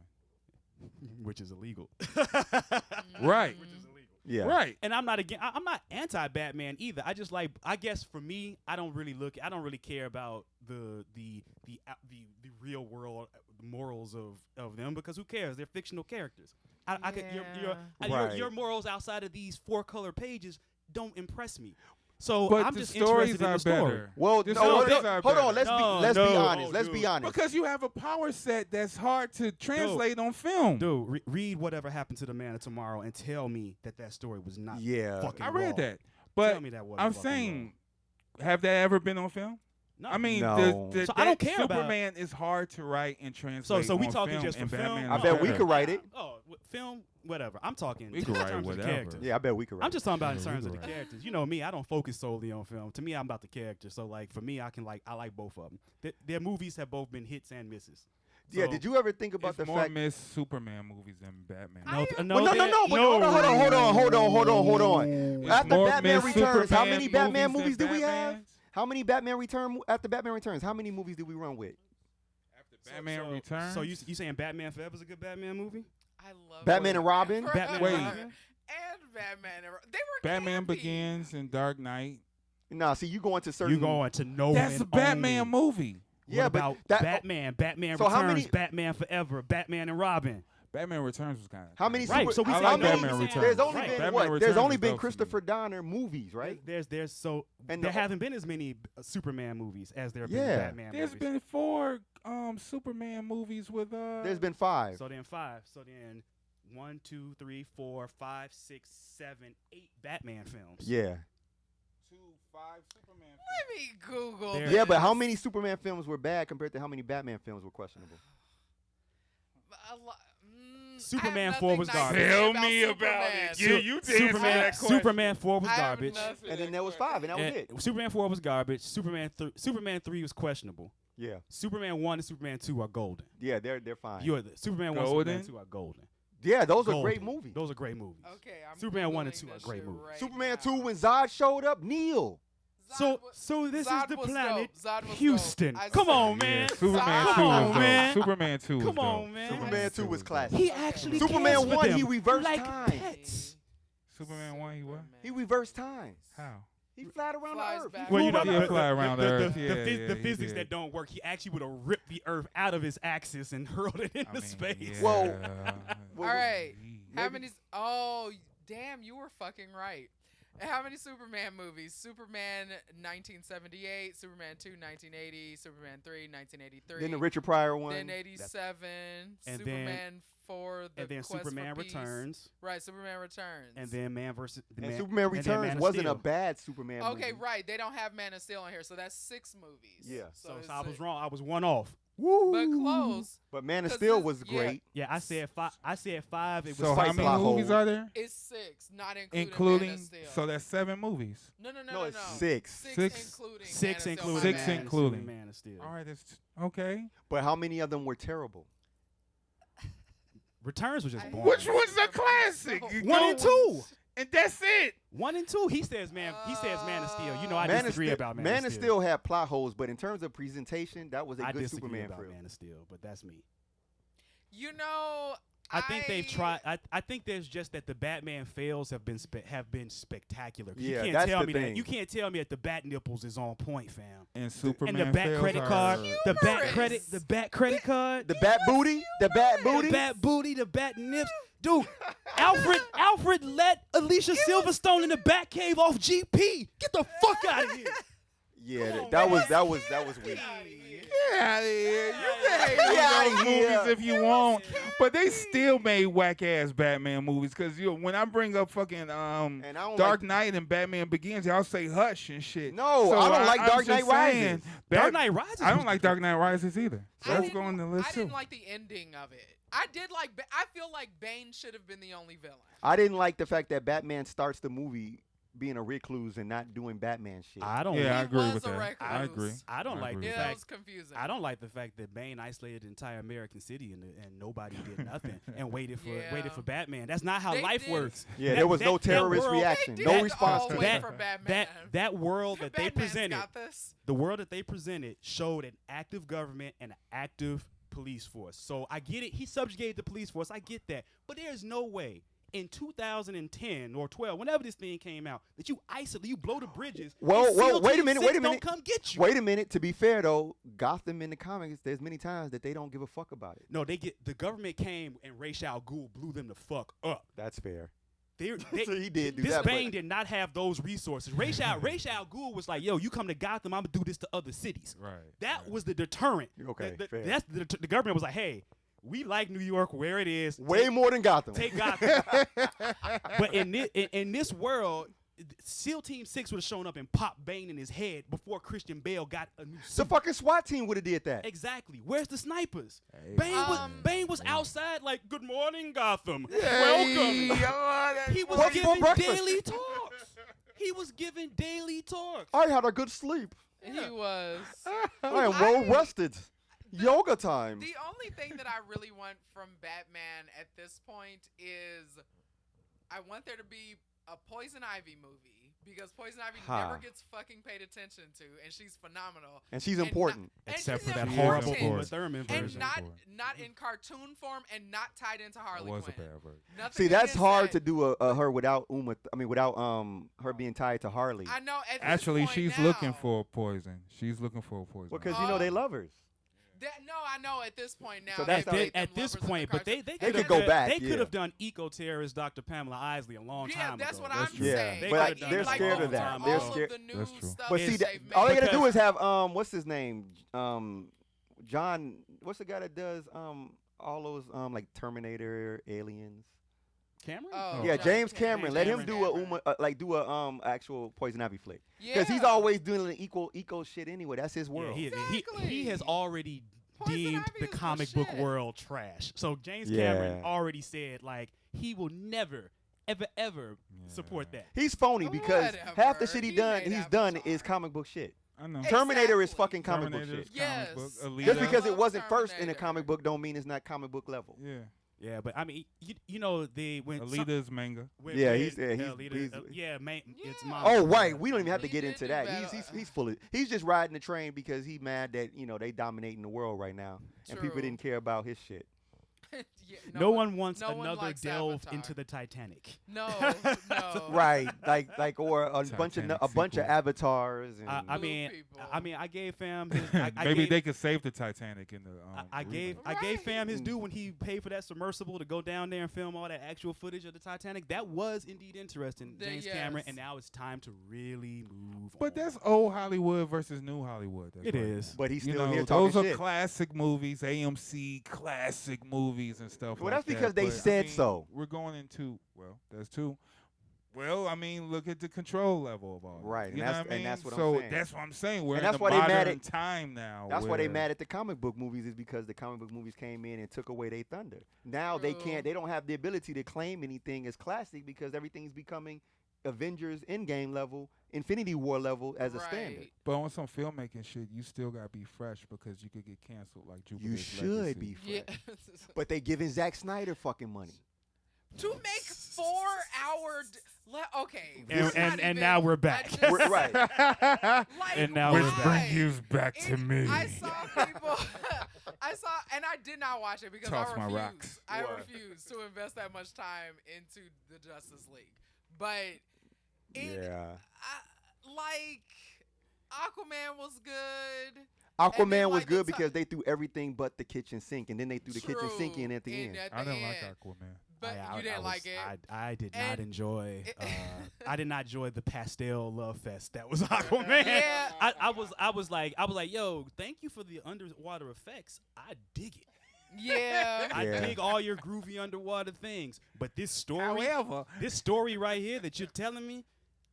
which is illegal. Right. Which is illegal. Yeah, Right. And I'm not anti-Batman either. I just like, I guess for me, I don't really care about the real world morals of them, because who cares? They're fictional characters. Right. Your morals outside of these 4-color pages don't impress me. So But I'm the just stories interested in are the story. better. Well, The no, stories hold are on. better. Let's be No, honest. Let's be dude. honest. Because you have a power set that's hard to translate on film. Dude, read Whatever Happened to the Man of Tomorrow and tell me that story was not Yeah. fucking I read wrong. that. Tell But me that wasn't I'm fucking saying, have that ever been on film? No. I mean, No. So I don't care about- Superman is hard to write and translate. So we on talking film, just and for Batman film? I is bet we better. could write it. Oh, film, whatever. I'm talking We in could write terms of the whatever. characters. Yeah, I bet we could write I'm just talking about in Yeah, we terms of could the write. characters. You know me, I don't focus solely on film. To me, I'm about the character. So like for me, I like both of them. Their movies have both been hits and misses. Yeah, So- did you ever think about It's the more fact? Miss Superman movies than Batman. No, Well, no, but hold on. It's After more Batman Miss Returns, how Superman many Batman movies than did we have? Batmans. How many Batman after Batman Returns? How many movies did we run with? After Batman Returns. So you saying Batman Forever is a good Batman movie? I love Batman and Robin? Batman Wait. and Robin? And Batman. They were Batman campy. Begins and Dark Knight. Nah, see, you go into certain. You going to no That's and a Batman only. movie. Yeah, What but about that- Batman, Batman So how Returns, many- Batman Forever, Batman and Robin? Batman Returns was kind of. How many? Right, Super, so we I said like how many- Batman Returns. There's only Right. been Batman what? Returns There's only is been dope for me. Christopher Donner movies, right? There's so And there the- haven't been as many Superman movies as there have been Yeah. Batman There's movies. been 4 Superman movies with There's been 5. So then 5. So then 1, 2, 3, 4, 5, 6, 7, 8 Batman films. Yeah. 2, 5 Superman. Let me Google. There- Yeah, but how this. many Superman films were bad compared to how many Batman films were questionable? A lo- Superman I have 4 was nothing nice to garbage. say Tell about me about Superman. it. You to answer that question. Superman 4 was I have garbage. nothing And then to there was say. 5, and that was And it. Superman 4 was garbage. Superman 3 was questionable. Yeah. Superman 1 and Superman 2 are golden. Yeah, they're fine. You are the Superman 1 Golden? Superman 2 are golden. Yeah, those are Golden. great movies. Those are great movies. Okay, I'm Superman 1 and Googling 2 are this great shit movies. right Superman now. 2 when Zod showed up, Neil. So this Zod is the was planet dope. Zod was Houston. dope. I Come saw on, it. man. Superman Come 2 on, was man. dope. Superman 2 was Come dope. on, man. Superman 2 was classic. He actually Superman cares for 1, them he reversed like time. pets. Superman 1, he what? He reversed time. How? He flied around Flies the earth. back. He Well, you flew know, around Yeah, fly around the, Earth. the, Yeah, the, phys- yeah, the he physics did. that don't work. He actually would have ripped the Earth out of his axis and hurled it into space. Yeah. Well, All right. How Maybe- many? Oh, damn! You were fucking right. And how many Superman movies? Superman 1978, Superman 2 1980, Superman 3 1983. Then the Richard Pryor one. Then 87, And Superman 4, the And then Quest Superman for Peace. Returns. Right, Superman Returns. And then Man versus the and Man, Superman and then Man Returns of wasn't Steel. a bad Superman movie. Okay, right. They don't have Man of Steel on here, so that's 6 movies. Yeah. So it's I was a- wrong. I was one off. But close. But Man of 'Cause Steel this- was yeah. great. Yeah, I said 5. I said 5. It was So how Spice many Plot movies Hole. are there? It's 6, not including, Including, Man of Steel. so that's 7 movies. No, No, it's no. 6. 6. including 6 Man of Steel, including my Six bad. Man, including. Man of Steel. All right, that's okay. But how many of them were terrible? Returns was just I- boring. Which one's a classic? No. You 1 go and 2. and that's it. 1 and 2. He says Man. He says Man of Steel. You know I Man disagree of Steel, about Man of Steel had plot holes, but in terms of presentation, that was a I good disagree Superman about film. Man of Steel, but that's me. You know, I think they've tried. I think there's just that the Batman fails have been spectacular. 'Cause Yeah, you can't that's tell the me thing. that. You can't tell me that the bat nipples is on point, fam. And Superman And the bat fails credit are- card, the bat Humorous. credit, the bat credit card, The bat booty, the bat booty. the bat booty, the bat nips. Dude, Alfred let Alicia Silverstone in the Batcave off GP. Get the fuck out of here. Yeah, Come on, that was man. that was that was weak. Get out of here. You can hate Get outta on those here. movies if you want, but they still made whack ass Batman movies. Because when I bring up fucking And I don't Dark like, Knight and Batman Begins, y'all say Hush and shit. No, So I don't like I'm Dark just Knight saying, Rises. Dark Knight Rises. I don't was like the- Dark Knight Rises either. I Let's didn't- go on the list I too. didn't like the ending of it. I did like. I feel like Bane should have been the only villain. I didn't like the fact that Batman starts the movie being a recluse and not doing Batman shit. I don't. Yeah, I He agree was with a that. recluse. I agree. I don't like the Yeah, that fact. was confusing. I don't like the fact that Bane isolated the entire American city and nobody did nothing and waited Yeah. for Batman. That's not how They life did. works. Yeah, That- there was that- no that terrorist world- reaction, They no did response all to wait it. for Batman. that world that they Batman's presented, got this. the world that they presented showed an active government and an active police force. So I get it. He subjugated the police force. I get that. But there's no way in 2010 or 12, whenever this thing came out, that you isolate, you blow the bridges. Well, and well, SEAL wait a Team minute, 6 wait a minute. Don't come get you. Wait a minute. To be fair though, Gotham in the comics, there's many times that they don't give a fuck about it. No, the government came and Ra's al Ghul blew them the fuck up. That's fair. They, So he did do this that, Bane but- did not have those resources. Ra's al Ghul was like, yo, you come to Gotham, I'm going to do this to other cities. Right. That was the deterrent. Okay, fair. That's the government was like, hey, we like New York where it is. Way more than Gotham. Take Gotham. But in this world, SEAL Team 6 would have shown up and popped Bane in his head before Christian Bale got a new The suit. fucking SWAT team would have did that. Exactly. Where's the snipers? Hey. Bane was outside like, good morning, Gotham. Hey, Welcome. He was What's for giving breakfast? daily talks. He was giving daily talks. I had a good sleep. He was. I am well rested. Yoga time. The only thing that I really want from Batman at this point is I want there to be a Poison Ivy movie because Poison Ivy never gets fucking paid attention to, and she's phenomenal. And she's important. Except she's for that important. horrible Uma Thurman And version. not in cartoon form and not tied into Harley It was Quinn. a bad version. Nothing See, that's against hard that. to do a her without without her being tied to Harley. I know. At this Actually, point she's now, looking for Poison. She's looking for Poison. Because you know they lovers. No, I know. At this point now, So they that's how made them At this lovers in the point, but cartoon. they could could've go done- back, They could yeah. have done eco-terrorist Dr. Pamela Isley a long time that's ago. what That's I'm true. Yeah, saying. but Like, they're even, like, scared of over that. all They're of scared- the new That's true. stuff But that see, they've made. all they gotta do Because- is have what's his name? John. What's the guy that does all those like Terminator, Aliens? Cameron? Oh, Yeah, John James Cameron. Let him Cameron. do a actual Poison Ivy flick. Yeah. Because he's always doing the eco shit anyway. That's his Yeah, world. he has already Poison deemed Ivy the is the comic book shit. world trash. So James Yeah. Cameron already said like he will never, ever support that. He's phony because half the Whatever. shit He he's made done Avatar. is comic book shit. I know. Terminator is Exactly. fucking comic book Terminator's shit. Yes. comic book. Just Alita. Just because it love wasn't first in a Terminator. comic book don't mean it's not comic book level. Yeah. Yeah, but I mean, you know when Alita is manga. when He's it's Yeah. manga. Oh right, we don't even have to He get did into do that. better. He's full of. He's just riding the train because he's mad that they dominating the world right now, and people True. didn't care about his shit. Yeah, No one wants no one another likes delve Avatar. into the Titanic. No, no. Right, like or a bunch of Titanic sequel. avatars. And I Blue mean, people. I gave fam. His, I Maybe gave, they could save the Titanic in the. I gave fam his due when he paid for that submersible to go down there and film all that actual footage of the Titanic. That was indeed interesting, James Cameron, yes. and now it's time to really move on. But that's old Hollywood versus new Hollywood. That's It right is. now. but he's You still know, here talking those are shit. classic movies, AMC classic movies and stuff. Well, like that's because that. they But, said so. We're going into that's two. Well, I mean, look at the control level of all that. Right, and You know that's- what I and mean? that's what I'm so saying. that's what I'm saying. We're And in that's the why they mad modern at- time now. That's why they where- mad at the comic book movies is because the comic book movies came in and took away their thunder. Now they True. can't. They don't have the ability to claim anything as classic because everything's becoming Avengers Endgame level, Infinity War level as a standard. Right. But on some filmmaking shit, you still gotta be fresh because you could get canceled like Jupiter's You should Legacy. be fresh. Yeah. But they giving Zack Snyder fucking money. To make 4-hour. Okay. And- that's and- not and even- now we're I back. just- We're- right. Like, And now why? we're back. back I saw people. And I did not watch it because Toss I my refused. rocks. I Why? refused to invest that much time into the Justice League. But Yeah. like Aquaman was good. Aquaman was like, good it's a- because they threw everything but the kitchen sink, and then they threw the kitchen sink in at the end. I didn't like Aquaman. But I you didn't was- like it. I did not And- enjoy. I did not enjoy the pastel love fest that was Aquaman. Yeah. I was like, yo, thank you for the underwater effects. I dig it. Yeah. I Yeah. dig all your groovy underwater things. But this story, However, this story right here that you're telling me,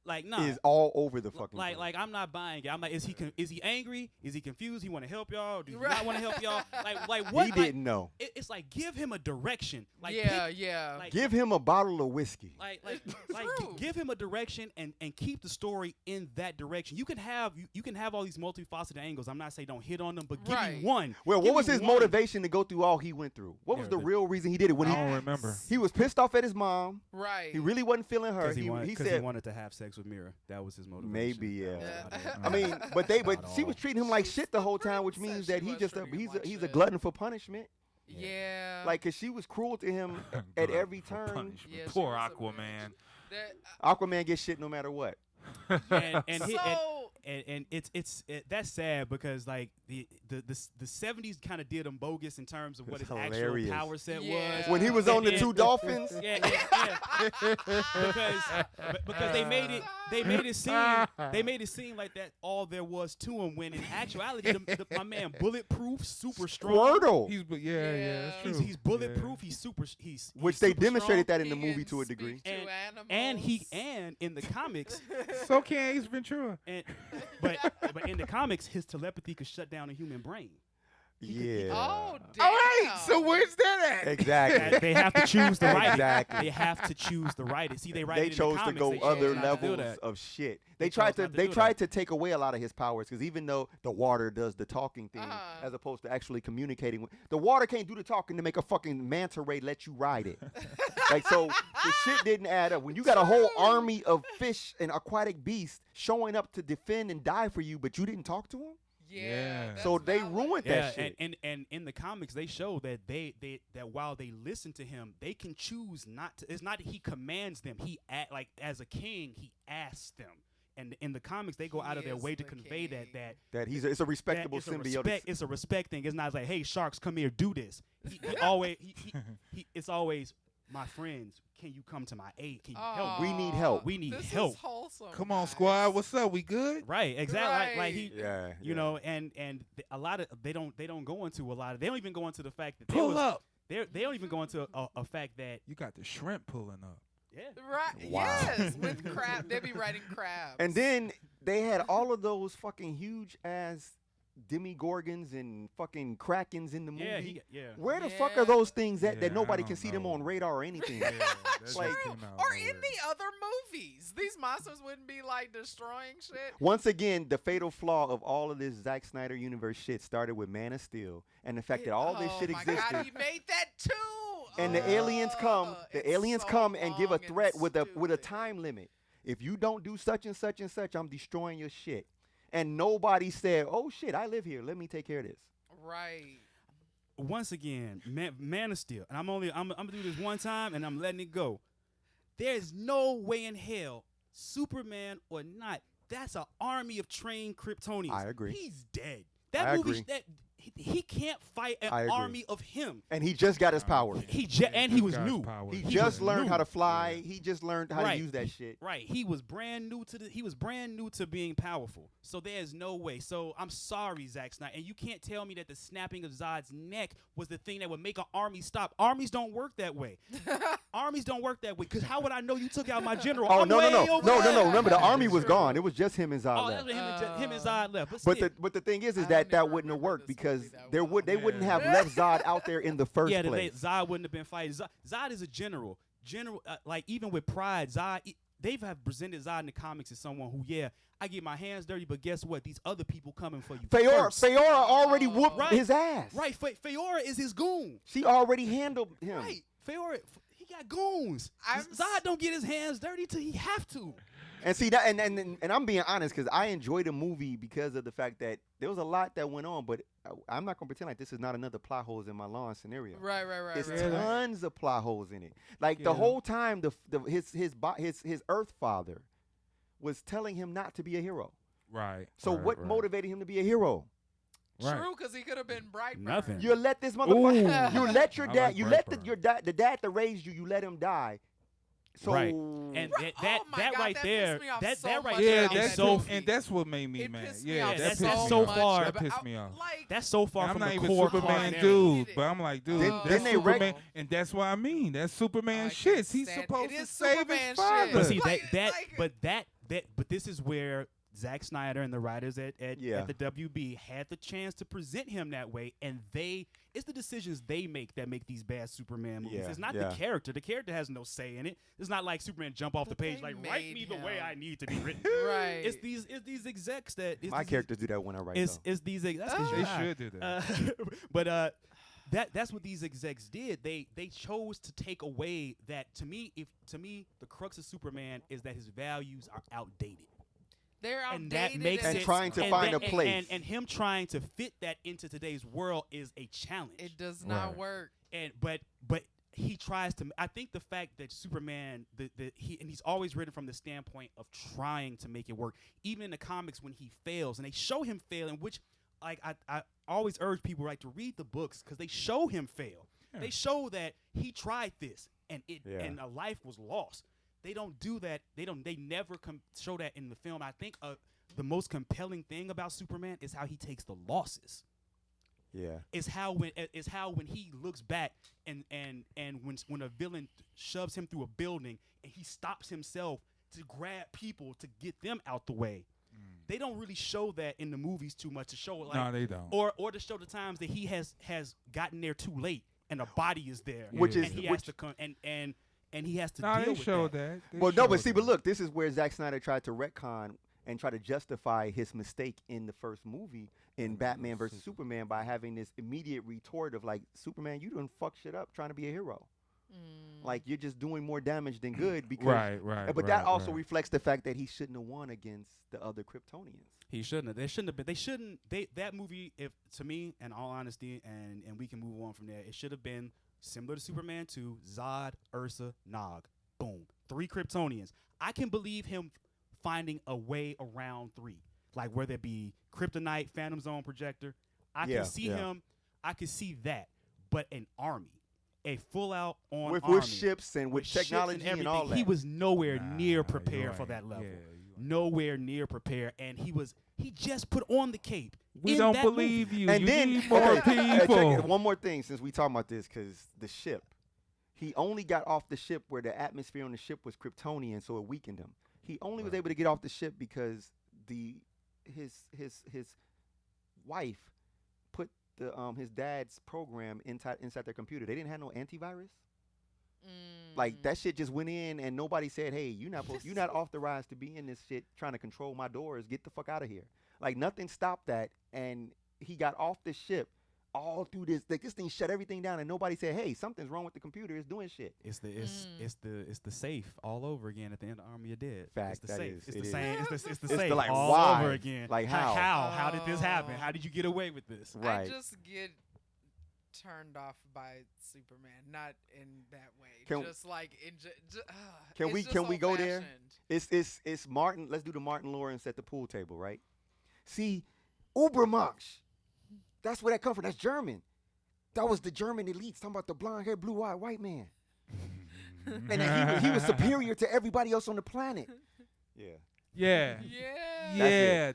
like, nah. Is all over the fucking place. Like I'm not buying it. I'm like, is he angry? Is he confused? He want to help y'all? Do you Right. not want to help y'all? Like what? He like, didn't know. It's like give him a direction. Like yeah, pick- yeah. like, Give him a bottle of whiskey. like True. give him a direction and keep the story in that direction. You can have all these multifaceted angles. I'm not saying don't hit on them, but give Right. me one. Well, Give what was me his one. motivation to go through all he went through? What was Yeah, the the- real reason he did it? When I don't remember. he was pissed off at his mom. Right. He really wasn't feeling her. Because he said wanted to have sex with Mira. That was his motivation. maybe, yeah. That was Yeah. about I it. mean, but Not she was all. treating him like She shit the whole time, which said means she that he was just treating him like he's a shit. glutton for punishment. Yeah. Like, cause she was cruel to him at every turn. Yeah, she Poor was a Aquaman. That, Aquaman gets shit no matter what. and so and that's sad because like the 70s kind of did him bogus in terms of what his hilarious. actual power set Yeah. was. When he was on the two dolphins. Yeah. because they made it seem like that all there was to him, when in actuality my man bulletproof, super strong. Squirtle. That's true. He's bulletproof. He's super. He's Which they super demonstrated strong. that in the He movie can to a speak degree. to And animals. in the comics, So can Ace Ventura. but in the comics, his telepathy could shut down a human brain. Yeah. Oh, damn. All right. So where's that at? Exactly. They have to choose the writer. Exactly. They have to choose the writer. See, they write They it in chose the to comics. go They other chose not to do levels that. of shit. They They tried chose to not to they do tried that. to take away a lot of his powers, because even though the water does the talking thing, Uh-huh. as opposed to actually communicating with the water, can't do the talking to make a fucking manta ray let you ride it. Like, so the shit didn't add up. When you got a whole army of fish and aquatic beasts showing up to defend and die for you, but you didn't talk to them, Yeah. so that's they valid. ruined Yeah, that shit. and in the comics they show that that while they listen to him, they can choose not to. It's not that he commands them. He like as a king, he asks them. And in the comics, they go He out of their is way to the convey king. that That it's a respectable it's a symbiotic. it's a respect thing. It's not like, hey, sharks, come here, do this. He always it's always, my friends, can you come to my aid? Can you help? We need help. We need This help. Is wholesome, Come on, guys. squad. What's up? We good? Right, exactly. Like he, Yeah. you know, and a lot of they don't go into a lot of. They don't even go into the fact that Pull up. They don't even go into a fact that You got the shrimp pulling up. yeah. Right. Wow. Yes. With crab. They be writing crabs. And then they had all of those fucking huge ass demigorgons and fucking krakens in the movie. Yeah. Where the fuck Yeah. are those things at Yeah, that nobody I can don't see them know. on radar or anything? Yeah, that Like- just came out or nowhere. in the other movies, these monsters wouldn't be like destroying shit. Once again, the fatal flaw of all of this Zack Snyder universe shit started with Man of Steel and the fact that all this shit Oh my existed. God, he made that too. And the aliens come, it's so come and give a long and threat with a stupid. time limit. If you don't do such and such and such, I'm destroying your shit. And nobody said, "Oh shit, I live here. Let me take care of this." Right. Once again, Man of Steel, and I'm gonna do this one time, and I'm letting it go. There's no way in hell, Superman or not, that's an army of trained Kryptonians. I agree. He's dead. That I movie, agree. he can't fight I an agree. army of him. And he just got his power. And he was got his new. power. He He just was learned new. how to fly. He just learned how Right. to use that shit. Right, he was brand new to being powerful. So there's no way. So I'm sorry, Zack Snyder, and you can't tell me that the snapping of Zod's neck was the thing that would make an army stop. Armies don't work that way. Armies don't work that way. Cause how would I know you took out my general? Oh I'm no. way over there. Remember, the army was True. gone. It was just him and Zod Oh, left. that's what him and Zod left. But, But still, the thing is I that don't even wouldn't have remember worked this because movie that they well. they wouldn't Yeah. have left Zod out there in the first yeah, place. Zod wouldn't have been fighting. Zod is a general. Like even with Pride, Zod. They've have presented Zod in the comics as someone who, I get my hands dirty, but guess what? These other people coming for you. first. Feora already whooped Right. his ass. Right, Feora is his goon. She already handled him. Right, Feora, he got goons. I'm Zod don't get his hands dirty till he have to. And see that, and I'm being honest because I enjoyed the movie because of the fact that there was a lot that went on, but I'm not gonna pretend like this is not another plot holes in my lawn scenario. Right. There's right. tons of plot holes in it. Like the Yeah. whole time, his Earth father was telling him not to be a hero. Right. So right, what right. motivated him to be a hero? Right. True, because he could have been Brightburn. Nothing. You let this motherfucker. Ooh. You let your I dad. like You let Brightburn. the dad that raised you. You let him die. So Right. And Right. that Oh my that God, right that there, pissed me off that so that right much there Yeah, about is that's that so movie. and that's what made me It mad. pissed me Yeah, off that that's pissed so me off. far- That pissed me off. Like, that's so far And I'm from not the even core Superman content. dude, but I'm like, dude, Then- that's then they Superman, and that's what I mean. That's Superman I shit. can't He's stand- supposed it to is save Superman his shit. father. But see Like- but this is where Zack Snyder and the writers at the WB had the chance to present him that way, and it's the decisions they make that make these bad Superman movies. Yeah, It's not yeah. the character. The character has no say in it. It's not like Superman jump off But the page they like write made me the way him. I need to be written. right. It's these execs that my characters do that when I write. It's though. it's these that's 'cause Oh. you're They high. should do that. But that's what these execs did. They chose to take away that. To me, the crux of Superman is that his values are outdated. They're outdated. And that makes And it trying to and find that- a place. and him trying to fit that into today's world is a challenge. It does not Right. work. But he tries to. I think the fact that Superman, he's always written from the standpoint of trying to make it work. Even in the comics, when he fails, and they show him failing, which like I always urge people to read the books because they show him fail. Yeah. They show that he tried this and and a life was lost. They don't do that. They never show that in the film. I think the most compelling thing about Superman is how he takes the losses. Yeah, is how when he looks back and when a villain shoves him through a building and he stops himself to grab people to get them out the way. They don't really show that in the movies too much to show like no, they don't. Or to show the times that he has gotten there too late and a body is there, which and is he has to come and he has to no, deal they with showed that. Well, no, but see, but look, this is where Zack Snyder tried to retcon and try to justify his mistake in the first movie in Batman versus Superman by having this immediate retort of like, Superman, you done fuck shit up trying to be a hero. Like you're just doing more damage than good because right. But that also reflects the fact that he shouldn't have won against the other Kryptonians. He shouldn't have. They shouldn't have been. They shouldn't. That movie, if to me, in all honesty, and we can move on from there, it should have been similar to Superman 2, Zod, Ursa, Nog. Boom. 3 Kryptonians. I can believe him finding a way around 3. Like whether it be Kryptonite, Phantom Zone projector. I can see him. I can see that. But an army. A full out on with army. Ships and with technology and all that. He was nowhere near prepared for that level. Nowhere near prepared. And he just put on the cape. We don't believe you. And you then need more people. One more thing since we talking about this, because the ship. He only got off the ship where the atmosphere on the ship was Kryptonian, so it weakened him. He only was able to get off the ship because his wife put his dad's program inside their computer. They didn't have no antivirus. Like that shit just went in, and nobody said, "Hey, you're not authorized to be in this shit trying to control my doors. Get the fuck out of here." Like nothing stopped that, and he got off the ship. All through this, like this thing shut everything down, and nobody said, "Hey, something's wrong with the computer. It's doing shit." It's the safe all over again at the end of Army of Dead. Fact, it's the that safe. is, It's it the is. same. It's the It's safe the, like, all why? over again. Like how? How did this happen? How did you get away with this? Right. I just get turned off by Superman, not in that way. Just like can we go there? It's It's Martin. Let's do the Martin Lawrence at the pool table, right? See, Ubermensch. That's where that come from. That's German. That was the German elites talking about the blonde-haired, blue-eyed white man. And then he was superior to everybody else on the planet. Yeah.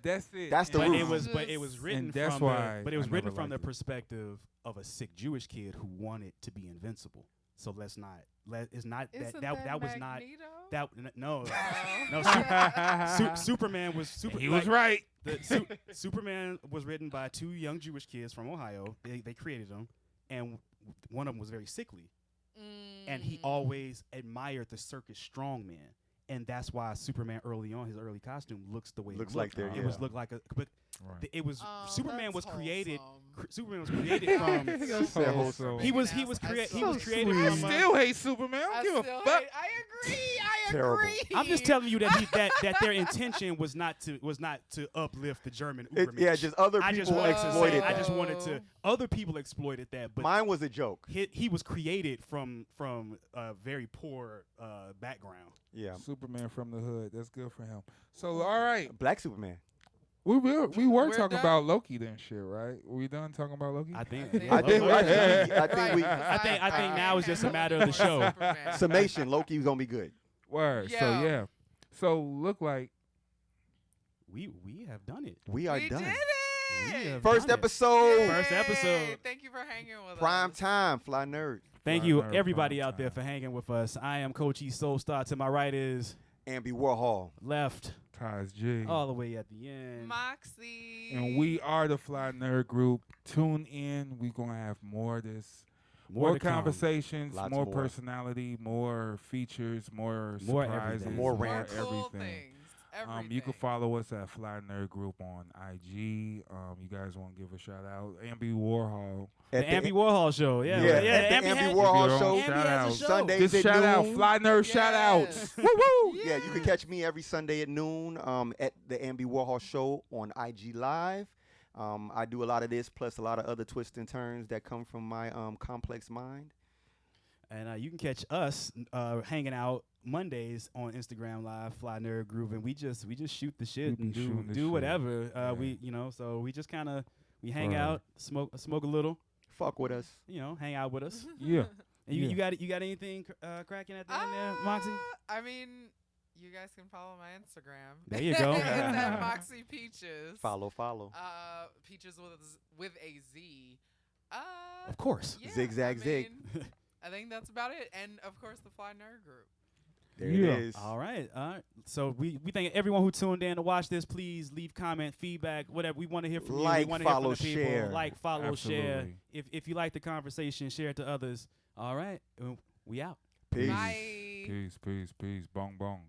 That's it. That's the but roof. it was written from the perspective of a sick Jewish kid who wanted to be invincible. So let's not. It's not that was not that. No. Superman was super. He was right. Superman was written by 2 young Jewish kids from Ohio. They created him, and one of them was very sickly, and he always admired the circus strongman. And that's why Superman early on, his early costume looks the way it looks. Like it was looked like a. But it was Superman was created. Wholesome. Superman was created from. He was created. He was created I from. still hate Superman. I don't give a fuck. I agree. Terrible. I'm just telling you that their intention was not to uplift the German Ubermensch. Just other people exploited that. I just wanted to. Other people exploited that, but mine was a joke. He was created from a very poor background. Yeah. Superman from the hood. That's good for him. So all right, Black Superman. We were We're talking done? about Loki then shit, right? We done talking about Loki? I think now is just a matter of the show. Summation. Loki's gonna be good. Word. Yeah. So yeah. So look like We have done it. We are done. Did We it. have First done it. episode. First episode. Thank you for hanging with Prime us. time. Fly nerd. Thank Fly you, nerd, everybody prime out there, time. for hanging with us. I am Coach E Soulstar. To my right is Ambi Warhol. left, Ties G. all the way at the end. Moxie. And we are the Fly Nerd Group. Tune in. We're going to have more of this. More to come. conversations, Lots more more. personality, more features, more More surprises, everything. More More rants. cool everything. things. Everything. You can follow us at Fly Nerd Group on IG. You guys want to give a shout out? Ambi Warhol. The Ambi Warhol show. Yeah. Yeah, yeah. at the Ambi Ambi had- Warhol Give your own show. shout out. Sundays Just at shout out. noon. Fly Nerd shout outs. Yes. Woo woo! Yes. Yeah, you can catch me every Sunday at noon at the Ambi Warhol Show on IG Live. I do a lot of this, plus a lot of other twists and turns that come from my complex mind. And you can catch us hanging out Mondays on Instagram Live, Fly Nerd Group, and we just shoot the shit and do whatever. We so we just kind of we hang out, smoke a little, fuck with us, hang out with us. Yeah. And you got anything cracking at the end there, Moxie? I mean, you guys can follow my Instagram. There you go. It's at Moxie Peaches. Follow. Peaches with a Z. Of course. Yeah, Zigzag zig. I think that's about it. And of course, the Fly Nerd Group. There it is. All right. So we thank everyone who tuned in to watch this. Please leave comment, feedback, whatever. We want to hear from you. We want to hear from the people. Share. Like, follow, Absolutely. share. If you like the conversation, share it to others. All right. We out. Peace. Bye. Peace. Bong bong.